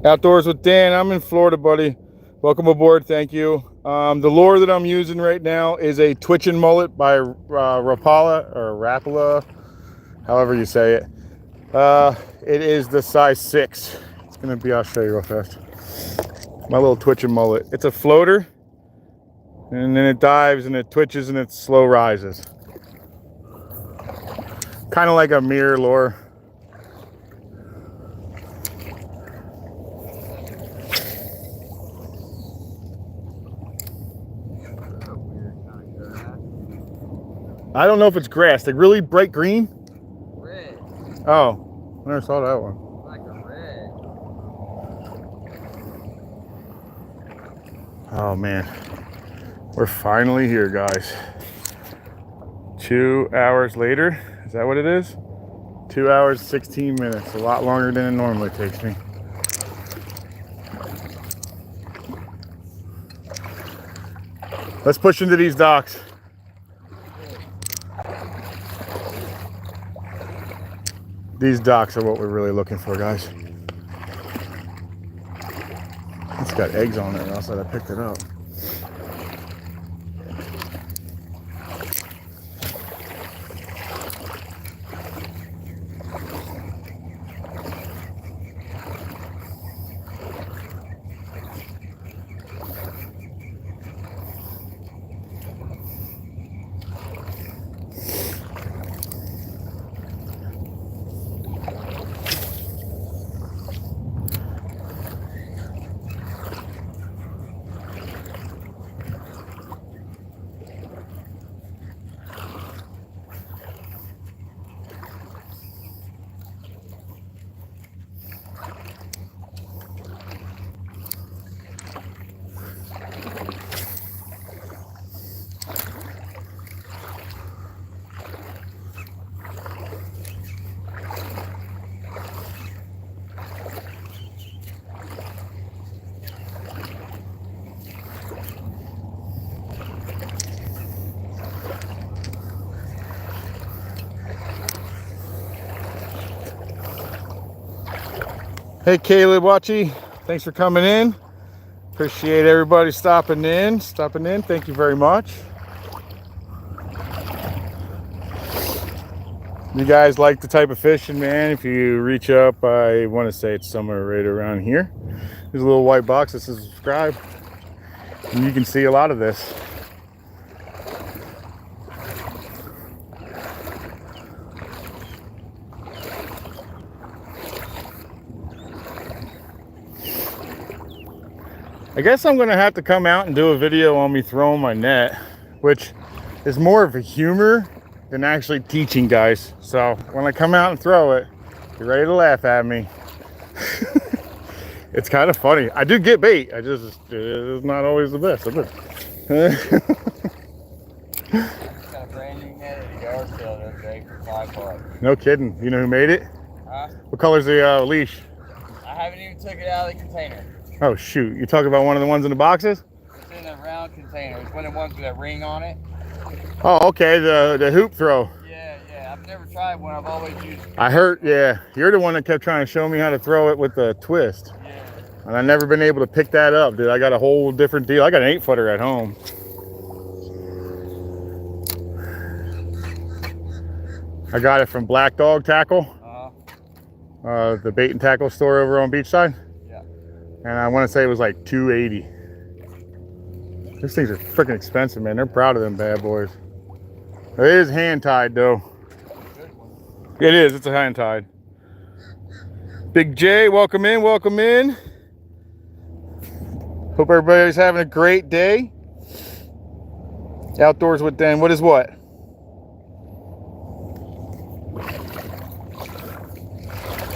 Speaker 1: Outdoors with Dan. I'm in Florida, buddy. Welcome aboard. Thank you. The lure that I'm using right now is a twitching mullet by Rapala, however you say it. It is the size 6. It's gonna be, I'll show you real fast. My little twitching mullet. It's a floater, and then it dives and it twitches and it slow rises. Kind of like a mirror lure. I don't know if it's grass. Like really bright green?
Speaker 2: Red.
Speaker 1: Oh, I never saw that one.
Speaker 2: Like a red.
Speaker 1: Oh man, we're finally here, guys. 2 hours later, is that what it is? 2 hours, 16 minutes, a lot longer than it normally takes me. Let's push into these docks. These docks are what we're really looking for, guys. It's got eggs on it, or else I picked it up. Hey Caleb Watchy, thanks for coming in. Appreciate everybody stopping in. Thank you very much. You guys like the type of fishing, man? If you reach up, I want to say it's somewhere right around here. There's a little white box that says subscribe, and you can see a lot of this. I guess I'm gonna have to come out and do a video on me throwing my net, which is more of a humor than actually teaching, guys. So when I come out and throw it, you're ready to laugh at me. It's kind of funny. I do get bait. It's not always the best.
Speaker 2: Got a brand new net at the yard sale the other day for $5.
Speaker 1: No kidding. You know who made it?
Speaker 2: Huh?
Speaker 1: What color's the leash?
Speaker 2: I haven't even took it out of the container.
Speaker 1: Oh shoot! You talking about one of the ones in the boxes?
Speaker 2: It's in a round container. It's one of the ones with that ring on it.
Speaker 1: Oh, okay. The hoop throw.
Speaker 2: Yeah. I've never tried one. I've always used it.
Speaker 1: I heard. Yeah, you're the one that kept trying to show me how to throw it with the twist.
Speaker 2: Yeah.
Speaker 1: And I've never been able to pick that up, dude. I got a whole different deal. I got an 8-footer at home. I got it from Black Dog Tackle. The bait and tackle store over on Beachside.
Speaker 2: Yeah.
Speaker 1: And I want to say it was like $280. These things are freaking expensive, man. They're proud of them bad boys. It is hand tied though. It is. It's a hand tied. Big J, welcome in. Welcome in. Hope everybody's having a great day. Outdoors with Dan. What is what?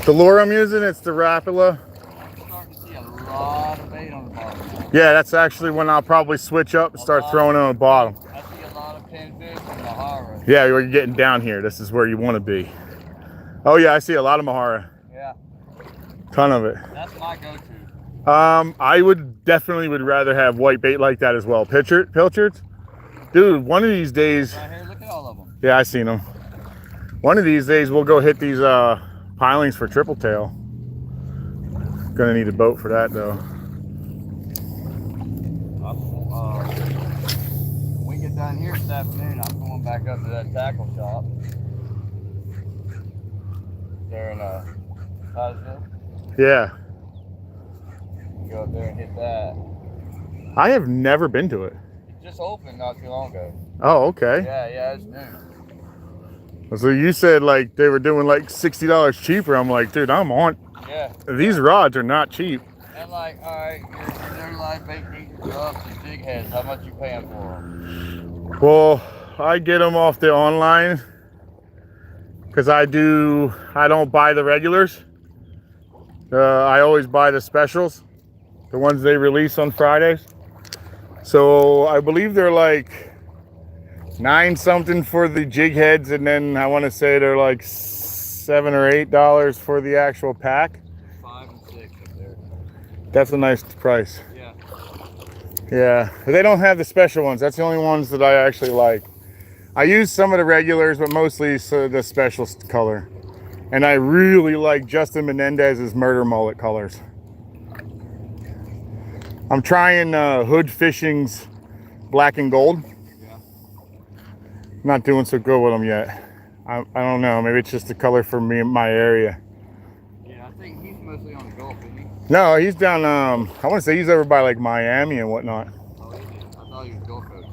Speaker 1: The lure I'm using, it's the Rapala.
Speaker 2: I'm starting to see a lot of bait on the bottom now.
Speaker 1: Yeah, that's actually when I'll probably switch up and start throwing it on the bottom.
Speaker 2: I see a lot of pinfish and Mahara.
Speaker 1: Yeah, you're getting down here. This is where you want to be. Oh yeah, I see a lot of Mahara.
Speaker 2: Yeah.
Speaker 1: Ton of it.
Speaker 2: That's my go-to.
Speaker 1: I would definitely rather have white bait like that as well. Pilchards? Dude, one of these days.
Speaker 2: Right here, look at all of them.
Speaker 1: Yeah, I seen them. One of these days we'll go hit these pilings for triple tail. Gonna need a boat for that though.
Speaker 2: When we get done here this afternoon, I'm going back up to that tackle shop. There in Titusville.
Speaker 1: Yeah.
Speaker 2: Go up there and hit that.
Speaker 1: I have never been to it.
Speaker 2: It just opened not too long ago.
Speaker 1: Oh, okay.
Speaker 2: Yeah, it's new.
Speaker 1: So you said like they were doing like $60 cheaper. I'm like, dude, I'm on.
Speaker 2: Yeah.
Speaker 1: These rods are not cheap.
Speaker 2: And like, all right, your new live bait geekers, drugs, and jig heads. How much you paying for them?
Speaker 1: Well, I get them off the online because I don't buy the regulars. I always buy the specials, the ones they release on Fridays. So I believe they're like $9 something for the jig heads, and then I want to say they're like $7 or $8 for the actual pack.
Speaker 2: 5 and 6 up there.
Speaker 1: That's a nice price.
Speaker 2: Yeah.
Speaker 1: Yeah, they don't have the special ones. That's the only ones that I actually like. I use some of the regulars, but mostly the special color. And I really like Justin Menendez's Murder Mullet colors. I'm trying Hood Fishing's Black and Gold.
Speaker 2: Yeah.
Speaker 1: Not doing so good with them yet. I don't know. Maybe it's just the color for me in my area.
Speaker 2: Yeah, I think he's mostly on the Gulf, isn't he?
Speaker 1: No, he's down. I want to say he's over by like Miami and whatnot.
Speaker 2: Oh, is he? I thought he was Gulf Coast.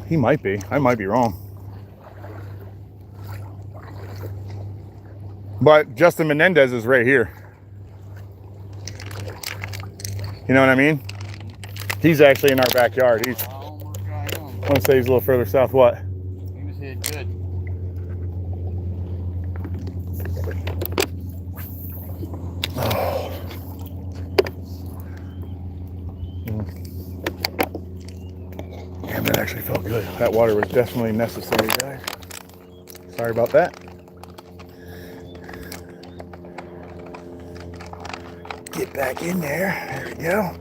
Speaker 1: He might be. I might be wrong. But Justin Menendez is right here. You know what I mean? He's actually in our backyard. I want to say he's a little further south. What?
Speaker 2: He was hit good.
Speaker 1: Oh. Damn, that actually felt good. That water was definitely necessary, guys. Sorry about that. Get back in there. There we go.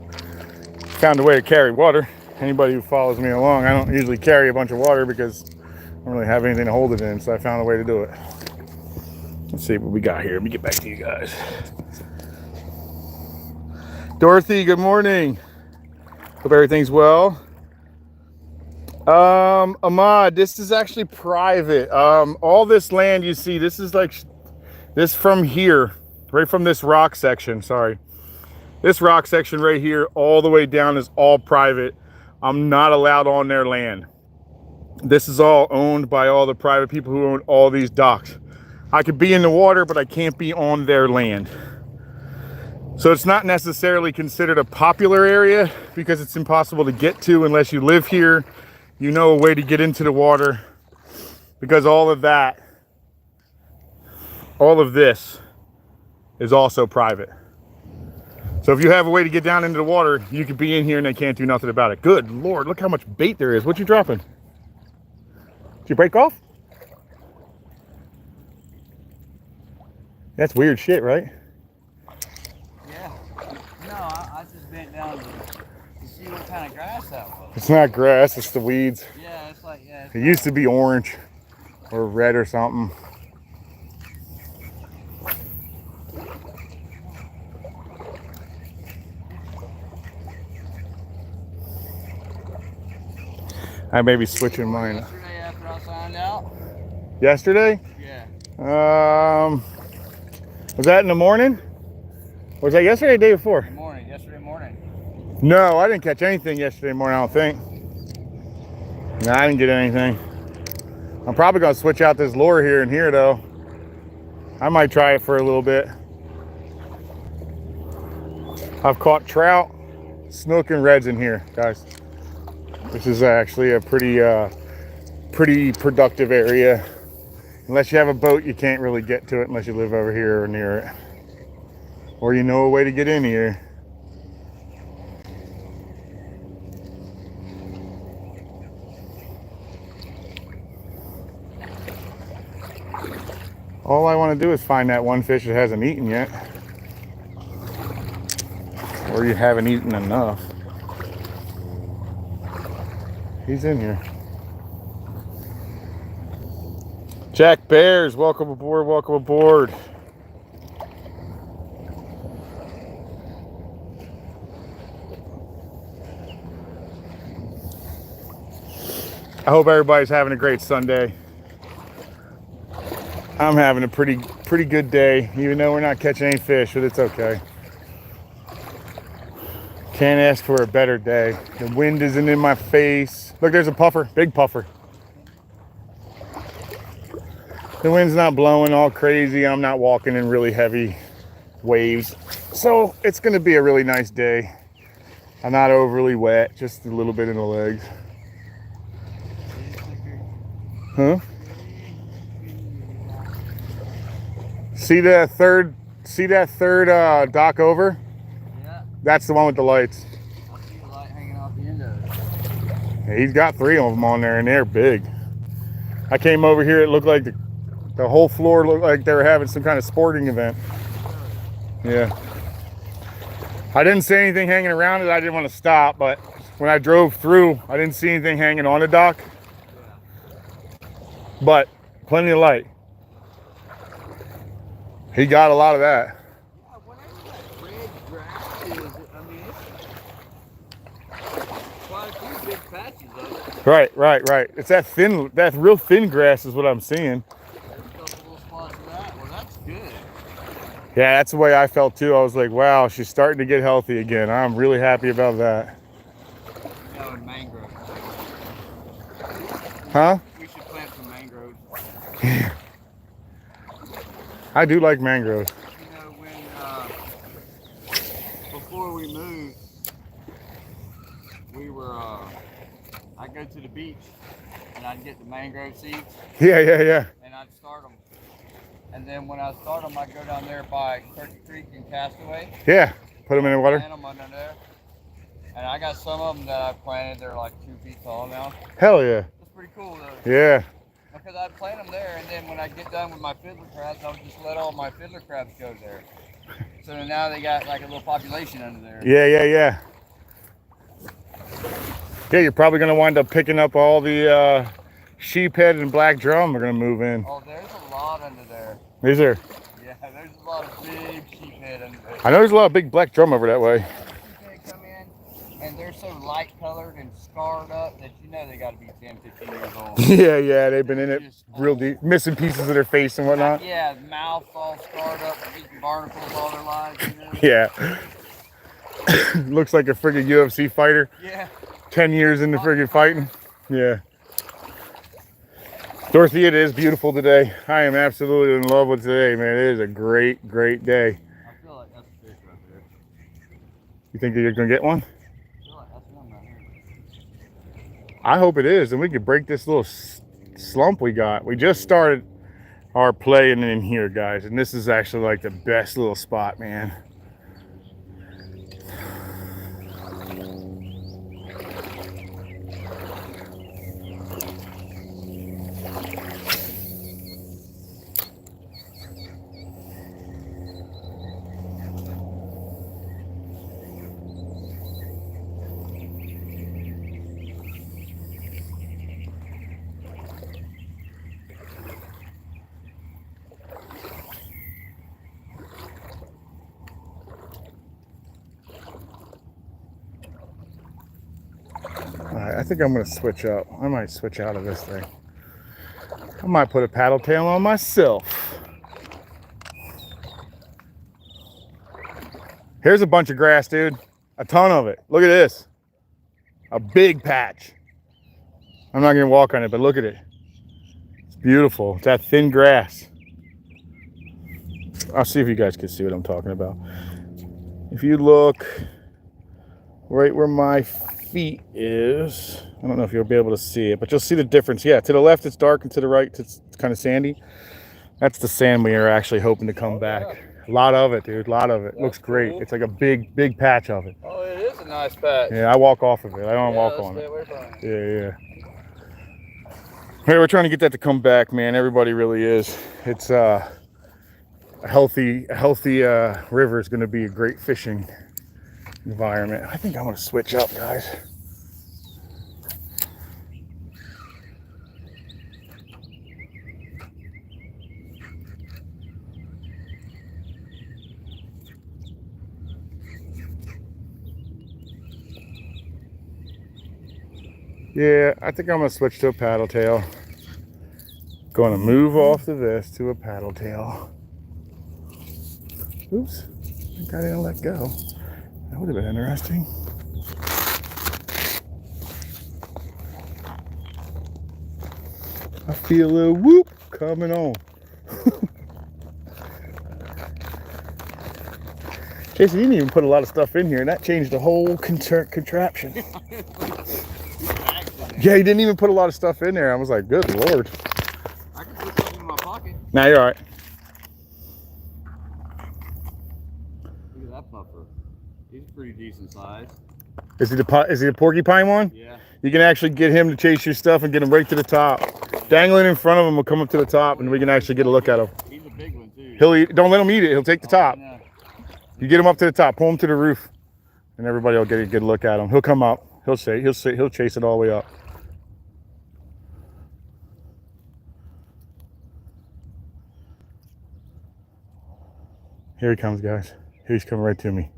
Speaker 1: Found a way to carry water. Anybody who follows me along, I don't usually carry a bunch of water because I don't really have anything to hold it in, so I found a way to do it. Let's see what we got here. Let me get back to you guys. Dorothy, good morning. Hope everything's well. Ahmad, this is actually private. All this land you see, this is like this from here, right from this rock section. Sorry, this rock section right here, all the way down is all private. I'm not allowed on their land. This is all owned by all the private people who own all these docks. I could be in the water, but I can't be on their land. So it's not necessarily considered a popular area because it's impossible to get to unless you live here. You know a way to get into the water, because all of that, all of this is also private. So if you have a way to get down into the water, you could be in here and they can't do nothing about it. Good Lord, look how much bait there is. What you dropping? Did you break off? That's weird shit, right?
Speaker 2: Yeah. No, I just bent down to see what kind of grass that was.
Speaker 1: It's not grass, it's the weeds.
Speaker 2: Yeah, it's like, yeah.
Speaker 1: It used to be orange or red or something. I may be switching mine.
Speaker 2: Yesterday after I signed out?
Speaker 1: Yesterday?
Speaker 2: Yeah.
Speaker 1: Was that in the morning? Or was that yesterday or the day before?
Speaker 2: Morning, yesterday morning.
Speaker 1: No, I didn't catch anything yesterday morning, I don't think. No, I didn't get anything. I'm probably gonna switch out this lure here and here though. I might try it for a little bit. I've caught trout, snook, and reds in here, guys. This is actually a pretty productive area. Unless you have a boat, you can't really get to it unless you live over here or near it. Or you know a way to get in here. All I want to do is find that one fish that hasn't eaten yet. Or you haven't eaten enough. He's in here. Jack Bears, welcome aboard, welcome aboard. I hope everybody's having a great Sunday. I'm having a pretty good day, even though we're not catching any fish, but it's okay. Can't ask for a better day. The wind isn't in my face. Look, there's a puffer, big puffer. The wind's not blowing all crazy. I'm not walking in really heavy waves. So it's gonna be a really nice day. I'm not overly wet, just a little bit in the legs. Huh? See that third dock over?
Speaker 2: Yeah.
Speaker 1: That's the one with the lights.
Speaker 2: I see the light hanging off the end of it.
Speaker 1: Yeah, he's got 3 of them on there and they're big. I came over here, it looked like the whole floor looked like they were having some kind of sporting event. Yeah. I didn't see anything hanging around it. I didn't want to stop, but when I drove through, I didn't see anything hanging on the dock.
Speaker 2: Yeah.
Speaker 1: But plenty of light. He got a lot of that.
Speaker 2: Yeah, whatever that red grass is, I mean, it's quite a few big patches of it.
Speaker 1: Right. It's that real thin grass is what I'm seeing.
Speaker 2: There's a couple little spots of that. Well, that's good.
Speaker 1: Yeah, that's the way I felt too. I was like, wow, she's starting to get healthy again. I'm really happy about that.
Speaker 2: No, and mangroves.
Speaker 1: Huh?
Speaker 2: We should plant some mangroves.
Speaker 1: I do like mangroves.
Speaker 2: You know, when before we moved, we were I'd go to the beach and I'd get the mangrove seeds.
Speaker 1: Yeah.
Speaker 2: And I'd start them. And then when I start them, I'd go down there by Turkey Creek and Castaway.
Speaker 1: Yeah, put them in the water.
Speaker 2: Plant them under there. And I got some of them that I planted. They're like 2 feet tall now.
Speaker 1: Hell yeah.
Speaker 2: It's pretty cool though.
Speaker 1: Yeah.
Speaker 2: Because I'd plant them there, and then when I get done with my fiddler crabs, I would just let all my fiddler crabs go there. So now they got like a little population under there.
Speaker 1: Yeah. Yeah, you're probably gonna wind up picking up all the sheephead and black drum. They're gonna move in.
Speaker 2: Oh, there's a lot under there.
Speaker 1: Is there?
Speaker 2: Yeah, there's a lot of big sheephead under there.
Speaker 1: I know there's a lot of big black drum over that way.
Speaker 2: Sheephead come in, and they're so light colored and scarlet. scarred up that you know they got to be 10, 15 years old.
Speaker 1: Yeah, they've been in it real deep, missing pieces of their face and whatnot.
Speaker 2: Yeah, mouth all scarred up, eating barnacles all their lives. You know?
Speaker 1: Yeah. Looks like a friggin' UFC fighter.
Speaker 2: Yeah.
Speaker 1: 10 years into friggin' fighting. Yeah. Dorothy, it is beautiful today. I am absolutely in love with today, man. It is a great, great day.
Speaker 2: I feel like that's a fish right there.
Speaker 1: You think that you're gonna get one?
Speaker 2: I feel like that's one right here.
Speaker 1: I hope it is, and we could break this little slump we got. We just started our playing in here, guys, and this is actually like the best little spot, man. Alright, I think I'm gonna switch up. I might switch out of this thing. I might put a paddle tail on myself. Here's a bunch of grass, dude. A ton of it. Look at this. A big patch. I'm not gonna walk on it, but look at it. It's beautiful. It's that thin grass. I'll see if you guys can see what I'm talking about. If you look right where my feet is, I don't know if you'll be able to see it, but you'll see the difference. Yeah, to the left it's dark, and to the right it's kind of sandy. That's the sand we are actually hoping to come back. A lot of it, dude. A lot of it. Looks great. It's like a big patch of it.
Speaker 2: Oh, it is a nice patch.
Speaker 1: Yeah, I walk off of it. I don't walk on it. Yeah. Hey, we're trying to get that to come back, man. Everybody really is. It's a healthy river is going to be a great fishing environment. I think I'm going to switch up, guys. Yeah, I think I'm going to switch to a paddle tail. Going to move off of this to a paddle tail. Oops, I think I didn't let go. That would have been interesting. I feel a little whoop coming on. Jason, you didn't even put a lot of stuff in here, and that changed the whole contraption. Yeah, he didn't even put a lot of stuff in there. I was like, good Lord.
Speaker 2: I can put something in my pocket.
Speaker 1: Nah, you're all right.
Speaker 2: Look at that puffer. He's pretty decent size.
Speaker 1: Is he the porcupine one?
Speaker 2: Yeah.
Speaker 1: You can actually get him to chase your stuff and get him right to the top. Dangling in front of him will come up to the top, and we can actually get a look at him.
Speaker 2: He's a big one too.
Speaker 1: He'll eat. Don't let him eat it. He'll take the top.
Speaker 2: No.
Speaker 1: You get him up to the top, pull him to the roof, and everybody will get a good look at him. He'll come up. He'll chase it all the way up. Here he comes, guys. Here he's coming right to me.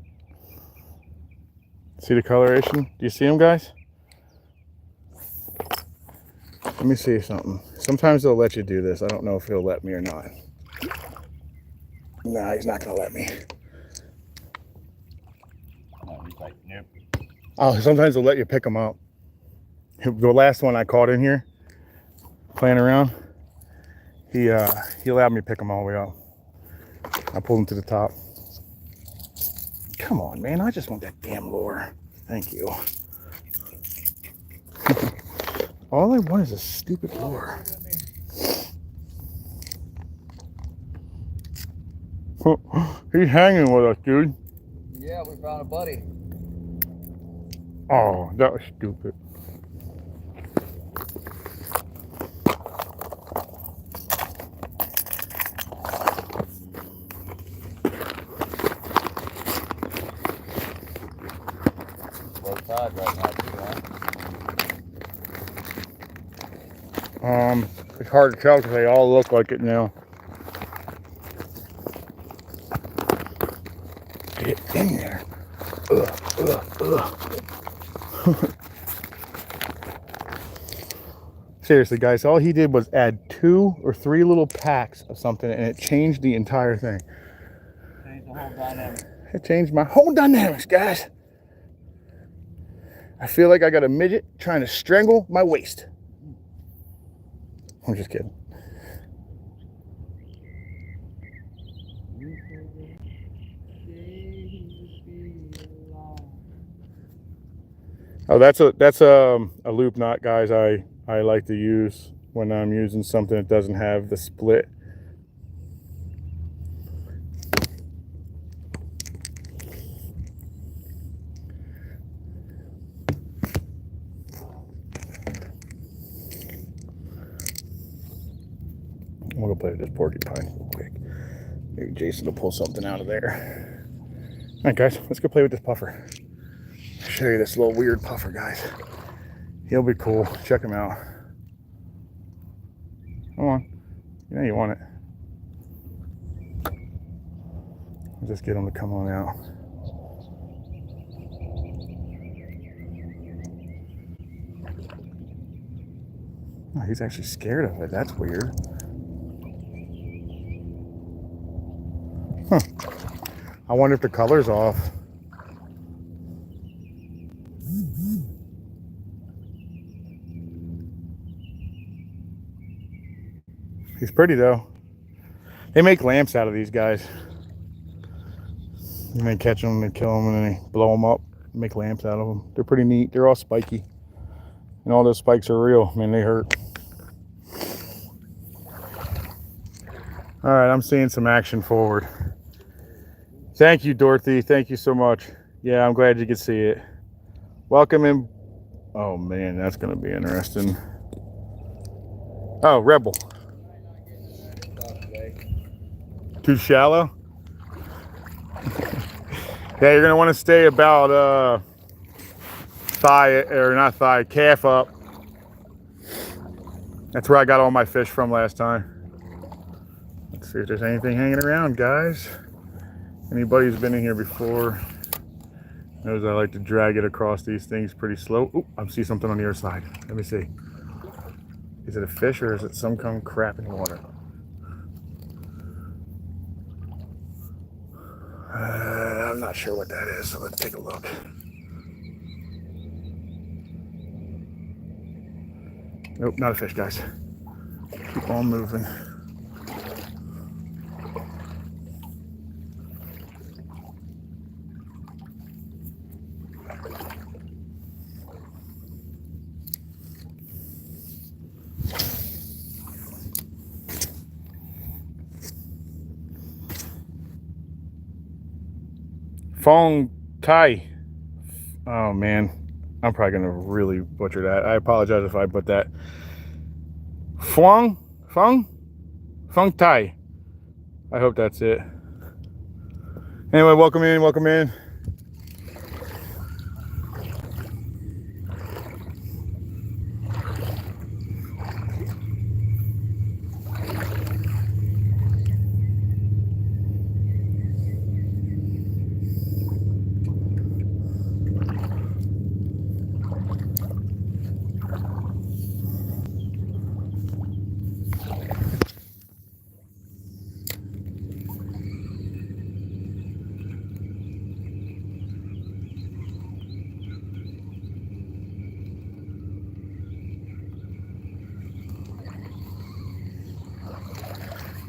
Speaker 1: See the coloration? Do you see him, guys? Let me see something. Sometimes they'll let you do this. I don't know if he'll let me or not. Nah, he's not gonna let me.
Speaker 2: No, he's like, nope.
Speaker 1: Oh, sometimes they'll let you pick him up. The last one I caught in here, playing around, he allowed me to pick him all the way up. I pulled him to the top. Come on, man. I just want that damn lure. Thank you. All I want is a stupid lure. He's hanging with us, dude.
Speaker 2: Yeah, we found a buddy.
Speaker 1: Oh, that was stupid.
Speaker 2: Right now,
Speaker 1: it's hard to tell because they all look like it now. Get in there. Seriously, guys, all he did was add 2 or 3 little packs of something, and it changed the entire thing.
Speaker 2: Changed the whole dynamic.
Speaker 1: It changed my whole dynamics, guys. I feel like I got a midget trying to strangle my waist. I'm just kidding. Oh, that's a loop knot, guys. I like to use when I'm using something that doesn't have the split. I'm gonna play with this porcupine real quick. Maybe Jason will pull something out of there. All right, guys, let's go play with this puffer. I'll show you this little weird puffer, guys. He'll be cool. Check him out. Come on. You know you want it. I'll just get him to come on out. Oh, he's actually scared of it. That's weird. Huh. I wonder if the color's off. He's pretty though. They make lamps out of these guys. And they catch them, they kill them, and then they blow them up, make lamps out of them. They're pretty neat. They're all spiky. And all those spikes are real. Man, they hurt. All right, I'm seeing some action forward. Thank you, Dorothy. Thank you so much. Yeah, I'm glad you could see it. Welcome in. Oh man, that's gonna be interesting. Oh, Rebel. Too shallow? Yeah, you're gonna want to stay about calf up. That's where I got all my fish from last time. Let's see if there's anything hanging around, guys. Anybody who's been in here before knows I like to drag it across these things pretty slow. Ooh, I see something on the other side. Let me see. Is it a fish or is it some kind of crap in the water? I'm not sure what that is, so let's take a look. Nope, not a fish, guys. Keep on moving. Fong Tai. Oh man, I'm probably gonna really butcher that. I apologize if I put that. Fong Tai. I hope that's it. Anyway, welcome in, welcome in.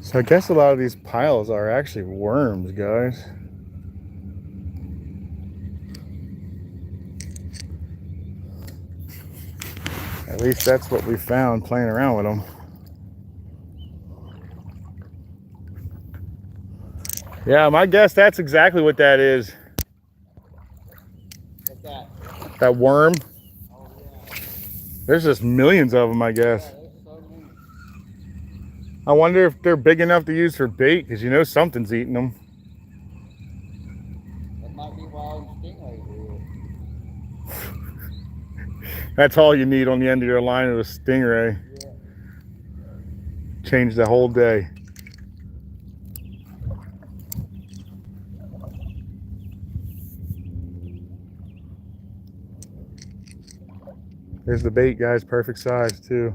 Speaker 1: So I guess a lot of these piles are actually worms, guys. At least that's what we found playing around with them. Yeah, my guess that's exactly what that is.
Speaker 2: What's that?
Speaker 1: That worm.
Speaker 2: Oh, yeah.
Speaker 1: There's just millions of them, I guess.
Speaker 2: Yeah, there's so many.
Speaker 1: I wonder if they're big enough to use for bait, because you know something's eating them.
Speaker 2: That might be why them stingrays are here.
Speaker 1: That's all you need on the end of your line of a stingray.
Speaker 2: Yeah.
Speaker 1: Change the whole day. There's the bait, guys. Perfect size, too.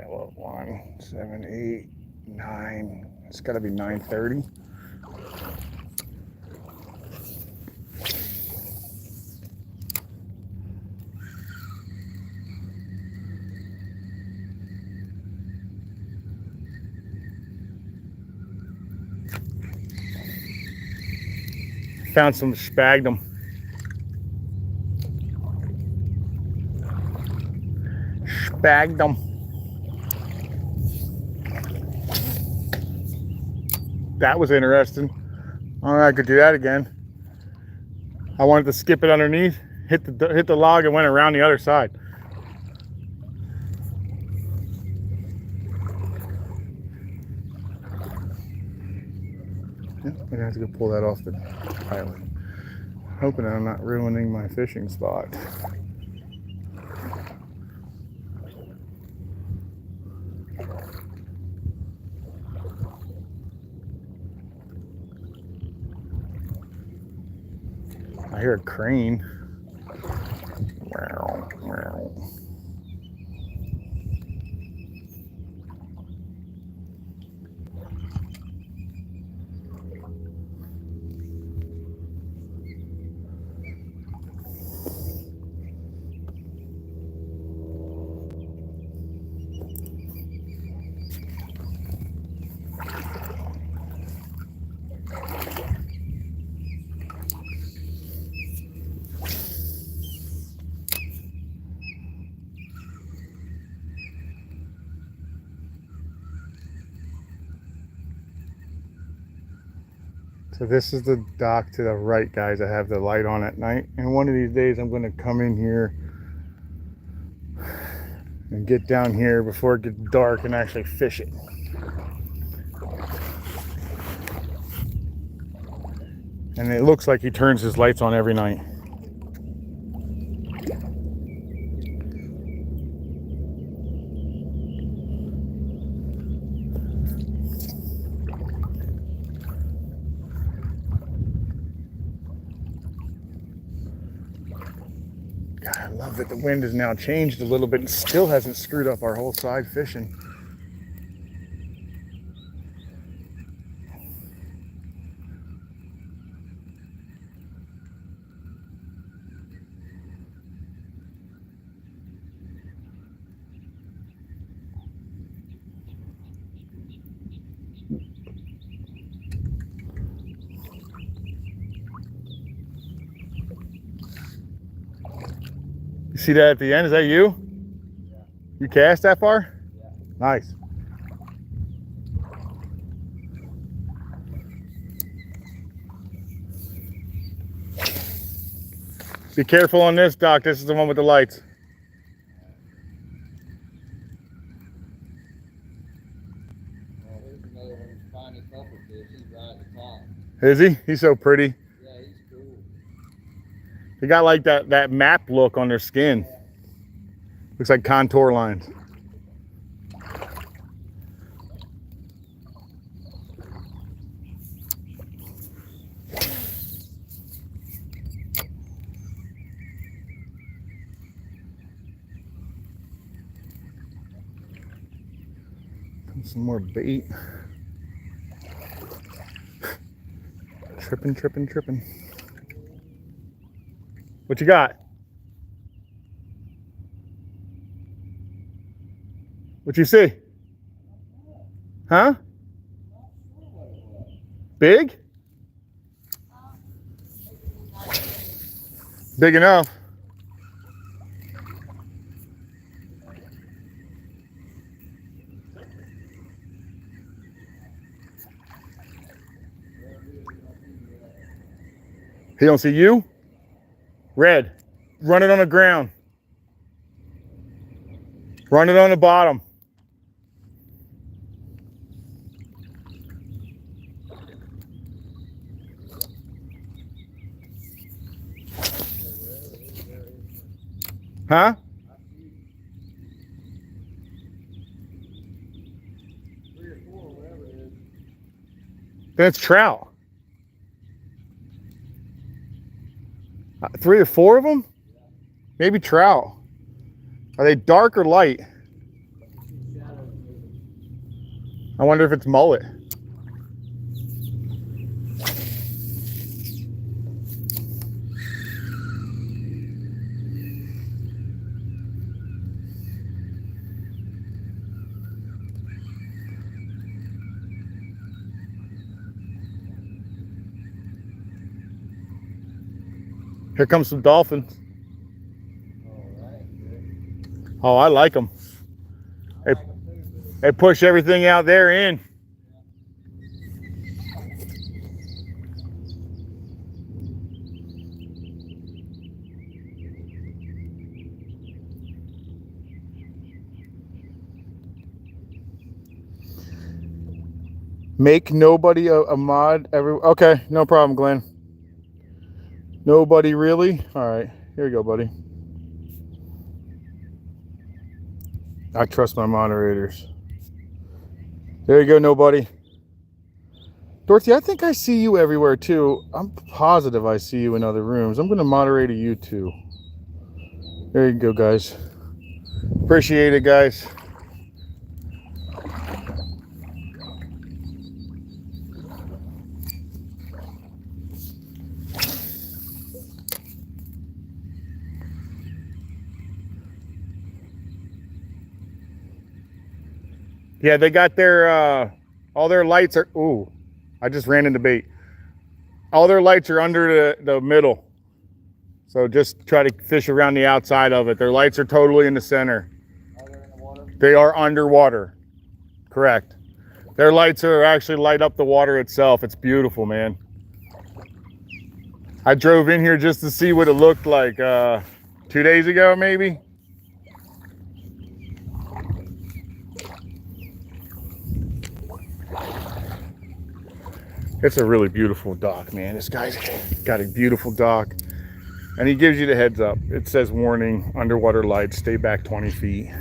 Speaker 1: Well, 1, 7, 8, 9. It's got to be 9:30. Found some sphagnum. Sphagnum. That was interesting. All right, I could do that again. I wanted to skip it underneath, hit the log, and went around the other side. Yeah, I'm gonna have to go pull that off the pilot. Hoping I'm not ruining my fishing spot. I hear a crane. Wow, wow. So this is the dock to the right, guys. I have the light on at night. And one of these days I'm going to come in here and get down here before it gets dark and actually fish it. And it looks like he turns his lights on every night. God, I love that the wind has now changed a little bit and still hasn't screwed up our whole side fishing. You see that at the end? Is that you?
Speaker 2: Yeah.
Speaker 1: You cast that far?
Speaker 2: Yeah.
Speaker 1: Nice. Be careful on this, Doc. This is the one with the lights.
Speaker 2: Well, here's another one of tiny pufferfish. He's right at the top.
Speaker 1: Is he? He's so pretty.
Speaker 2: Yeah, he's cool.
Speaker 1: They got like that map look on their skin.
Speaker 2: Yeah.
Speaker 1: Looks like contour lines. Some more bait. Tripping, tripping, tripping. What you got? What you see? Huh? Big? Big enough. He don't see you? Red. Run it on the ground. Run it on the bottom. Huh?
Speaker 2: 3 or 4, whatever it is.
Speaker 1: Then it's trout. 3 or 4 of them? Maybe trout. Are they dark or light?
Speaker 2: Shadow
Speaker 1: I wonder if it's mullet. Here comes some dolphins. Oh, I like them. They push everything out there in. Make nobody a mod. Okay, no problem, Glenn. Nobody really? All right, here you go, buddy. I trust my moderators. There you go, nobody. Dorothy, I think I see you everywhere too. I'm positive I see you in other rooms. I'm going to moderate you too. There you go, guys. Appreciate it, guys. Yeah, they got their, all their lights are, ooh, I just ran into bait. All their lights are under the middle. So just try to fish around the outside of it. Their lights are totally in the center.
Speaker 2: Are they in the water?
Speaker 1: They are underwater. Correct. Their lights are actually light up the water itself. It's beautiful, man. I drove in here just to see what it looked like 2 days ago, maybe. It's a really beautiful dock, man. This guy's got a beautiful dock. And he gives you the heads up. It says warning, underwater lights, stay back 20 feet.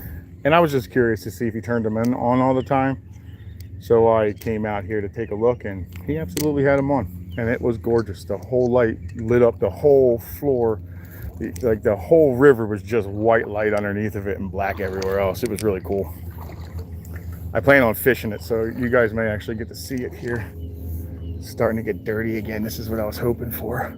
Speaker 1: And I was just curious to see if he turned them on all the time. So I came out here to take a look, and he absolutely had them on. And it was gorgeous. The whole light lit up the whole floor. Like the whole river was just white light underneath of it and black everywhere else. It was really cool. I plan on fishing it, so you guys may actually get to see it here. It's starting to get dirty again. This is what I was hoping for.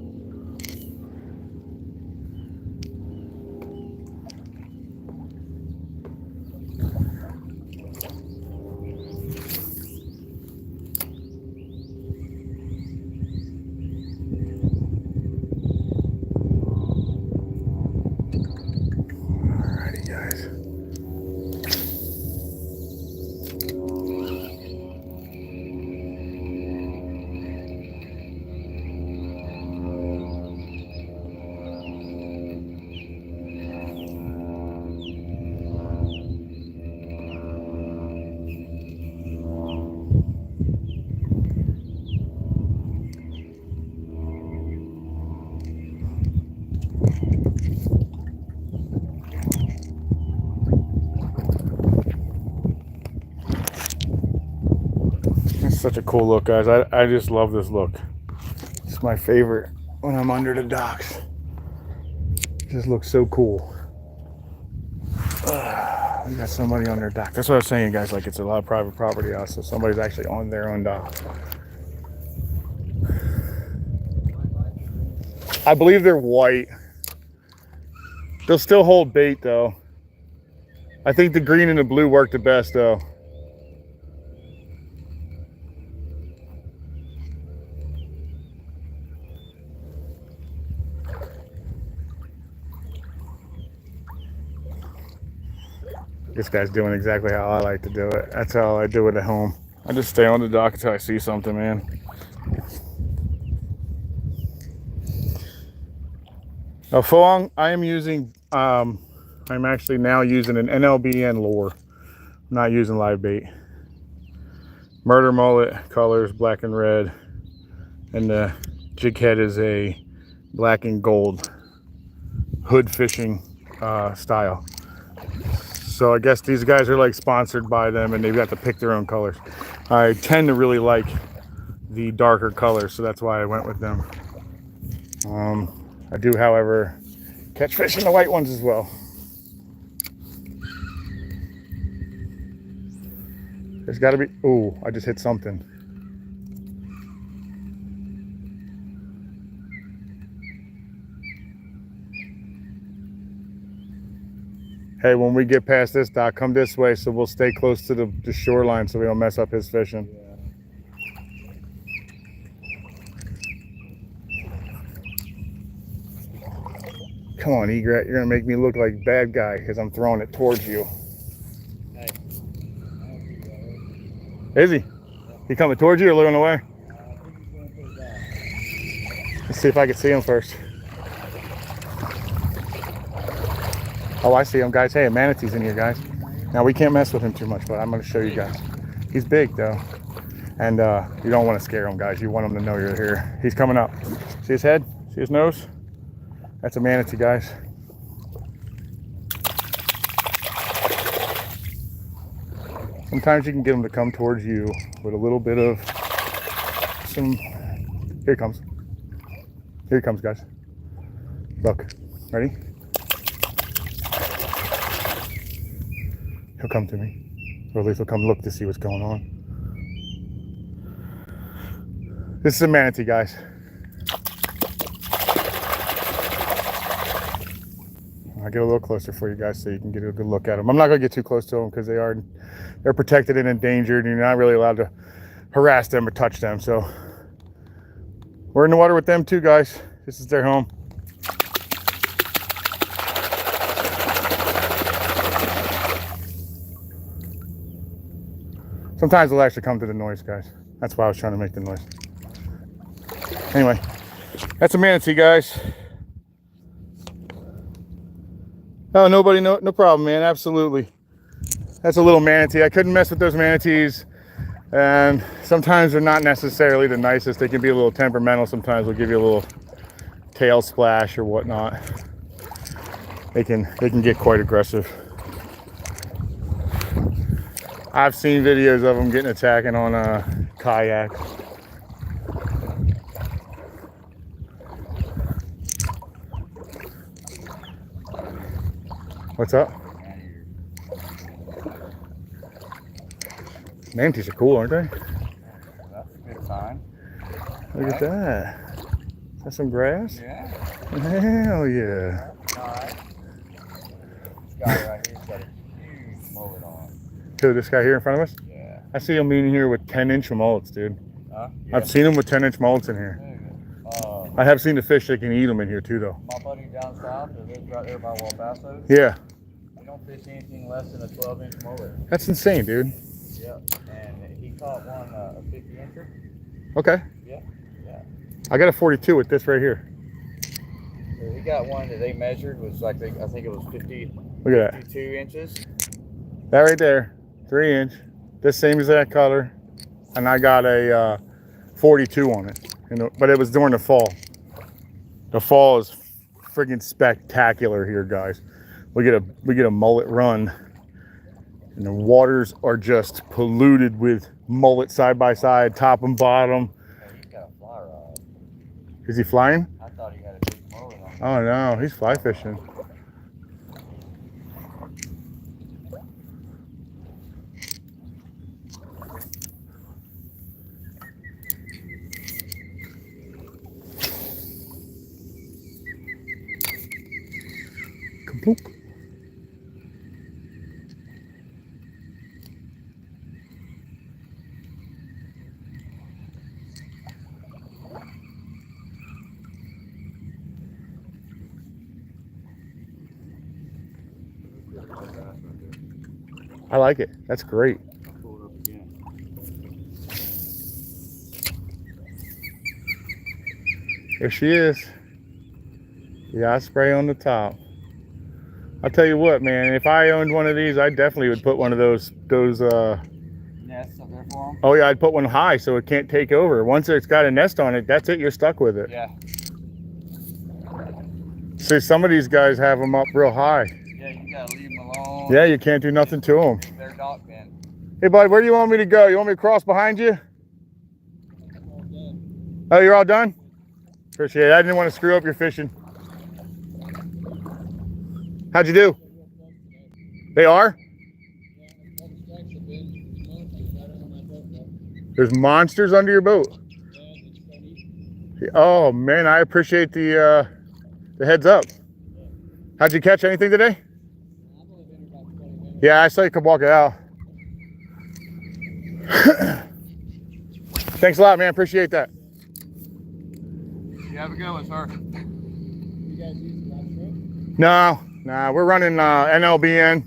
Speaker 1: Such a cool look, guys. I just love this look. It's my favorite when I'm under the docks. It just looks so cool. We got somebody on their dock. That's what I was saying, guys. Like, it's a lot of private property out, so somebody's actually on their own dock. I believe they're white. They'll still hold bait, though. I think the green and the blue work the best, though. This guy's doing exactly how I like to do it. That's how I do it at home. I just stay on the dock until I see something, man. Now, Foong, I am using, I'm actually now using an NLBN lure. I'm not using live bait. Murder mullet, colors black and red. And the jig head is a black and gold hood fishing style. So I guess these guys are like sponsored by them, and they've got to pick their own colors. I tend to really like the darker colors, so that's why I went with them. I do, however, catch fish in the white ones as well. There's got to be. Oh, I just hit something. Hey, when we get past this dock, come this way so we'll stay close to the shoreline so we don't mess up his fishing. Come on, Egret, you're gonna make me look like bad guy because I'm throwing it towards you.
Speaker 2: Hey.
Speaker 1: Is he? He coming towards you or looking away? Let's see if I can see him first. Oh, I see him, guys. Hey, a manatee's in here, guys. Now, we can't mess with him too much, but I'm going to show you guys. He's big, though. And you don't want to scare him, guys. You want him to know you're here. He's coming up. See his head? See his nose? That's a manatee, guys. Sometimes you can get him to come towards you with a little bit of some... Here he comes. Here he comes, guys. Look. Ready? He'll come to me. Or at least he'll come look to see what's going on. This is a manatee, guys. I'll get a little closer for you guys so you can get a good look at them. I'm not going to get too close to them because they're protected and endangered, and you're not really allowed to harass them or touch them. So we're in the water with them too, guys. This is their home. Sometimes they'll actually come to the noise, guys. That's why I was trying to make the noise. Anyway, that's a manatee, guys. Oh, nobody, no problem, man. Absolutely. That's a little manatee. I couldn't mess with those manatees. And sometimes they're not necessarily the nicest. They can be a little temperamental. Sometimes they'll give you a little tail splash or whatnot. They can get quite aggressive. I've seen videos of them attacking on kayaks. What's up? Manatees are cool, aren't they?
Speaker 2: That's a good sign.
Speaker 1: Look at that. Is that some grass?
Speaker 2: Yeah.
Speaker 1: Hell yeah.
Speaker 2: Alright. This guy right here's got a huge mullet on.
Speaker 1: Who, this guy here in front of us?
Speaker 2: Yeah.
Speaker 1: I see him in here with 10-inch mullets, dude.
Speaker 2: Huh? Yeah.
Speaker 1: I've seen him with 10-inch mullets in here. I have seen the fish that can eat them in here too, though.
Speaker 2: My buddy down south, that lives right there by Walpaso.
Speaker 1: Yeah.
Speaker 2: They don't fish anything less than a 12-inch mullet.
Speaker 1: That's insane, dude.
Speaker 2: Yep. And he caught one, a 50-incher.
Speaker 1: Okay.
Speaker 2: Yeah. Yeah.
Speaker 1: I got a 42 with this right here.
Speaker 2: So he got one that they measured was like, I think it was 50.
Speaker 1: Look at that.
Speaker 2: 52 inches.
Speaker 1: That right there, 3-inch. This same exact color. And I got a 42 on it. But it was during the fall. The fall is friggin' spectacular here, guys. We get a mullet run, and the waters are just polluted with mullet side by side, top and bottom.
Speaker 2: Oh, he's got a fly rod.
Speaker 1: Is he flying?
Speaker 2: I thought he had a big mullet on.
Speaker 1: Oh no, he's fly fishing. Kapoop. I like it. That's great.
Speaker 2: I'll pull it up again.
Speaker 1: There she is. The osprey on the top. I'll tell you what, man. If I owned one of these, I definitely would put one of those.
Speaker 2: Nests up there for him?
Speaker 1: Oh yeah, I'd put one high so it can't take over. Once it's got a nest on it, that's it. You're stuck with it.
Speaker 2: Yeah.
Speaker 1: See, some of these guys have them up real high.
Speaker 2: Yeah, you gotta leave them alone.
Speaker 1: Yeah, you can't do nothing to them.
Speaker 2: They're dock bin.
Speaker 1: Hey, bud, where do you want me to go? You want me to cross behind you? Oh, you're all done? Appreciate it. I didn't want to screw up your fishing. How'd you do? They are? There's monsters under your boat. Oh man, I appreciate the heads up. How'd you catch anything today? Yeah, I saw you come walking out. Thanks a lot, man. Appreciate that.
Speaker 2: You have a good one, sir. You guys use that trip?
Speaker 1: No, we're running NLBN.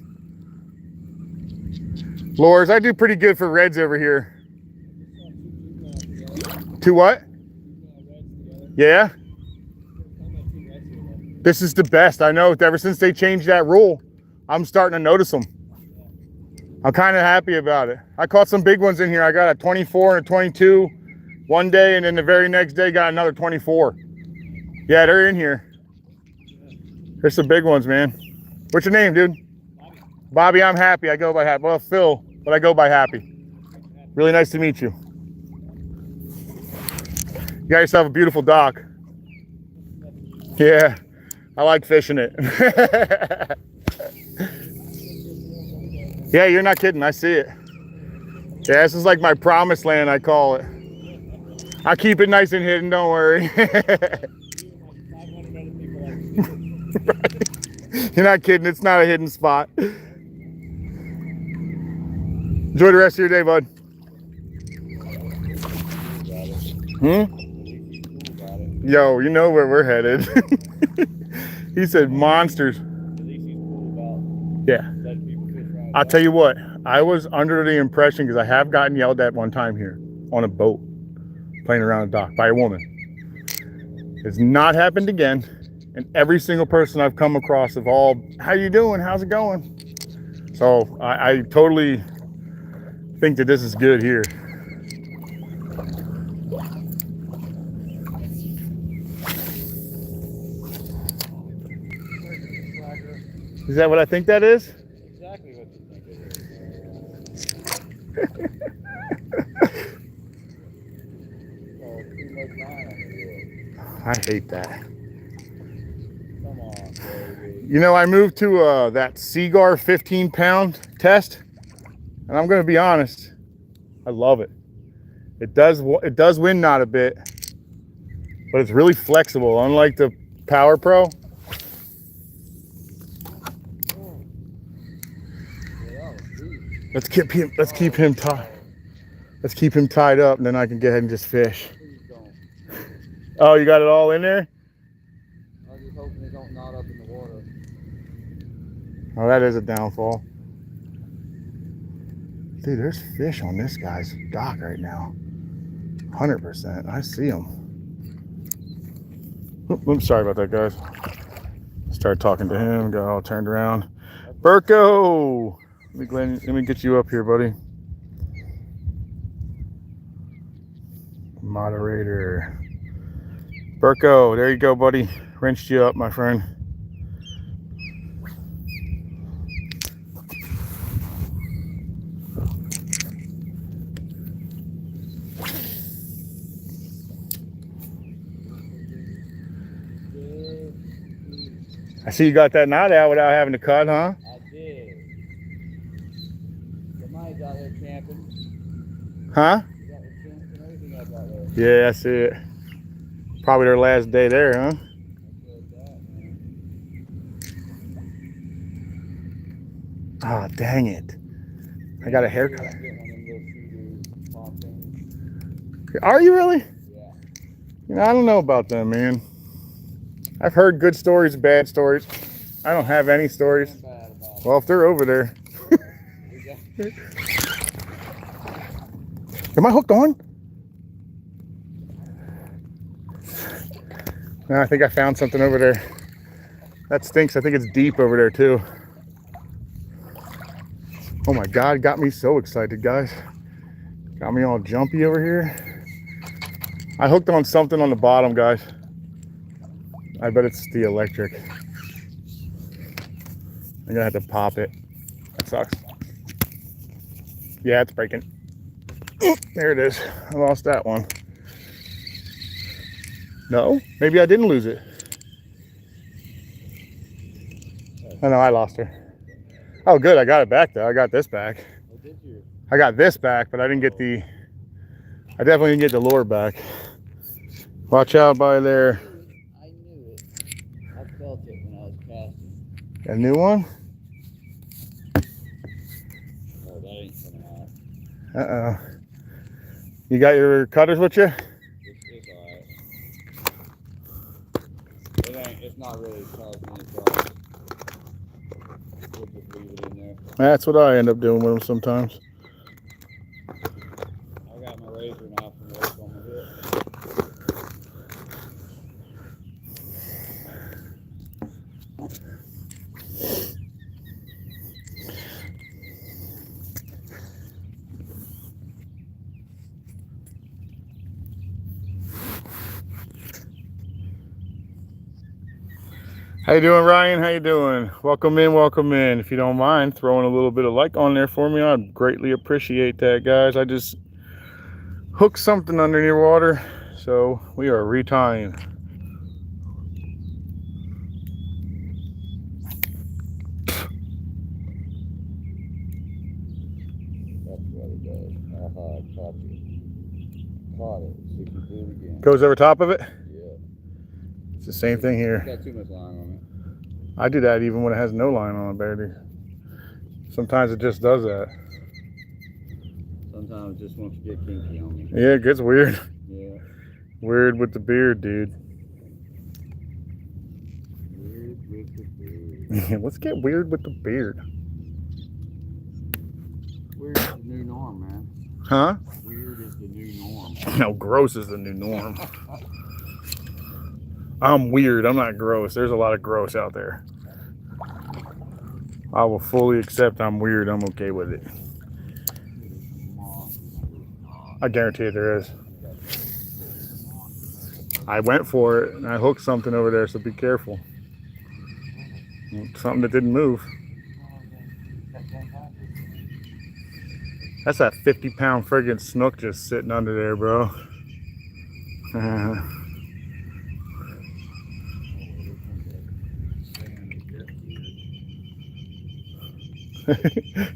Speaker 1: Lures, I do pretty good for reds over here. Two what? Yeah? This is the best. I know, ever since they changed that rule, I'm starting to notice them. I'm kind of happy about it. I caught some big ones in here. I got a 24 and a 22 one day, and then the very next day got another 24. Yeah, they're in here. There's some big ones, man. What's your name, dude? Bobby, I'm Happy. I go by Happy. Well, Phil, but I go by Happy. Really nice to meet you. You got yourself a beautiful dock. Yeah, I like fishing it. Yeah, you're not kidding. I see it. Yeah, this is like my promised land, I call it. I keep it nice and hidden, don't worry. You're not kidding. It's not a hidden spot. Enjoy the rest of your day, bud. Yo, you know where we're headed. He said monsters. Yeah. I'll tell you what, I was under the impression, because I have gotten yelled at one time here on a boat playing around a dock by a woman. It's not happened again. And every single person I've come across have all, how you doing? How's it going? So I totally think that this is good here. Is that what I think that is?
Speaker 2: Exactly what you think it is.
Speaker 1: I hate that.
Speaker 2: Come on, baby.
Speaker 1: You know, I moved to that Seagar 15-pound test, and I'm going to be honest, I love it. It does wind knot a bit, but it's really flexible, unlike the Power Pro. Let's keep him tied. Let's keep him tied up, and then I can go ahead and just fish. Oh, you got it all in there?
Speaker 2: I'm just hoping they don't knot up in the water.
Speaker 1: Oh, that is a downfall. Dude, there's fish on this guy's dock right now. 100%. I see them. I'm sorry about that, guys. Start talking to him, got all turned around. Burko! Let me get you up here, buddy. Moderator. Burko, there you go, buddy. Wrenched you up, my friend. I see you got that knot out without having to cut, huh?
Speaker 2: I did. Somebody's out there camping.
Speaker 1: Huh?
Speaker 2: You got the tents and everything up out there.
Speaker 1: Yeah, I see it. Probably their last day there, huh? Ah, oh, dang it. I got a haircut. Are you really?
Speaker 2: Yeah.
Speaker 1: You know, I don't know about them, man. I've heard good stories, bad stories. I don't have any stories. Well, if they're over there. Am I hooked on? No, I think I found something over there. That stinks. I think it's deep over there too. Oh my God, it got me so excited, guys. Got me all jumpy over here. I hooked on something on the bottom, guys. I bet it's the electric. I'm gonna have to pop it. That sucks. Yeah, it's breaking. There it is. I lost that one. No, maybe I didn't lose it. Oh no, I lost her. Oh good, I got it back though. I got this back. I got this back, but I didn't get the I definitely didn't get the lure back. Watch out by there.
Speaker 2: I knew it. I felt it when I was casting.
Speaker 1: A new one?
Speaker 2: Oh, that ain't coming out.
Speaker 1: Uh-oh. You got your cutters with you?
Speaker 2: It's alright. It's not really causing any problems. We'll just leave it in there.
Speaker 1: That's what I end up doing with them sometimes.
Speaker 2: I got my razor knife from work on my hip.
Speaker 1: How you doing, Ryan? How you doing? Welcome in, welcome in. If you don't mind throwing a little bit of like on there for me, I'd greatly appreciate that, guys. I just hooked something under your water, so we are retying.
Speaker 2: That's what it does. Aha, I caught you. Caught it. See if you do it again.
Speaker 1: Goes over top of it?
Speaker 2: Yeah.
Speaker 1: It's the same thing here.
Speaker 2: Got too much line on it.
Speaker 1: I do that even when it has no line on it, baby. Sometimes it just does that.
Speaker 2: Sometimes it just wants to get kinky on me.
Speaker 1: Yeah, it gets weird.
Speaker 2: Yeah.
Speaker 1: Weird with the beard, dude.
Speaker 2: Weird with the beard.
Speaker 1: Let's get weird with the beard.
Speaker 2: Weird is the new norm, man.
Speaker 1: Huh?
Speaker 2: Weird is the new norm.
Speaker 1: No, gross is the new norm. I'm weird. I'm not gross. There's a lot of gross out there. I will fully accept I'm weird. I'm okay with it. I guarantee it there is. I went for it and I hooked something over there, so be careful. Something that didn't move. That's that 50-pound friggin' snook just sitting under there, bro.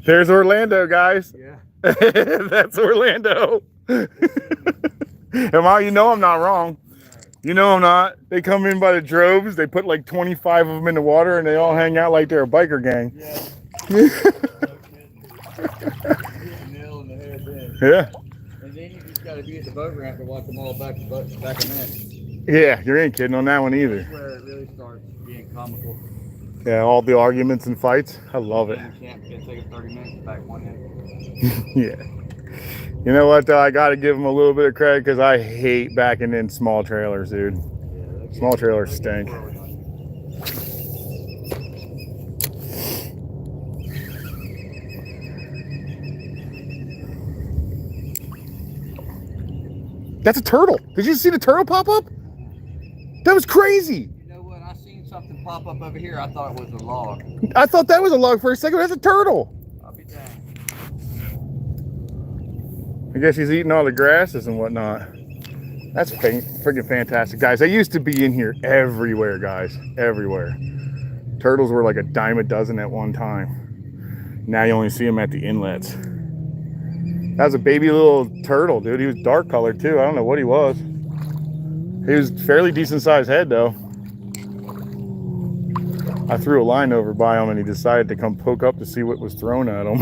Speaker 1: There's Orlando, guys.
Speaker 2: Yeah.
Speaker 1: That's Orlando. Am I? You know I'm not wrong. You know I'm not. They come in by the droves. They put like 25 of them in the water, and they all hang out like they're a biker gang.
Speaker 2: Yeah. Nail in the head then.
Speaker 1: Yeah.
Speaker 2: And then you just got to be at the boat ramp to watch them all back a minute.
Speaker 1: Yeah, you ain't kidding on that one either.
Speaker 2: That's where it really starts being comical.
Speaker 1: Yeah, all the arguments and fights. I love it.
Speaker 2: It takes 30 minutes to back one in.
Speaker 1: Yeah. You know what, though? I got to give them a little bit of credit because I hate backing in small trailers, dude. Yeah, small trailers stink. That's a turtle. Did you see the turtle pop up? That was crazy.
Speaker 2: You know what? I seen something pop up over here. I thought it was a log.
Speaker 1: I thought that was a log for a second. That's a turtle.
Speaker 2: I'll be dang.
Speaker 1: I guess he's eating all the grasses and whatnot. That's freaking fantastic, guys. They used to be in here everywhere, guys. Everywhere. Turtles were like a dime a dozen at one time. Now you only see them at the inlets. That was a baby little turtle, dude. He was dark colored too. I don't know what he was. He was fairly decent sized head though. I threw a line over by him and he decided to come poke up to see what was thrown at him.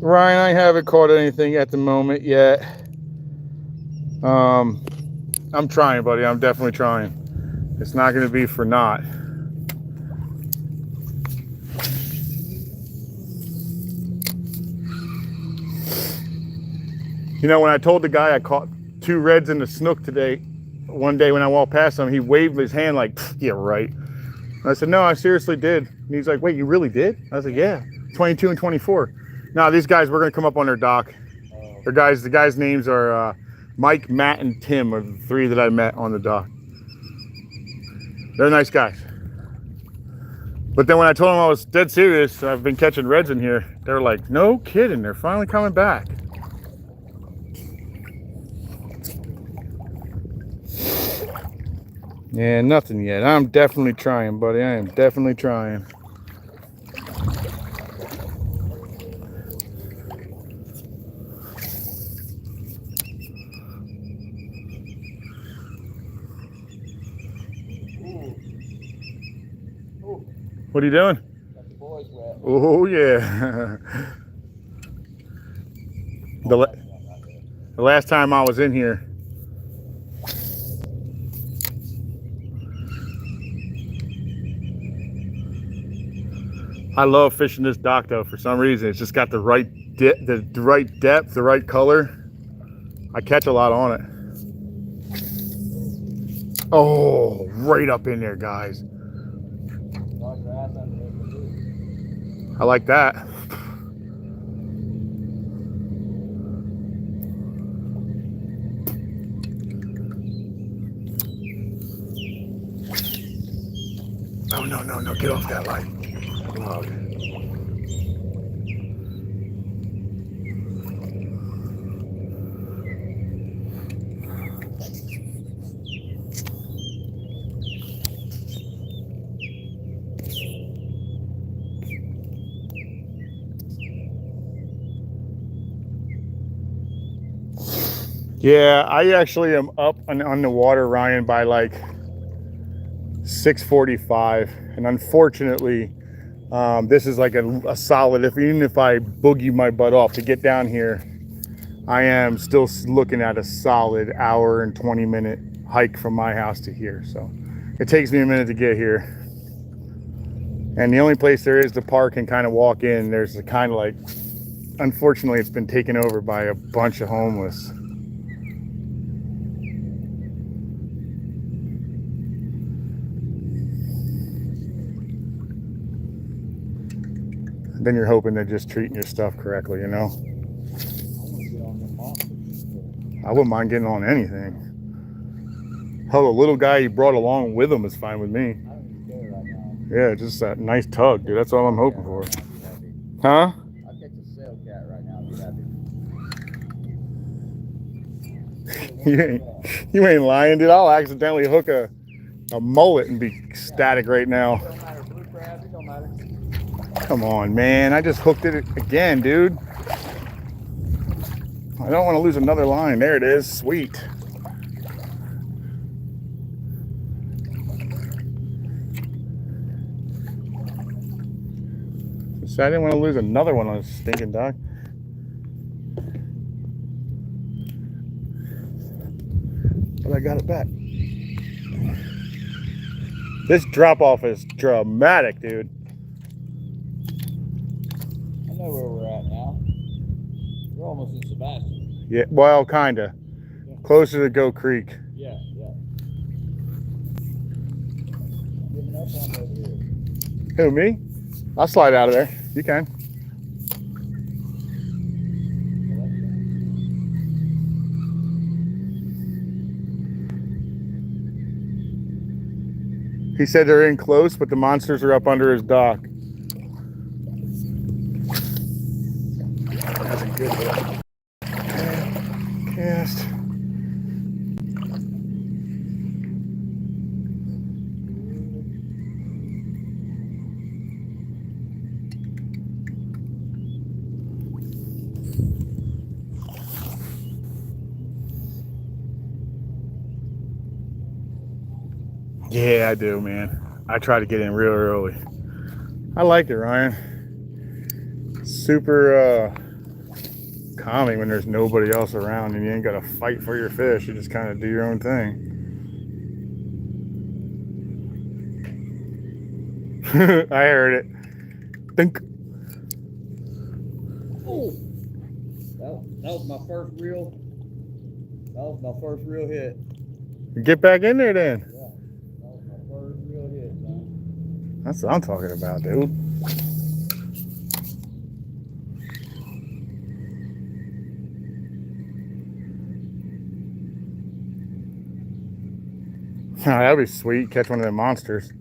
Speaker 1: Ryan, I haven't caught anything at the moment yet. I'm trying, buddy. I'm definitely trying. It's not going to be for naught. You know, when I told the guy I caught 2 reds in the snook today, one day when I walked past him, he waved his hand like, yeah, right. And I said, no, I seriously did. And he's like, wait, you really did? I was like, yeah, 22 and 24. Now, these guys, we're going to come up on their dock. The guys' names are Mike, Matt, and Tim are the 3 that I met on the dock. They're nice guys. But then when I told them I was dead serious, I've been catching reds in here, they were like, no kidding, they're finally coming back. Yeah, nothing yet. I'm definitely trying, buddy. I am definitely trying. What are you doing?
Speaker 2: Got the boys wet.
Speaker 1: Oh, yeah. The last time I was in here, I love fishing this dock though. For some reason, it's just got the right the right depth, the right color. I catch a lot on it. Oh, right up in there, guys. I like that. Oh, no, no, no, get off that light. Oh. Yeah, I actually am up on the water, Ryan, by like 6:45, and unfortunately, this is like a solid. Even if I boogie my butt off to get down here, I am still looking at a solid hour and 20-minute hike from my house to here. So it takes me a minute to get here, and the only place there is to park and kind of walk in, there's a kind of like, unfortunately, it's been taken over by a bunch of homeless. Then you're hoping they're just treating your stuff correctly, you know? I wouldn't mind getting on anything. Hell, the little guy he brought along with him is fine with me. Yeah, just that nice tug, dude. That's all I'm hoping for. Huh?
Speaker 2: I'll catch a sail cat right now.
Speaker 1: You ain't lying, dude. I'll accidentally hook a mullet and be ecstatic right now.
Speaker 2: It don't matter, blue crab, it don't matter.
Speaker 1: Come on, man. I just hooked it again, dude. I don't want to lose another line. There it is. Sweet. So I didn't want to lose another one on this stinking dock. But I got it back. This drop off is dramatic, dude.
Speaker 2: I know where we're at now. We're almost in Sebastian.
Speaker 1: Yeah, well, kinda. Yeah. Closer to Go Creek.
Speaker 2: Yeah, yeah. Giving up on over here.
Speaker 1: Who, me? I'll slide out of there. You can. He said they're in close, but the monsters are up under his dock. That's a good one. Cast. Yeah, I do, man. I try to get in real early. I like it, Ryan. Super calming when there's nobody else around and you ain't got to fight for your fish. You just kind of do your own thing. I heard it. Think.
Speaker 2: Oh, that was my first real. That was my first real hit.
Speaker 1: Get back in there then.
Speaker 2: Yeah, that was my first real hit, man.
Speaker 1: That's what I'm talking about, dude. Oh, that'd be sweet. Catch one of them monsters.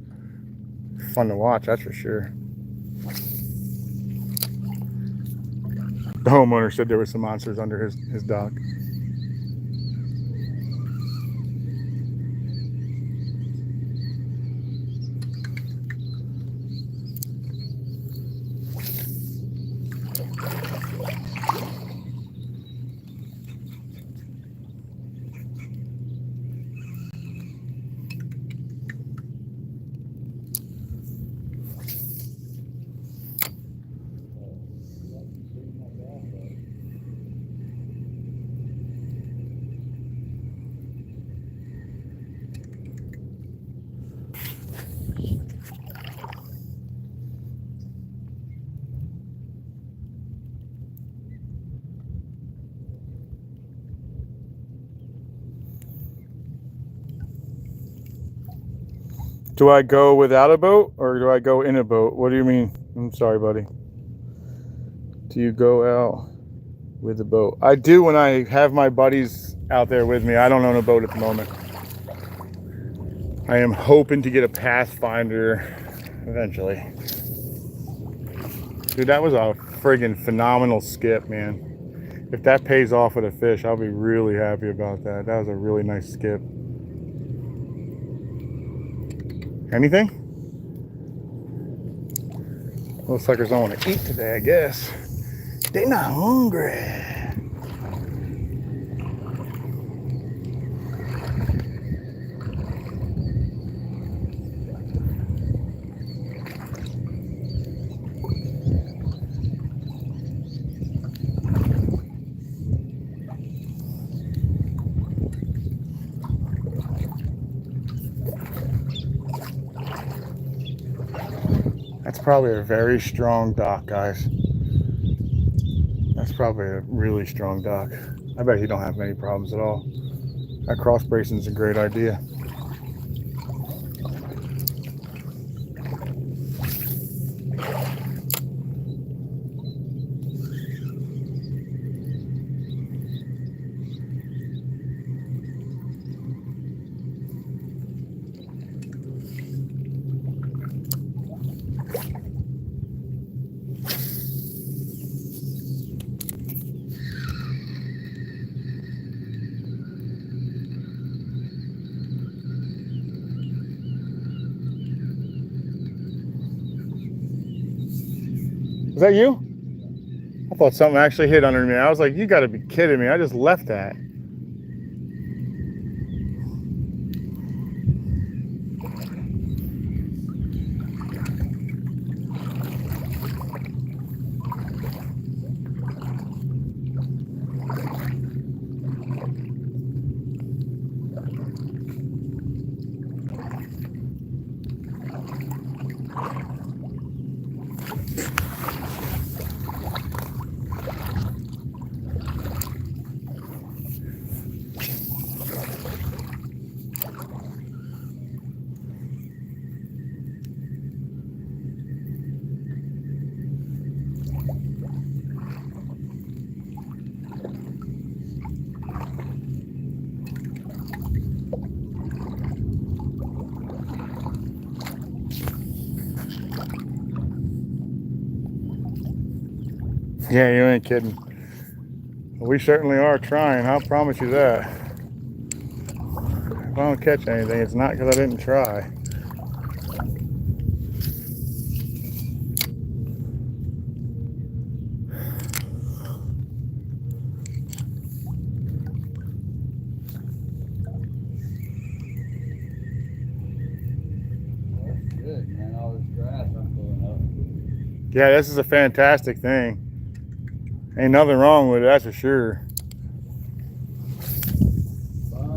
Speaker 1: Fun to watch, that's for sure. The homeowner said there were some monsters under his dock. Do I go without a boat or do I go in a boat? What do you mean? I'm sorry, buddy. Do you go out with a boat? I do when I have my buddies out there with me. I don't own a boat at the moment. I am hoping to get a Pathfinder eventually. Dude, that was a friggin' phenomenal skip, man. If that pays off with a fish, I'll be really happy about that. That was a really nice skip. Anything? Those suckers don't want to eat today, I guess. They're not hungry. That's probably a very strong dock, guys. That's probably a really strong dock. I bet he don't have any problems at all. That cross bracing is a great idea. Is that you? I thought something actually hit under me. I was like, you gotta be kidding me. I just left that. Yeah, you ain't kidding. We certainly are trying, I'll promise you that. If I don't catch anything, it's not because I didn't try.
Speaker 2: That's good, man. All this grass I'm pulling up.
Speaker 1: Yeah, this is a fantastic thing. Ain't nothing wrong with it, that's for sure.
Speaker 2: All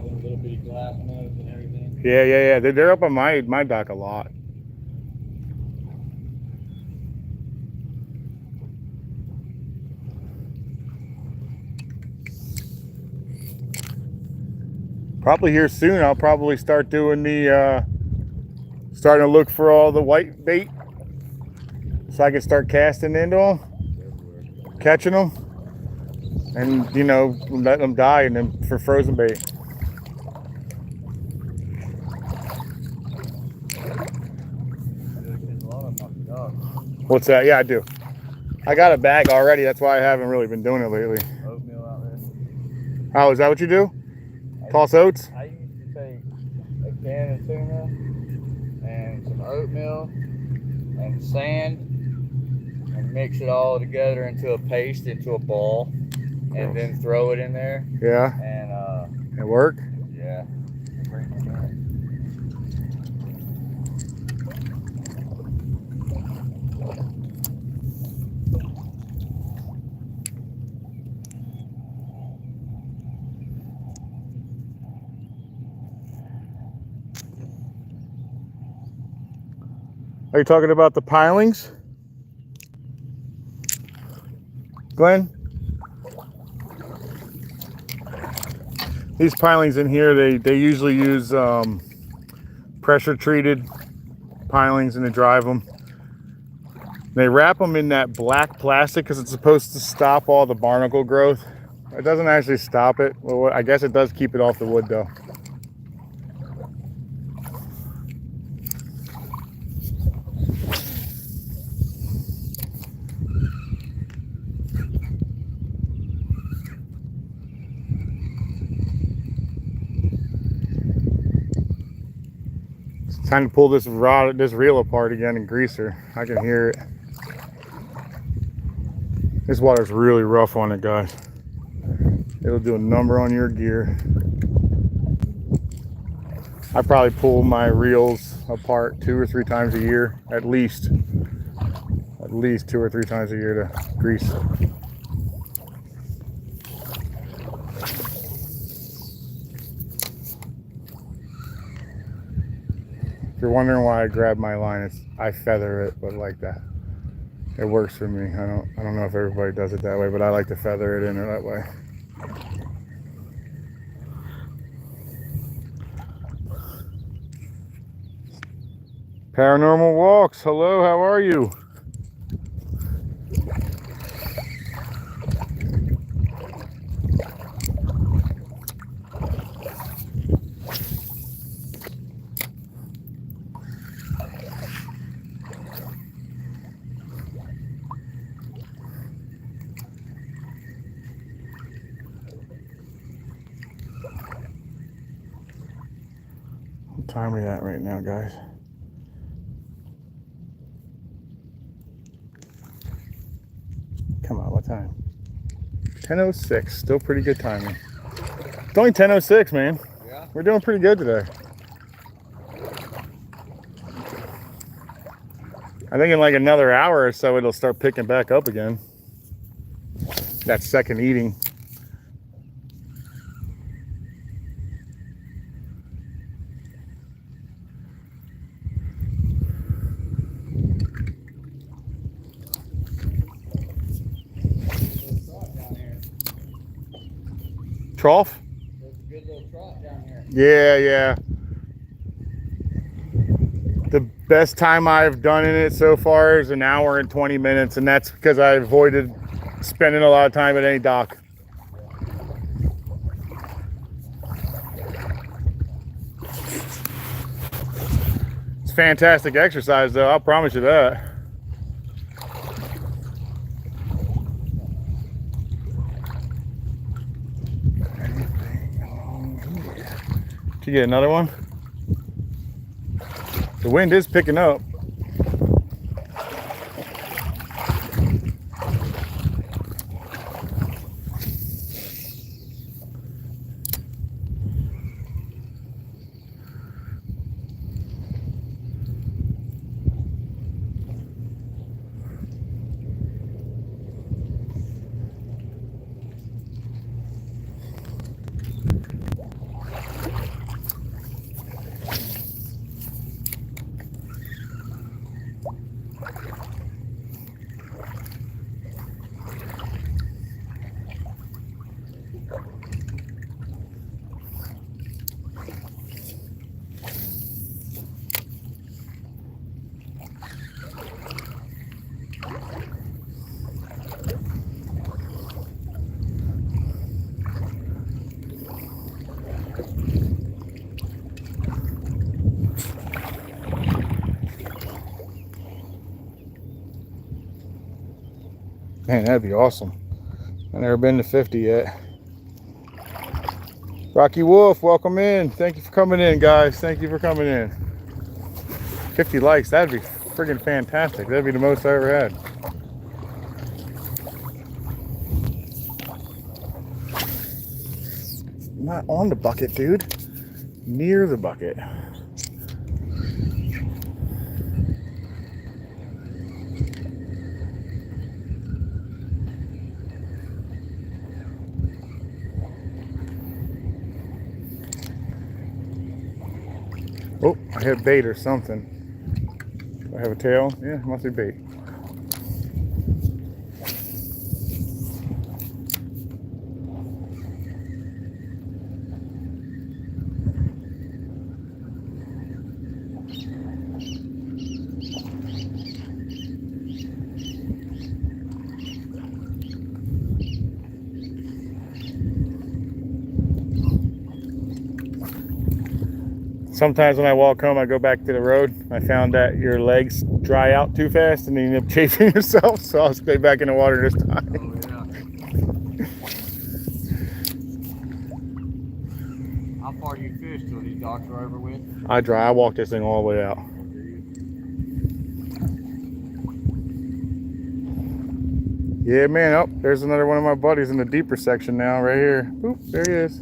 Speaker 2: them little bitty glass nodes and everything.
Speaker 1: Yeah. They're up on my dock a lot. Probably here soon, I'll probably start doing the, starting to look for all the white bait so I can start casting into them, catching them, and, you know, letting them die and then for frozen bait. What's that? Yeah, I do. I got a bag already. That's why I haven't really been doing it lately.
Speaker 2: Oatmeal out there.
Speaker 1: Oh, is that what you do? Toss oats?
Speaker 2: I used to take a can of tuna and some oatmeal and sand and mix it all together into a paste, into a ball, and then throw it in there.
Speaker 1: Yeah.
Speaker 2: And
Speaker 1: it worked?
Speaker 2: Yeah.
Speaker 1: Are you talking about the pilings, Glenn? These pilings in here, they usually use pressure treated pilings, and they drive them. They wrap them in that black plastic because it's supposed to stop all the barnacle growth. It doesn't actually stop it. Well, I guess it does keep it off the wood though. It's time to pull this reel apart again and grease her. I can hear it. This water's really rough on it, guys. It'll do a number on your gear. I probably pull my reels apart 2 or 3 times a year, at least 2 or 3 times a year to grease. If you're wondering why I grab my line, I feather it, but like that. It works for me. I don't know if everybody does it that way, but I like to feather it in that way. Paranormal Walks, hello, how are you? What time are we at right now, guys? Come on, what time? 10:06, still pretty good timing. It's only 10:06, man.
Speaker 2: Yeah.
Speaker 1: We're doing pretty good today. I think in like another hour or so, it'll start picking back up again. That second eating. Trough?
Speaker 2: There's a good little trough down here.
Speaker 1: Yeah. The best time I've done in it so far is 1 hour and 20 minutes, and that's because I avoided spending a lot of time at any dock. It's fantastic exercise though, I'll promise you that. Did you get another one? The wind is picking up. Man, that'd be awesome. I've never been to 50 yet. Rocky Wolf, welcome in. Thank you for coming in, guys. Thank you for coming in. 50 likes, that'd be friggin' fantastic. That'd be the most I ever had. Not on the bucket, dude. Near the bucket. Oh, I have bait or something. Do I have a tail? Yeah, it must be bait. Sometimes when I walk home, I go back to the road. I found that your legs dry out too fast and you end up chafing yourself. So I'll stay back in the water this time.
Speaker 2: Oh, yeah. How far do you fish till these docks are over with?
Speaker 1: I walk this thing all the way out. Yeah, man. Oh, there's another one of my buddies in the deeper section now, right here. Oop, there he is.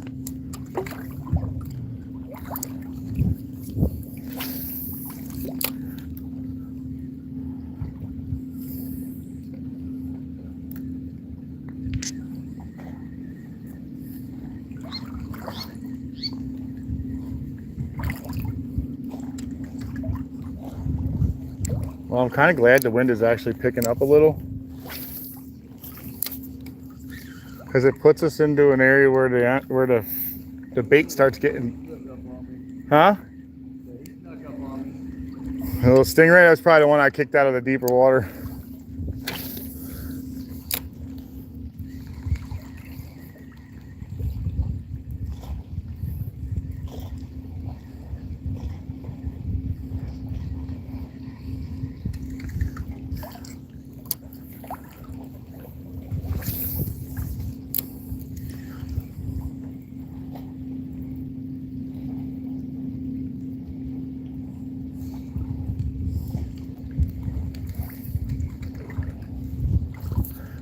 Speaker 1: Well, I'm kind of glad the wind is actually picking up a little, because it puts us into an area where the bait starts getting, huh? A little stingray. That's probably the one I kicked out of the deeper water.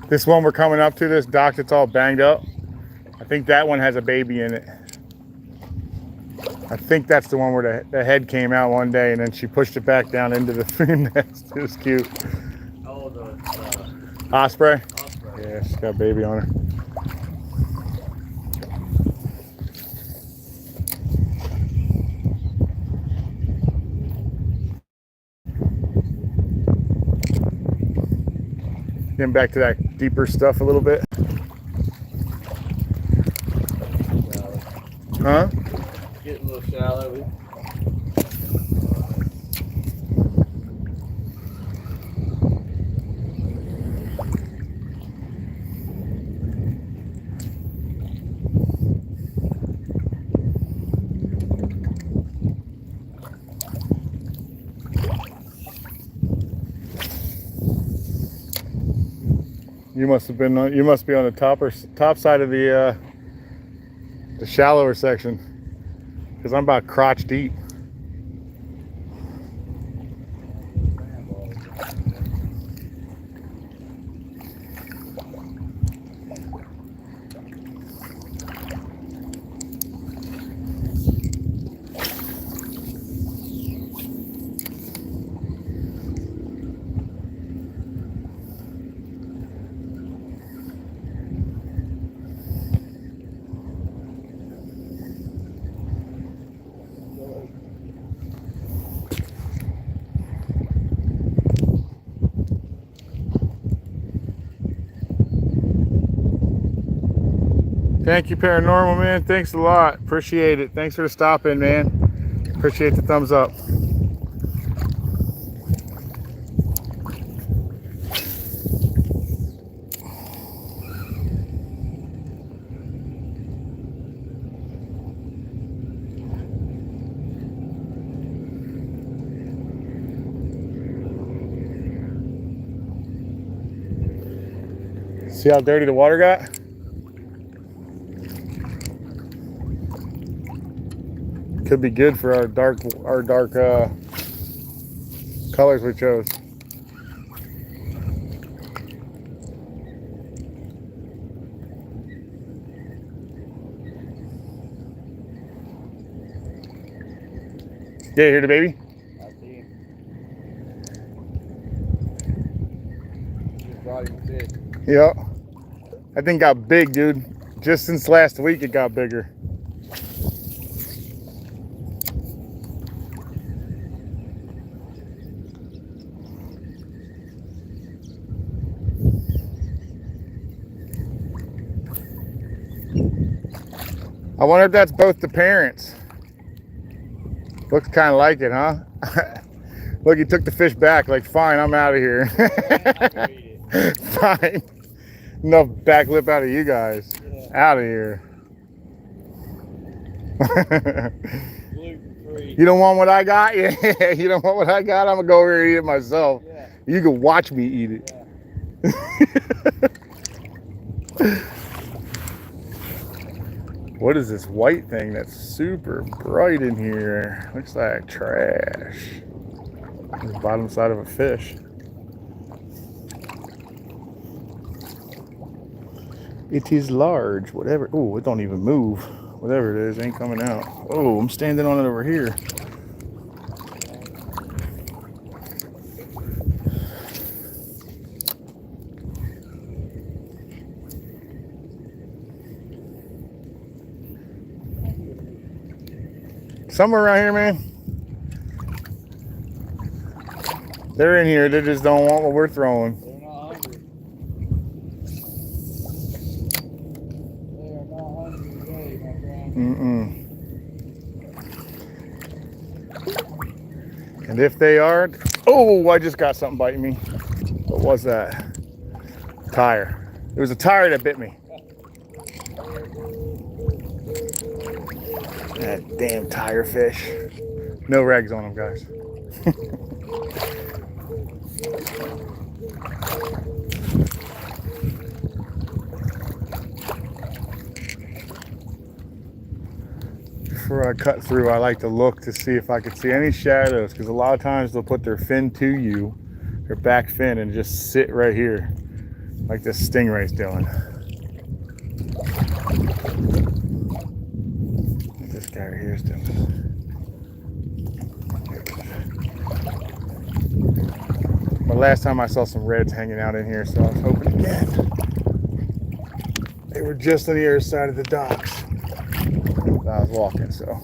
Speaker 1: This one we're coming up to, this dock that's all banged up, I think that one has a baby in it. I think that's the one where the head came out one day and then she pushed it back down into the nest. It was cute.
Speaker 2: Oh, the
Speaker 1: Osprey?
Speaker 2: osprey.
Speaker 1: Yeah, she's got a baby on her. Getting back to that deeper stuff a little bit. Huh?
Speaker 2: Getting a little shallow.
Speaker 1: You must have been on, you must be on the top side of the shallower section, because I'm about crotch deep. Thank you, Paranormal, man. Thanks a lot. Appreciate it. Thanks for the stop in, man. Appreciate the thumbs up. See how dirty the water got? Could be good for our dark colors we chose. Yeah, you hear the baby?
Speaker 2: I see him. Just brought him fish.
Speaker 1: Yep. That thing got big, dude. Just since last week it got bigger. I wonder if that's both the parents. Looks kind of like it, huh? Look, he took the fish back, like, fine, I'm out of here. Fine. Enough back lip out of you guys. Yeah. Out of here.
Speaker 2: Blue free.
Speaker 1: You don't want what I got? Yeah, you don't want what I got? I'm gonna go over here and eat it myself.
Speaker 2: Yeah.
Speaker 1: You can watch me eat it.
Speaker 2: Yeah.
Speaker 1: What is this white thing that's super bright in here? Looks like trash. The bottom side of a fish. It is large, whatever. Oh, it don't even move. Whatever it is, ain't coming out. Oh, I'm standing on it over here. Somewhere around here, man. They're in here. They just don't want what we're throwing.
Speaker 2: They're not hungry. They are not hungry today, my friend.
Speaker 1: And if they are, oh, I just got something biting me. What was that? Tire. It was a tire that bit me. That damn tire fish. No rags on them, guys. Before I cut through, I like to look to see if I could see any shadows, because a lot of times they'll put their fin to you, their back fin, and just sit right here, like this stingray's doing. What this guy right here is doing. But last time I saw some reds hanging out in here, so I was hoping again. They were just on the other side of the docks. I was walking, so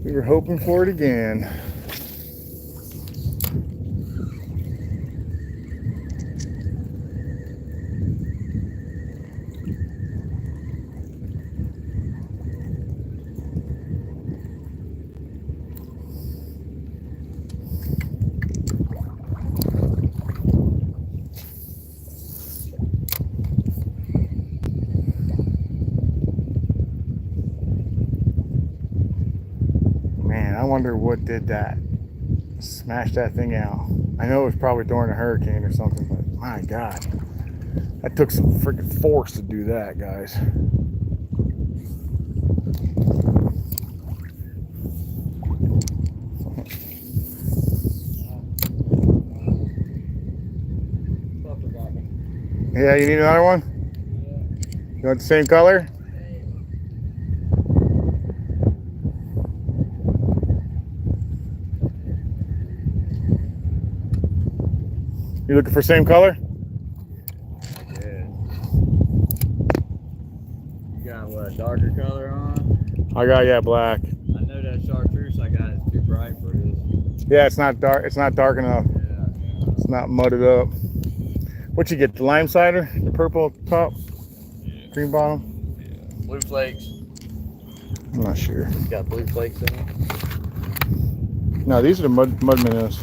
Speaker 1: we were hoping for it again. I wonder what did that. Smash that thing out. I know it was probably during a hurricane or something, but my God. That took some freaking force to do that, guys. Yeah, you need another one? Yeah. You want the same color? You looking for same color?
Speaker 2: Yeah. You got what, darker color on?
Speaker 1: I got, yeah, black.
Speaker 2: I know that chartreuse I got is too bright for this.
Speaker 1: Yeah, it's not dark. It's not dark enough.
Speaker 2: Yeah.
Speaker 1: It's not mudded up. What you get? The lime cider, the purple top, green bottom.
Speaker 2: Yeah. Blue flakes.
Speaker 1: I'm not sure.
Speaker 2: It's got blue flakes in it.
Speaker 1: No, these are the mud minnows.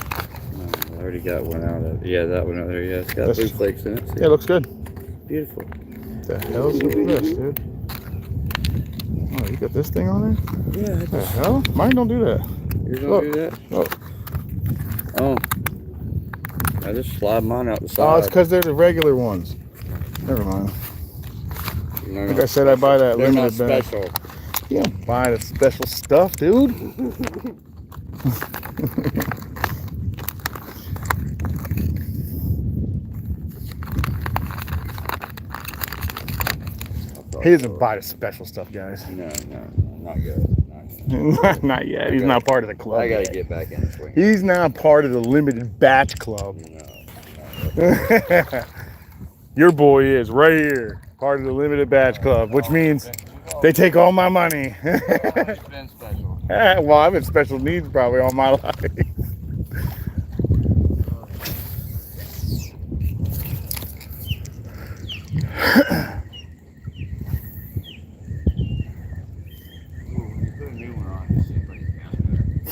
Speaker 2: I already got one out of it. Yeah, that one out there. Yeah, it's got blue flakes in it.
Speaker 1: Yeah, it looks good.
Speaker 2: Beautiful.
Speaker 1: What the hell's with this, dude? Oh, you got this thing on there?
Speaker 2: Yeah.
Speaker 1: What the hell? Mine don't do that.
Speaker 2: Yours don't do that?
Speaker 1: Look.
Speaker 2: Oh. I just slide mine out the side.
Speaker 1: Oh, it's because they're the regular ones. Never mind. Like I said, I buy that limited batch.
Speaker 2: Special.
Speaker 1: You don't buy the special stuff, dude. He doesn't buy the special stuff, guys.
Speaker 2: No, not good.
Speaker 1: Not yet. He's not part of the club.
Speaker 2: I gotta get back in the swing.
Speaker 1: He's not part of the limited batch club.
Speaker 2: No.
Speaker 1: Your boy is right here, part of the limited batch club, which means they take all my money.
Speaker 2: It's been special.
Speaker 1: Well, I've been special needs probably all my life.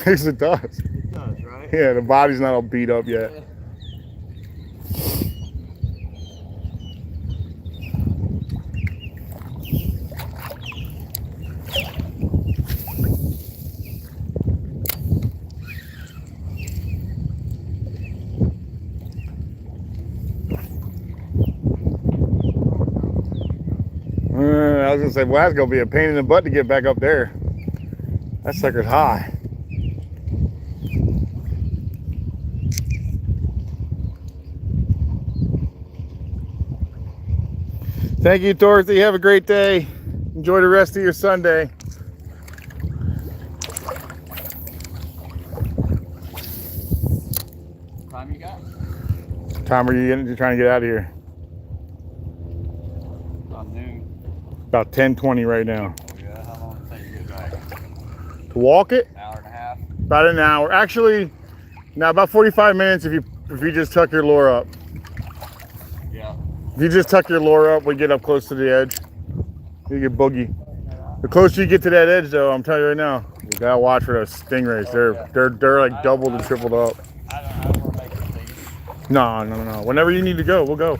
Speaker 1: Yes, it does.
Speaker 2: It does, right?
Speaker 1: Yeah, the body's not all beat up yet. was gonna say, well, that's gonna be a pain in the butt to get back up there. That sucker's high. Thank you, Dorothy. Have a great day. Enjoy the rest of your Sunday.
Speaker 2: What time you got?
Speaker 1: Tom, are you trying to get out of here?
Speaker 2: About noon.
Speaker 1: About 10:20 right now.
Speaker 2: Oh yeah, how long does it take to get back?
Speaker 1: To walk it?
Speaker 2: Hour and a half.
Speaker 1: About an hour. Actually, now about 45 minutes if you just tuck your lure up.
Speaker 2: Yeah.
Speaker 1: If you just tuck your lure up, we get up close to the edge. You get boogie. The closer you get to that edge, though, I'm telling you right now, you gotta watch for those stingrays. They're like doubled and tripled up.
Speaker 2: I don't want to make it leave.
Speaker 1: No. Whenever you need to go, we'll go.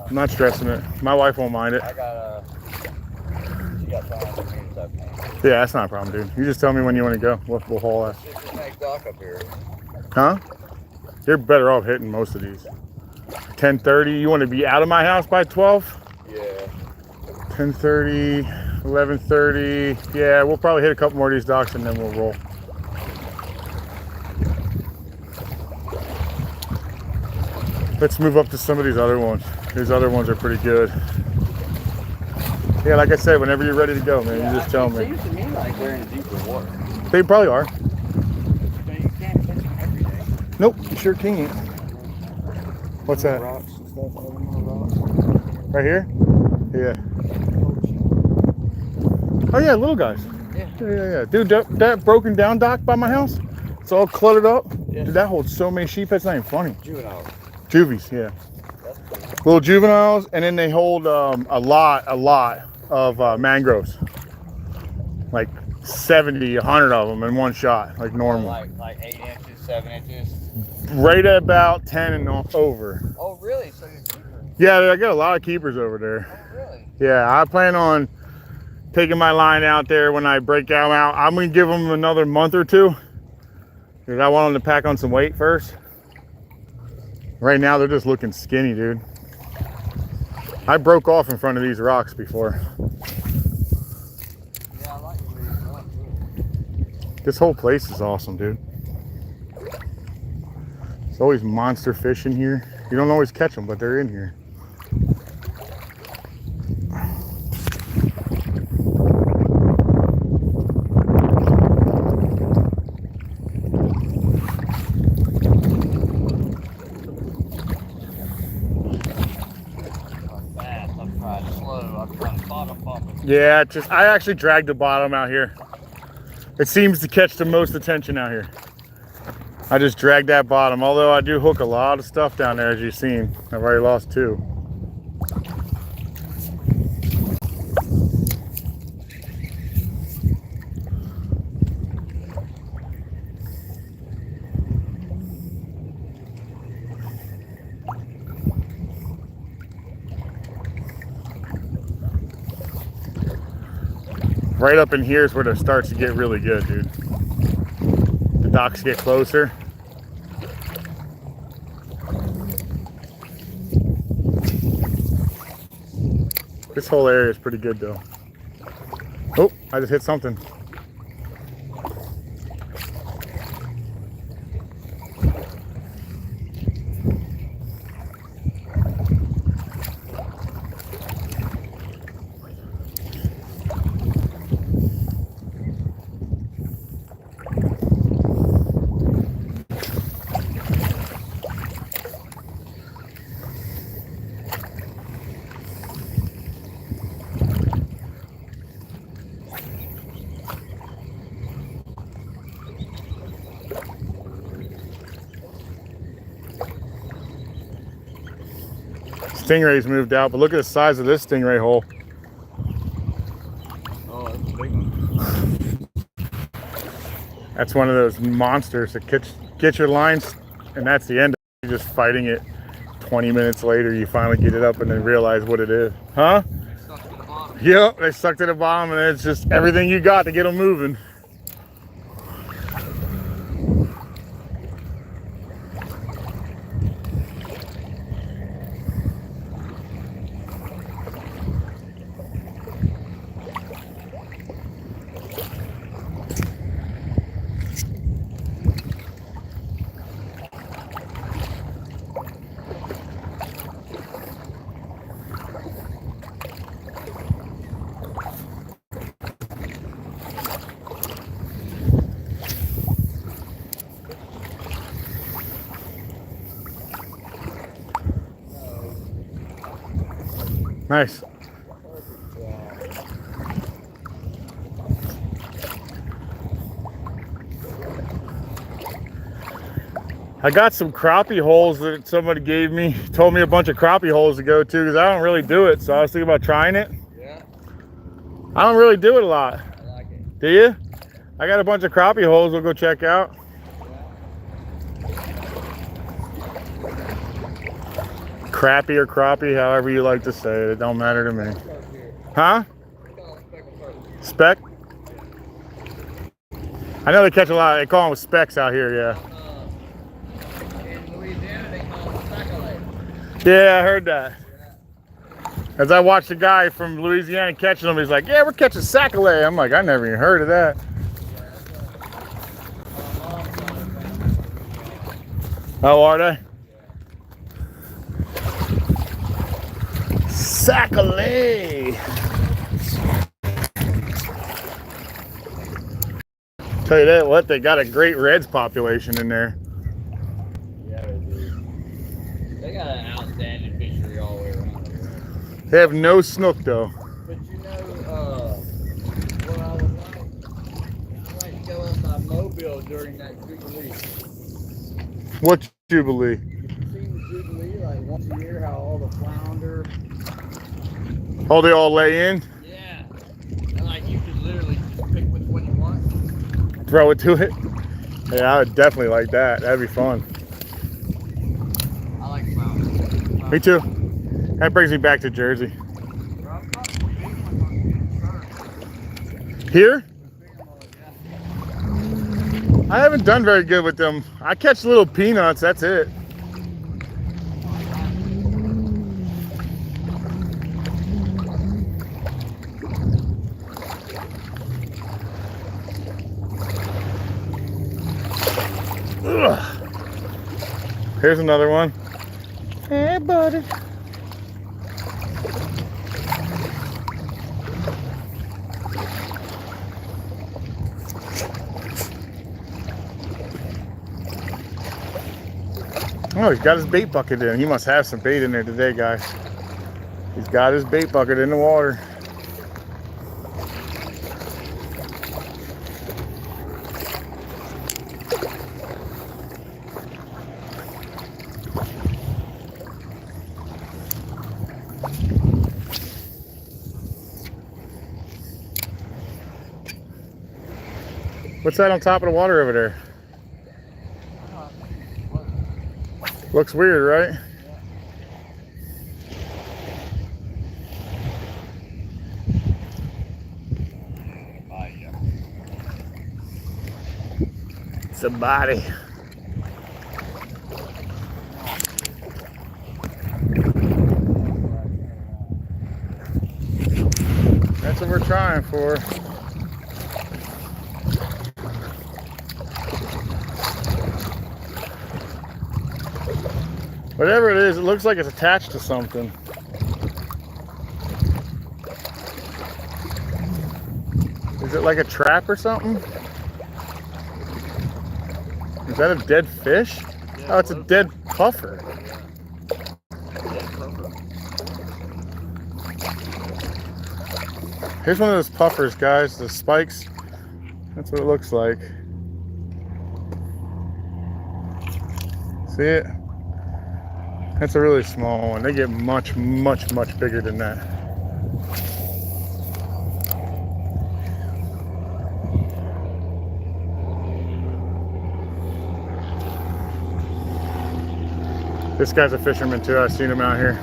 Speaker 1: I'm not stressing it. My wife won't mind it.
Speaker 2: She got time for me to tuck me.
Speaker 1: Yeah, that's not a problem, dude. You just tell me when you want to go. We'll haul ass.
Speaker 2: It's a nice dock up here.
Speaker 1: Huh? You're better off hitting most of these. 10:30. You want to be out of my house by 12?
Speaker 2: Yeah.
Speaker 1: 10:30, 11:30. Yeah, we'll probably hit a couple more of these docks and then we'll roll. Let's move up to some of these other ones. These other ones are pretty good. Yeah, like I said, whenever you're ready to go, man, you just tell me.
Speaker 2: It seems to me like they're in deeper water.
Speaker 1: They probably are.
Speaker 2: But you can't catch them every day.
Speaker 1: Nope, you sure can't. What's that?
Speaker 2: Rocks and stuff, all them little rocks.
Speaker 1: Right here? Yeah. Oh yeah, little guys. Yeah. Dude, that broken down dock by my house, it's all cluttered up.
Speaker 2: Yeah.
Speaker 1: Dude, that holds so many sheep, that's not even funny.
Speaker 2: Juveniles.
Speaker 1: Juvies, yeah.
Speaker 2: That's cool.
Speaker 1: Little juveniles, and then they hold a lot of mangroves. Like 70, 100 of them in one shot, like normal.
Speaker 2: Like 8 inches, 7 inches.
Speaker 1: Right at about 10 and over.
Speaker 2: Oh, really? So you're keeper?
Speaker 1: Yeah, I got a lot of keepers over there.
Speaker 2: Oh, really?
Speaker 1: Yeah, I plan on taking my line out there when I break them out. I'm gonna give them another month or two because I want them to pack on some weight first. Right now, they're just looking skinny, dude. I broke off in front of these rocks before.
Speaker 2: Yeah, I like where you're going too.
Speaker 1: This whole place is awesome, dude. There's always monster fish in here. You don't always catch them, but they're in here. Yeah, I actually dragged the bottom out here. It seems to catch the most attention out here. I just dragged that bottom, although I do hook a lot of stuff down there, as you've seen. I've already lost 2. Right up in here is where it starts to get really good, dude. The docks get closer. This whole area is pretty good though. Oh, I just hit something. Stingray's moved out, but look at the size of this stingray hole.
Speaker 2: Oh, that's a big one.
Speaker 1: That's one of those monsters that get your lines, and that's the end. You're just fighting it. 20 minutes later, you finally get it up and then realize what it is. Huh?
Speaker 2: They stuck to the bottom.
Speaker 1: Yep, they stuck to the bottom, and it's just everything you got to get them moving. Nice.
Speaker 2: Perfect job.
Speaker 1: I got some crappie holes that somebody gave me. Told me a bunch of crappie holes to go to because I don't really do it. So I was thinking about trying it.
Speaker 2: Yeah.
Speaker 1: I don't really do it a lot.
Speaker 2: I like it.
Speaker 1: Do you? I got a bunch of crappie holes we'll go check out. Crappie or crappie, however you like to say it. It don't matter to me. Huh? Speck? I know they catch a lot. They call them specks out here, yeah.
Speaker 2: In Louisiana, they call them sac-a-lait.
Speaker 1: Yeah, I heard that. As I watched a guy from Louisiana catching them, he's like, yeah, we're catching sac-a-lait. I'm like, I never even heard of that. Oh, are they? Sac-a-lait. Tell you that, what, they got a great reds population in there.
Speaker 2: Yeah, they do. They got an outstanding fishery all the way around.
Speaker 1: They have no snook though.
Speaker 2: But you know, what I would like? I'd like to go up by Mobile during that Jubilee.
Speaker 1: What Jubilee?
Speaker 2: You seen the Jubilee like once a year? How all the flounder.
Speaker 1: Oh, they all lay in?
Speaker 2: Yeah. And like you could literally pick which one you want.
Speaker 1: Throw it to it? Yeah, I would definitely like that. That'd be fun.
Speaker 2: I like flounder.
Speaker 1: Me too. That brings me back to Jersey. Here? I haven't done very good with them. I catch little peanuts, that's it. Ugh. Here's another one. Hey, buddy. Oh, he's got his bait bucket in. He must have some bait in there today, guys. He's got his bait bucket in the water. What's that on top of the water over there? Looks weird, right? It's a body. That's what we're trying for. Whatever it is, it looks like it's attached to something. Is it like a trap or something? Is that a dead fish?
Speaker 2: Yeah,
Speaker 1: oh, it's a dead puffer. Here's one of those puffers, guys, the spikes. That's what it looks like. See it? That's a really small one. They get much, much, much bigger than that. This guy's a fisherman too. I've seen him out here.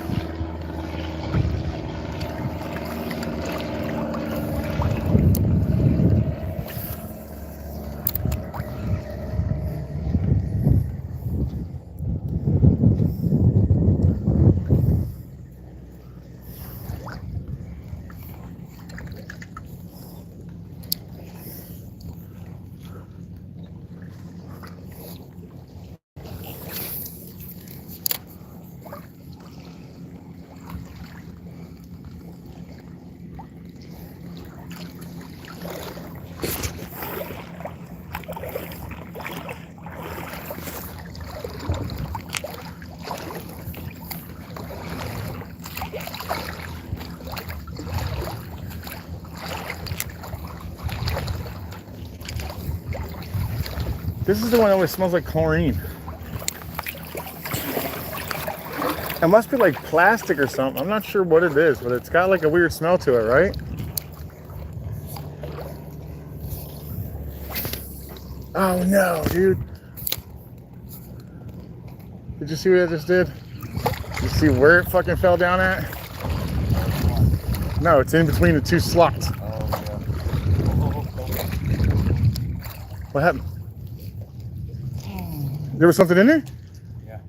Speaker 1: This is the one that always smells like chlorine. It must be like plastic or something. I'm not sure what it is, but it's got like a weird smell to it, right? Oh no, dude. Did you see what I just did? You see where it fucking fell down at? No, it's in between the two slots.
Speaker 2: Oh, yeah.
Speaker 1: What happened? There was something in there?
Speaker 2: Yeah.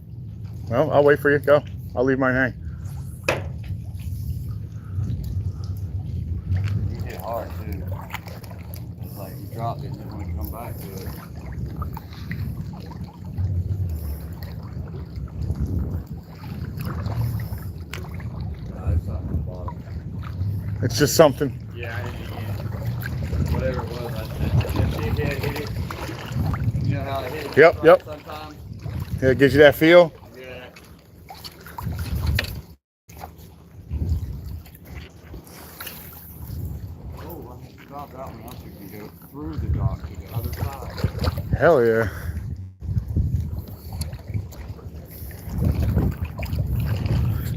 Speaker 1: Well, I'll wait for you. Go. I'll leave mine hang.
Speaker 2: You hit hard, too. It's like you dropped it just when you come back to it. It's something at the bottom.
Speaker 1: It's just something.
Speaker 2: Yeah, I didn't get whatever it was. Hit it. You know how it hits?
Speaker 1: Yep, yep.
Speaker 2: Sometimes.
Speaker 1: Yeah, it gives you that feel.
Speaker 2: Yeah. Oh, I think you dropped that one. Else you can go through the dock to the other side.
Speaker 1: Hell yeah.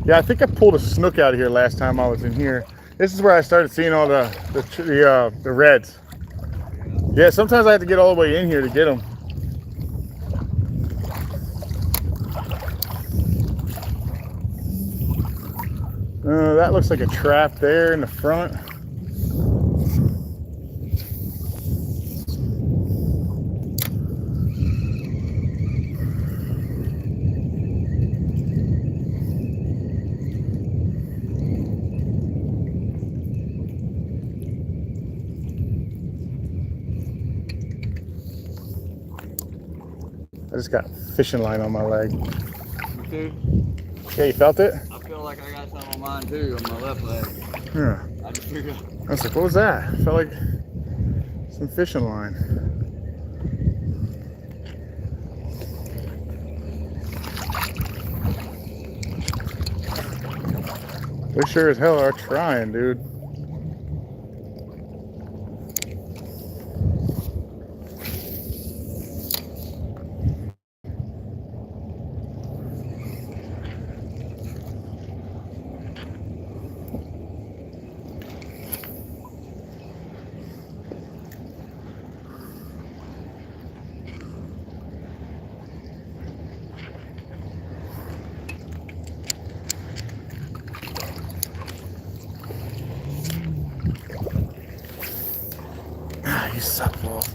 Speaker 1: Yeah, I think I pulled a snook out of here last time I was in here. This is where I started seeing all the reds. Yeah, sometimes I have to get all the way in here to get them. That looks like a trap there in the front. I just got fishing line on my leg.
Speaker 2: You too?
Speaker 1: Yeah, you felt it?
Speaker 2: I feel like I got some on mine too, on my left leg.
Speaker 1: Yeah.
Speaker 2: I just figured
Speaker 1: I was like, what was that? It felt like some fishing line. We sure as hell are trying, dude. You suck, Wolf.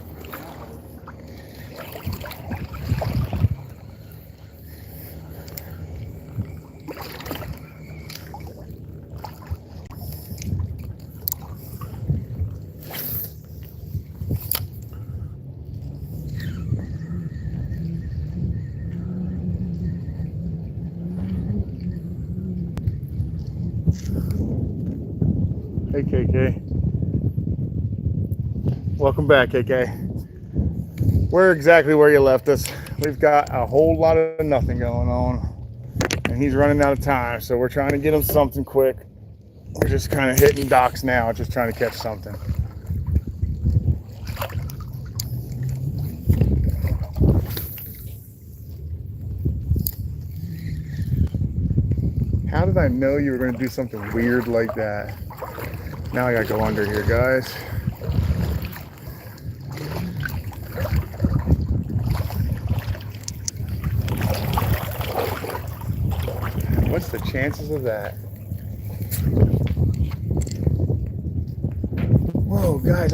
Speaker 1: Hey, KK. Welcome back, KK. We're exactly where you left us. We've got a whole lot of nothing going on, and he's running out of time, so we're trying to get him something quick. We're just kind of hitting docks now, just trying to catch something. How did I know you were going to do something weird like that? Now I gotta go under here, guys. What's the chances of that? Whoa, guys,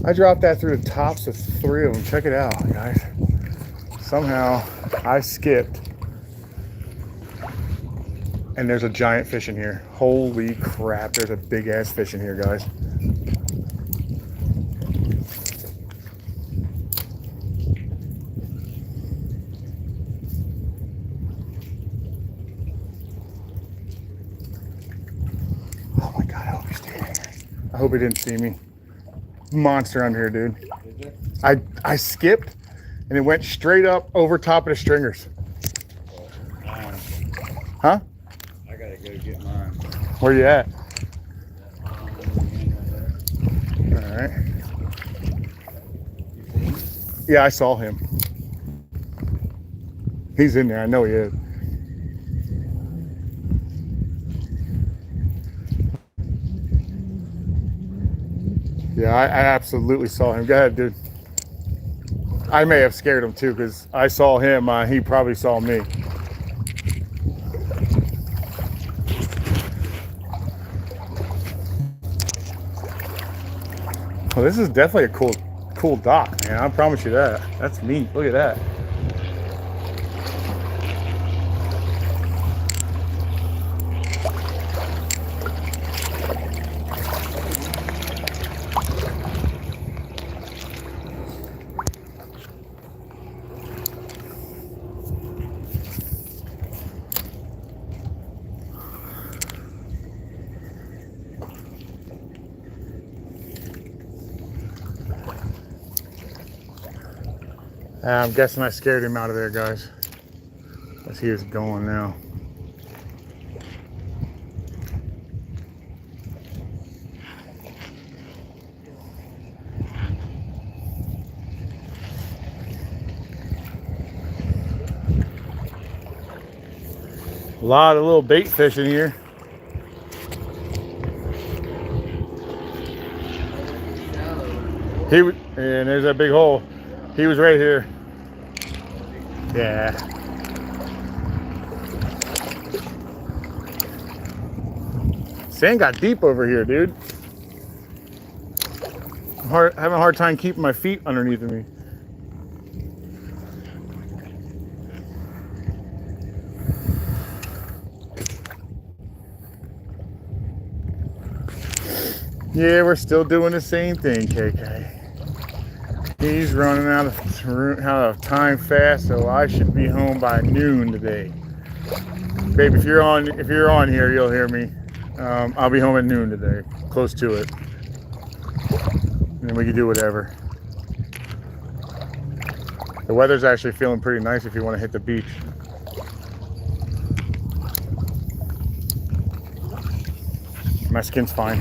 Speaker 1: I dropped that through the tops of 3 of them. Check it out, guys. Somehow I skipped. And there's a giant fish in here. Holy crap, there's a big ass fish in here, guys. Oh my God, I hope he's staying here. I hope he didn't see me. Monster under here, dude. I skipped and it went straight up over top of the stringers. Huh?
Speaker 2: I gotta go get mine.
Speaker 1: Where you at? All right. Yeah, I saw him. He's in there. I know he is. Yeah, I absolutely saw him. Go ahead, dude. I may have scared him too because I saw him. He probably saw me. Well, this is definitely a cool dock, man. I promise you that. That's neat. Look at that. I'm guessing I scared him out of there, guys. As he is going now. A lot of little bait fish in here. And there's that big hole. He was right here. Yeah. Sand got deep over here, dude. Having a hard time keeping my feet underneath of me. Yeah, we're still doing the same thing, KK. He's running out of time fast, so I should be home by noon today. Babe, if you're on here, you'll hear me. I'll be home at noon today, close to it, and then we can do whatever. The weather's actually feeling pretty nice if you want to hit the beach. My skin's fine.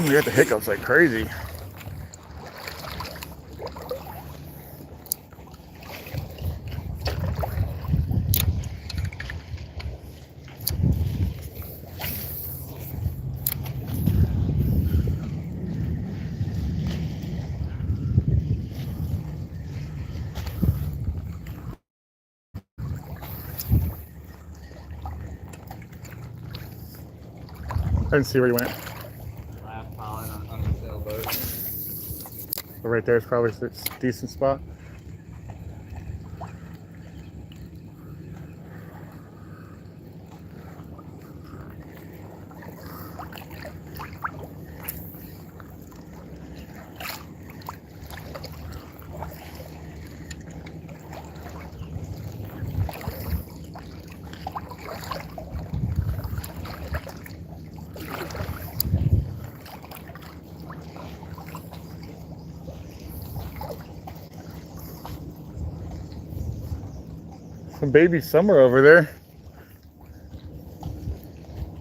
Speaker 1: You got the hiccups like crazy. I didn't see where you went.
Speaker 2: Last pilot on the sailboat.
Speaker 1: But right there is probably a decent spot. Some baby summer over there.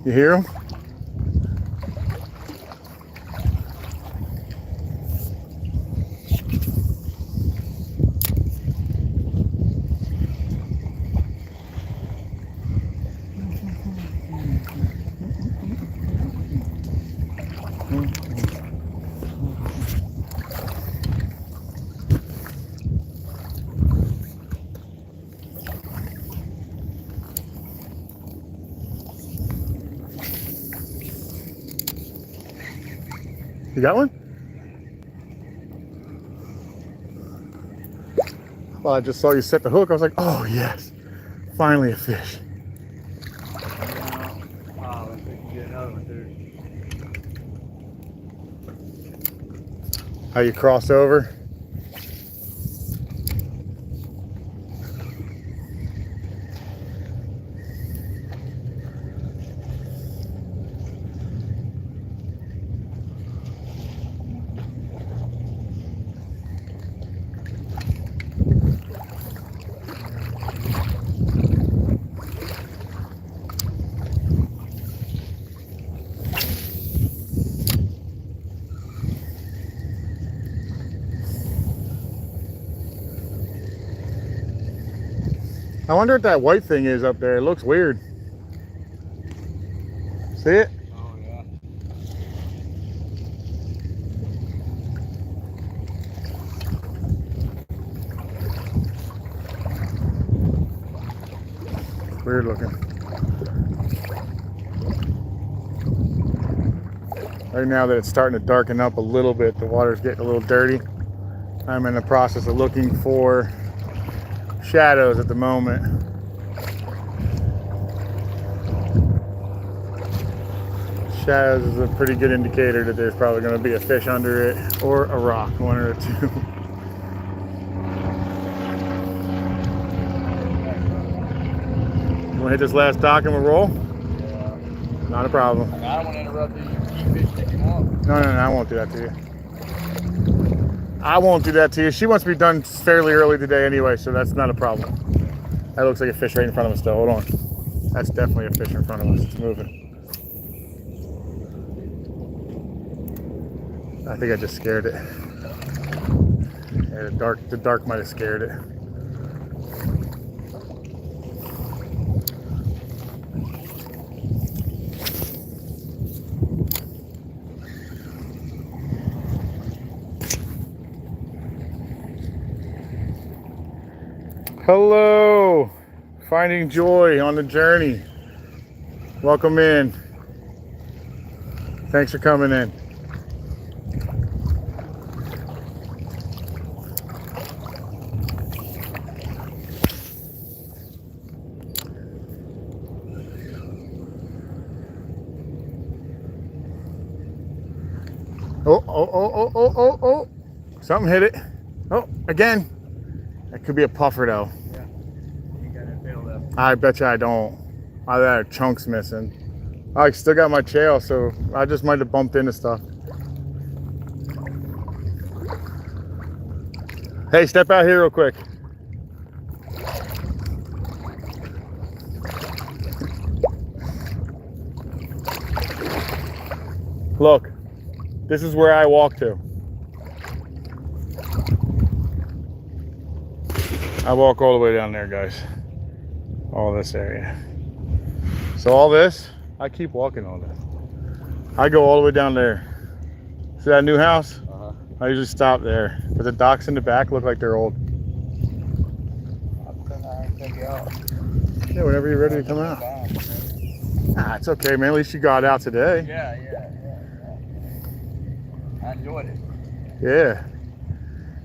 Speaker 1: You hear them? You got one? Well, I just saw you set the hook. I was like, oh yes, finally a fish.
Speaker 2: Oh, let's see if we can get another one too.
Speaker 1: How you cross over? I wonder what that white thing is up there. It looks weird. See it?
Speaker 2: Oh, yeah.
Speaker 1: Weird looking. Right now that it's starting to darken up a little bit, the water's getting a little dirty. I'm in the process of looking for shadows at the moment. Shadows is a pretty good indicator that there's probably going to be a fish under it or a rock, one or two. You want to hit this last dock and we'll roll?
Speaker 2: Yeah.
Speaker 1: Not a problem.
Speaker 2: I don't want to interrupt you. You keep fish sticking up.
Speaker 1: No, I won't do that to you. I won't do that to you. She wants to be done fairly early today anyway, so that's not a problem. That looks like a fish right in front of us though. Hold on. That's definitely a fish in front of us. It's moving. I think I just scared it. Yeah, the dark might have scared it. Hello, finding joy on the journey. Welcome in. Thanks for coming in. Oh. Something hit it. Oh, again. That could be a puffer though.
Speaker 2: Yeah. You got that tail left.
Speaker 1: I bet you I don't. Either that or chunks missing. I still got my tail, so I just might have bumped into stuff. Hey, step out here real quick. Look, this is where I walk to. I walk all the way down there, guys. All this area. So all this, I keep walking all this. I go all the way down there. See that new house?
Speaker 2: Uh-huh.
Speaker 1: I usually stop there. But the docks in the back look like they're old.
Speaker 2: I'll come out and check you out.
Speaker 1: Yeah, whenever you're ready to come out. Nah, it's okay, man. At least you got out today.
Speaker 2: Yeah. I enjoyed it.
Speaker 1: Yeah.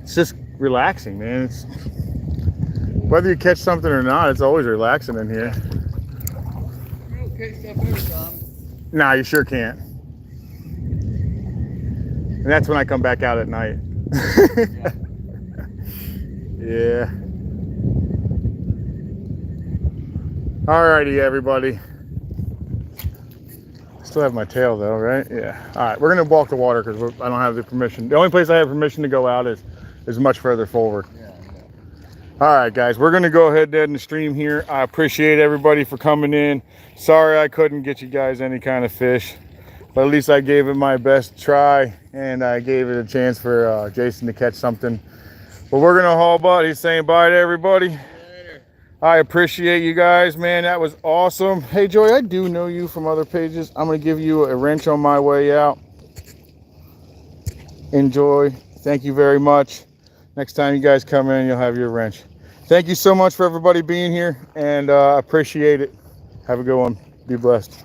Speaker 1: It's just relaxing, man. It's whether you catch something or not, it's always relaxing in here.
Speaker 2: You don't catch stuff every time.
Speaker 1: Nah, you sure can't. And that's when I come back out at night. Yeah. Alrighty, everybody. Still have my tail though, right? Yeah. All right, we're gonna walk the water because I don't have the permission. The only place I have permission to go out is much further forward.
Speaker 2: Yeah.
Speaker 1: All right, guys, we're gonna go ahead and end the stream here. I appreciate everybody for coming in. Sorry I couldn't get you guys any kind of fish, but at least I gave it my best try and I gave it a chance for Jason to catch something. But we're gonna haul butt. He's saying bye to everybody.
Speaker 2: Later.
Speaker 1: I appreciate you guys, man. That was awesome. Hey, Joy, I do know you from other pages. I'm gonna give you a wrench on my way out. Enjoy. Thank you very much. Next time you guys come in, you'll have your wrench. Thank you so much for everybody being here, and appreciate it. Have a good one. Be blessed.